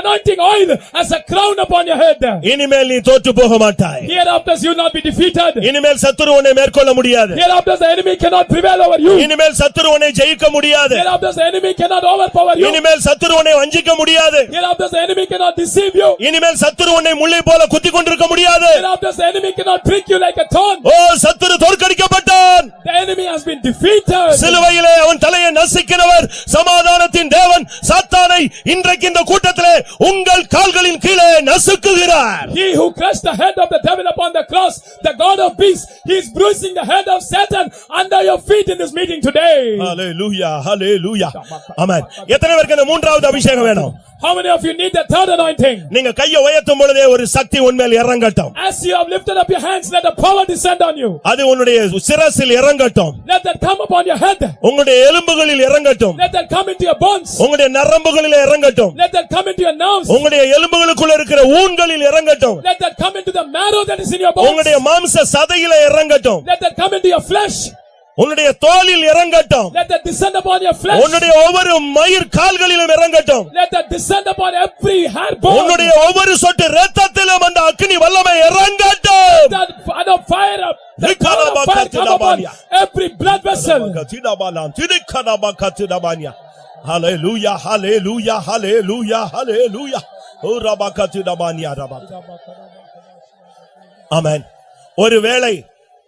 anointing oil as a crown upon your head. இனிமேல் நீ தோற்று போக மாட்டாய். Hereafter you will not be defeated. இனிமேல் சத்துரு உன்னை மேற்கொள்ள முடியாது. Hereafter the enemy cannot prevail over you. இனிமேல் சத்துரு உன்னை ஜெயிக்க முடியாது. Hereafter the enemy cannot overpower you. இனிமேல் சத்துரு உன்னை வஞ்சிக்க முடியாது. Hereafter the enemy cannot deceive you. இனிமேல் சத்துரு உன்னை முள்ளை போல குத்திக் கொண்டிருக்க முடியாது. Hereafter the enemy cannot prick you like a thorn. ஓ, சத்துரு தோற்கடிக்கப்பட்டான். The enemy enemy has been defeated. சிலுவையிலே அவன் தலையை நசுக்கினவர் சமாதானத்தின் தேவன் சாத்தானை இன்றைக்கு இந்த கூட்டத்திலே உங்கள் கால்களின் கீழே நசுக்குகிறார். He who crushed the head of the devil upon the cross, the God of peace, he is bruising the head of Satan under your feet in this meeting today. Hallelujah, hallelujah. Amen. எத்தனை பேருக்கு இந்த மூன்றாவது அபிஷேகம் வேணும்? How many of you need the third anointing? நீங்க கையை உயர்த்தும் பொழுதே ஒரு சக்தி உன்மேல் இறங்கட்டும். As you have lifted up your hands, let the power descend on you. அது உன்னுடைய சிரசில் இறங்கட்டும். Let that come upon your head. உங்களுடைய எலும்புகளில் இறங்கட்டும். Let that come into your bones. உங்களுடைய நரம்புகளில் இறங்கட்டும். Let that come into your nerves. உங்களுடைய எலும்புகளுக்குள்ள இருக்கிற ஊன்களில் இறங்கட்டும். Let that come into the marrow that is in your bones. உங்களுடைய மாம்ச சதையில இறங்கட்டும். Let that come into your flesh. உன்னுடைய தோலில் இறங்கட்டும். Let that descend upon your flesh. உன்னுடைய ஒவ்வொரு மயிர் கால்களிலும் இறங்கட்டும். Let that descend upon every hair bone. உன்னுடைய ஒவ்வொரு சொட்டு இரத்தத்திலும் அந்த அக்கினி வல்லமை இறங்கட்டும். That fire up. The fire come upon every blood vessel. Hallelujah, hallelujah, hallelujah, hallelujah. Amen. ஒருவேளை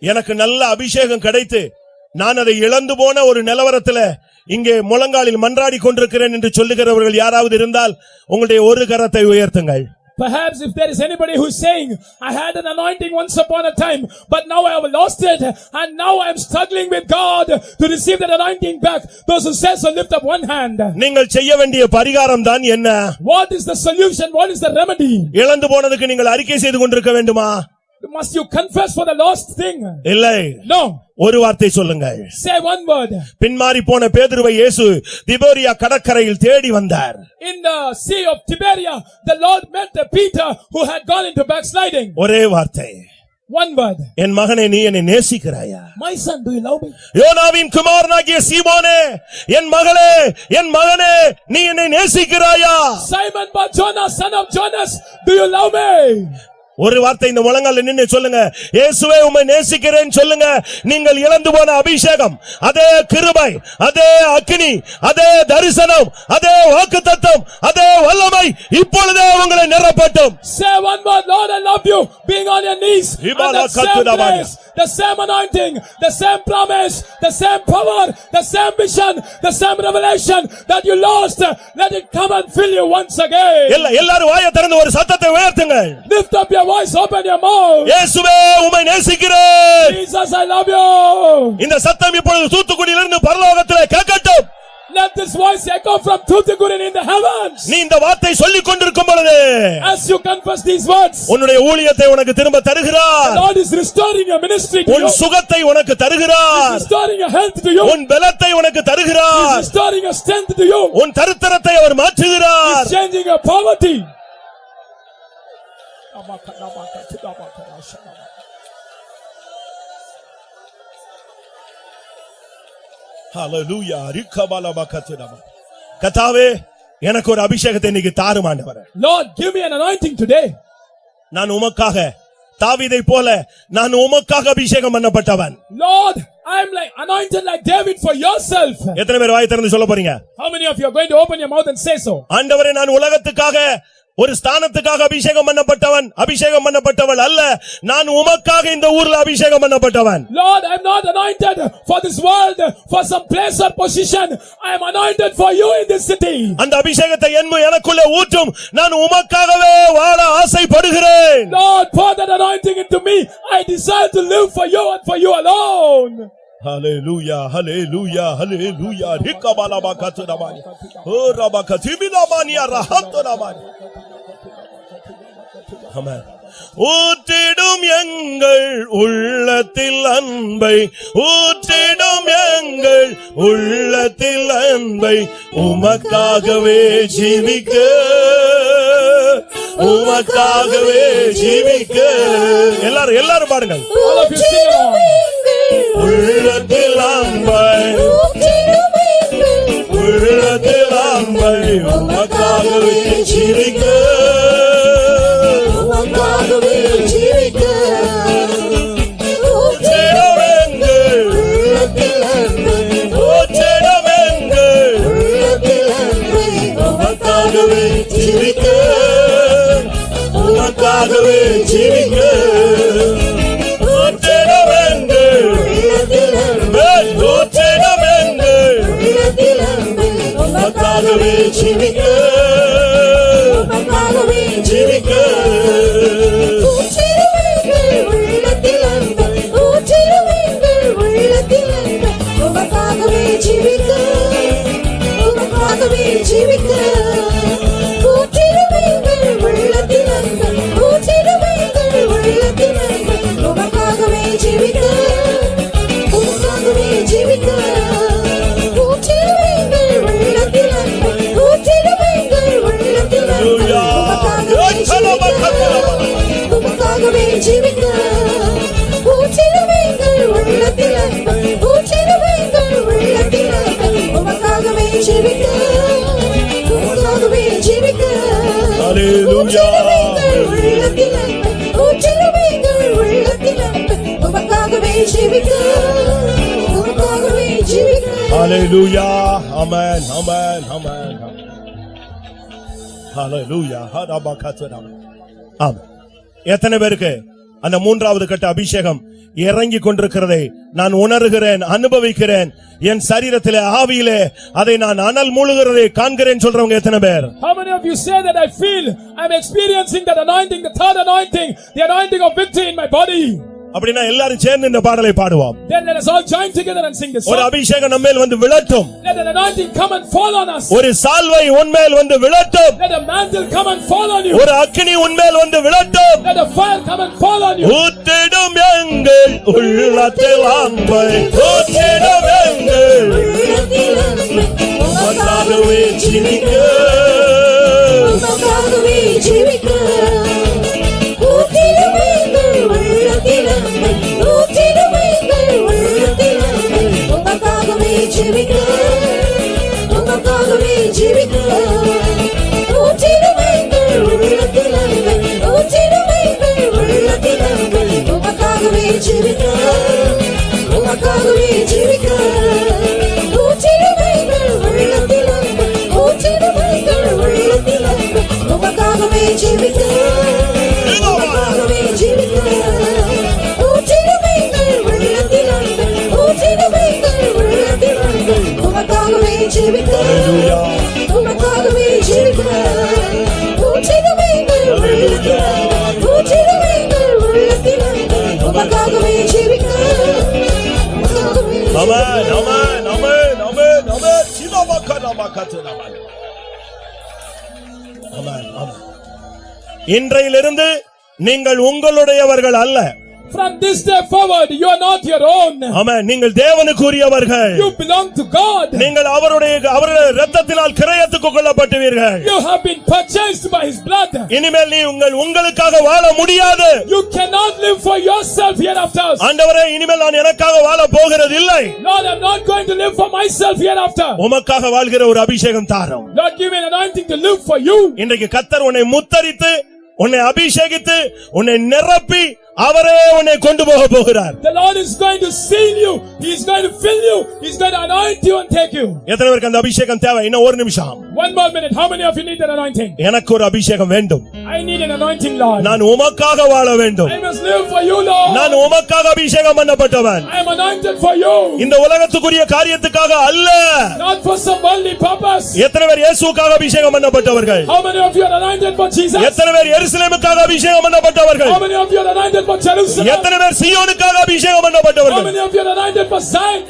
எனக்கு நல்ல அபிஷேகம் கிடைத்து நான் அதை இழந்து போன ஒரு நிலவரத்தில் இங்கே முழங்காலில் மன்றாடி கொண்டிருக்கிறேன் என்று சொல்லுகிறவர்கள் யாராவது இருந்தால் உங்களுடைய ஒரு கரத்தை உயர்த்துங்கள். Perhaps if there is anybody who is saying, I had an anointing once upon a time, but now I have lost it, and now I am struggling with God to receive that anointing back. Those who say so, lift up one hand. நீங்கள் செய்ய வேண்டிய பரிகாரம் தான் என்ன? What is the solution? What is the remedy? இழந்து போனதுக்கு நீங்கள் அறிக்கை செய்து கொண்டிருக்க வேண்டுமா? Must you confess for the lost thing? இல்லை. No. ஒரு வார்த்தை சொல்லுங்கள். Say one word. பின்மாறி போன பேதுருவை இயேசு திபேரியா கடற்கரையில் தேடி வந்தார். In the sea of Tiberia, the Lord met Peter who had gone into backsliding. ஒரே வார்த்தை. One word. என் மகனே நீ என்னை நேசிக்கிறாயா? My son, do you love me? யோனாவின் குமாரனாகிய சீமோனே, என் மகளே, என் மகனே, நீ என்னை நேசிக்கிறாயா? Simon Bar-Jonah, son of Jonas, do you love me? ஒரு வார்த்தை இந்த முழங்கால நின்னு சொல்லுங்க. இயேசுவே உம்மை நேசிக்கிறேன் சொல்லுங்க. நீங்கள் இழந்து போன அபிஷேகம், அதே கிருபை, அதே அக்கினி, அதே தரிசனம், அதே வாக்குத்தத்தம், அதே வல்லமை இப்பொழுதே உங்களை நிரப்பட்டும். Say one word, Lord, I love you. Being on your knees, and the same grace, the same anointing, the same promise, the same power, the same vision, the same revelation that you lost, let it come and fill you once again. எல்லாரும் வாயை திறந்து ஒரு சத்தத்தை உயர்த்துங்க. Lift up your voice, open your mouth. இயேசுவே உம்மை நேசிக்கிறேன். Jesus, I love you. இந்த சத்தம் இப்பொழுது தூத்துக்குடியிலிருந்து பரலோகத்திலே கேட்கட்டும். Let this voice echo from Thoothukudi in the heavens. நீ இந்த வார்த்தை சொல்லிக் கொண்டிருக்கும் பொழுது, as you confess these words, உன்னுடைய ஊழியத்தை உனக்கு திரும்ப தருகிறார். the Lord is restoring your ministry to you. உன் சுகத்தை உனக்கு தருகிறார். He is restoring your health to you. உன் பலத்தை உனக்கு தருகிறார். He is restoring your strength to you. உன் தரித்திரத்தை அவர் மாற்றுகிறார். He is changing your poverty. ஹalleluya ரிக்கபலபகதுனம. கர்த்தாவே எனக்கு ஒரு அபிஷேகத்தை இன்னைக்கு தாரும் ஆண்டவரே. Lord, give me an anointing today. நான் உமக்காக தாவீதை போல நான் உமக்காக அபிஷேகம் பண்ணப்பட்டவன். Lord, I am like anointed like David for yourself. எத்தனை பேர் வாய் திறந்து சொல்ல போறீங்க? How many of you are going to open your mouth and say so? ஆண்டவரே நான் உலகத்துக்காக ஒரு ஸ்தானத்துக்காக அபிஷேகம் பண்ணப்பட்டவள் அல்ல, நான் உமக்காக இந்த ஊர்ல அபிஷேகம் பண்ணப்பட்டவன். Lord, I am not anointed for this world, for some place or position. I am anointed for you in this city. அந்த அபிஷேகத்தை எனக்குள்ளே ஊற்றும். நான் உமக்காகவே வாழ ஆசைப்படுகிறேன். Lord, pour that anointing into me. I desire to live for you and for you alone. Hallelujah, hallelujah, hallelujah. Rikabalabakatunamani. Oh, rabakatimilabani arahatunamani. Amen. ஊற்றிடும் எங்கள் உள்ளத்தில் அன்பை, ஊற்றிடும் எங்கள் உள்ளத்தில் அன்பை, உமக்காகவே ஜீவிக்க, உமக்காகவே ஜீவிக்க. எல்லாரும் பாடுங்கள். All of you sing along. உள்ளத்தில் அன்பை, உள்ளத்தில் அன்பை, உமக்காகவே ஜீவிக்க, உமக்காகவே ஜீவிக்க. ஊற்றிடும் எங்கள் உள்ளத்தில் அன்பை, ஊற்றிடும் எங்கள் உள்ளத்தில் அன்பை, உமக்காகவே ஜீவிக்க, உமக்காகவே ஜீவிக்க. ஊற்றிடும் எங்கள் உள்ளத்தில் அன்பை, ஜீவிக்க உமக்காகவே ஜீவிக்க ஊற்றிடுவீங்கள் உள்ளத்தில் அன்பை ஊற்றிடுவீங்கள் உள்ளத்தில் அன்பை உமக்காகவே ஜீவிக்க உமக்காகவே ஜீவிக்க ஊற்றிடுவீங்கள் உள்ளத்தில் அன்பை ஊற்றிடுவீங்கள் உள்ளத்தில் அன்பை உமக்காகவே ஜீவிக்க உமக்காகவே ஜீவிக்க ஊற்றிடுவீங்கள் உள்ளத்தில் அன்பை ஊற்றிடுவீங்கள் உள்ளத்தில் அன்பை உமக்காகவே ஜீவிக்க ஊற்றிடுவீங்கள் உள்ளத்தில் அன்பை ஊற்றிடுவீங்கள் உள்ளத்தில் அன்பை உமக்காகவே ஜீவிக்க உமக்காகவே ஜீவிக்க ஊற்றிடுவீங்கள் உள்ளத்தில் அன்பை ஊற்றிடுவீங்கள் உள்ளத்தில் அன்பை உமக்காகவே ஜீவிக்க உமக்காகவே ஜீவிக்க Hallelujah. Amen. Amen. Amen. Hallelujah. Amen. எத்தனை பேருக்கு அந்த மூன்றாவது கட்ட அபிஷேகம் இறங்கி கொண்டிருக்கிறதை நான் உணர்கிறேன், அனுபவிக்கிறேன், என் சரீரத்திலே ஆவியிலே அதை நான் அனல் மூழ்கிறதை காண்கிறேன் சொல்றவங்க எத்தனை பேர்? How many of you say that I feel I'm experiencing that anointing, the third anointing, the anointing of victory in my body? அப்படினா எல்லாரும் சேர்ந்து இந்த பாடலை பாடுவோம். Then let us all join together and sing this song. ஒரு அபிஷேகம் நம்மேல் வந்து விழட்டும். Let an anointing come and fall on us. ஒரு சால்வை உன்மேல் வந்து விழட்டும். Let a mantle come and fall on you. ஒரு அக்கினி உன்மேல் வந்து விழட்டும். Let a fire come and fall on you. ஊற்றிடும் எங்கள் உள்ளத்தில் அன்பை ஊற்றிடும் எங்கள் உள்ளத்தில் அன்பை உமக்காகவே ஜீவிக்க உமக்காகவே ஜீவிக்க ஊற்றிடுவீங்கள் உள்ளத்தில் அன்பை ஊற்றிடுவீங்கள் உள்ளத்தில் அன்பை உமக்காகவே ஜீவிக்க உமக்காகவே ஜீவிக்க ஊற்றிடுவீங்கள் உள்ளத்தில் அன்பை ஊற்றிடுவீங்கள் உள்ளத்தில் அன்பை உமக்காகவே ஜீவிக்க உமக்காகவே ஜீவிக்க ஊற்றிடுவீங்கள் உள்ளத்தில் அன்பை ஊற்றிடுவீங்கள் உள்ளத்தில் அன்பை உமக்காகவே ஜீவிக்க உமக்காகவே ஜீவிக்க ஊற்றிடுவீங்கள் உள்ளத்தில் அன்பை ஊற்றிடுவீங்கள் உள்ளத்தில் அன்பை உமக்காகவே ஜீவிக்க உமக்காகவே ஜீவிக்க ஊற்றிடுவீங்கள் உள்ளத்தில் அன்பை ஊற்றிடுவீங்கள் உள்ளத்தில் அன்பை உமக்காகவே ஜீவிக்க உமக்காகவே ஆமென் ஆமென் ஆமென் ஆமென் ஆமென் சிலமக்கனமக்கதனம ஆமென் ஆமென். இன்றையிலிருந்து நீங்கள் உங்களுடையவர்கள் அல்ல. From this day forward, you are not your own. ஆமென். நீங்கள் தேவனுக்குரியவர்கள். You belong to God. நீங்கள் அவருடைய இரத்தத்தினால் கிரயத்துக்கு கொள்ளப்பட்டவர்கள். You have been purchased by His blood. இனிமேல் நீ உங்களுக்காக வாழ முடியாது. You cannot live for yourself hereafter. ஆண்டவரே, இனிமேல் நான் எனக்காக வாழ போகிறது இல்லை. Lord, I'm not going to live for myself hereafter. உமக்காக வாழ்கிற ஒரு அபிஷேகம் தாரும். Lord, give me an anointing to live for you. இன்றைக்கு கர்த்தர் உன்னை முத்தரித்து, உன்னை அபிஷேகித்து, உன்னை நிரப்பி அவரே உன்னை கொண்டு போக போகிறார். The Lord is going to seal you. He is going to fill you. He is going to anoint you and take you. எத்தனை பேருக்கு அந்த அபிஷேகம் தேவை? இன்னும் ஒரு நிமிஷம். One more minute. How many of you need that anointing? எனக்கு ஒரு அபிஷேகம் வேண்டும். I need an anointing, Lord. நான் உமக்காக வாழ வேண்டும். I must live for you, Lord. நான் உமக்காக அபிஷேகம் பண்ணப்பட்டவன். I am anointed for you. இந்த உலகத்துக்குரிய காரியத்துக்காக அல்ல. Not for some worldly purpose. எத்தனை பேர் இயேசுவுக்காக அபிஷேகம் பண்ணப்பட்டவர்கள்? How many of you are anointed for Jesus? எத்தனை பேர் எருசலேமுக்காக அபிஷேகம் பண்ணப்பட்டவர்கள்? How many of you are anointed for Jerusalem? எத்தனை பேர் சீயோனுக்காக அபிஷேகம் How பண்ணப்பட்டவர்கள்? many of you are anointed for Zion?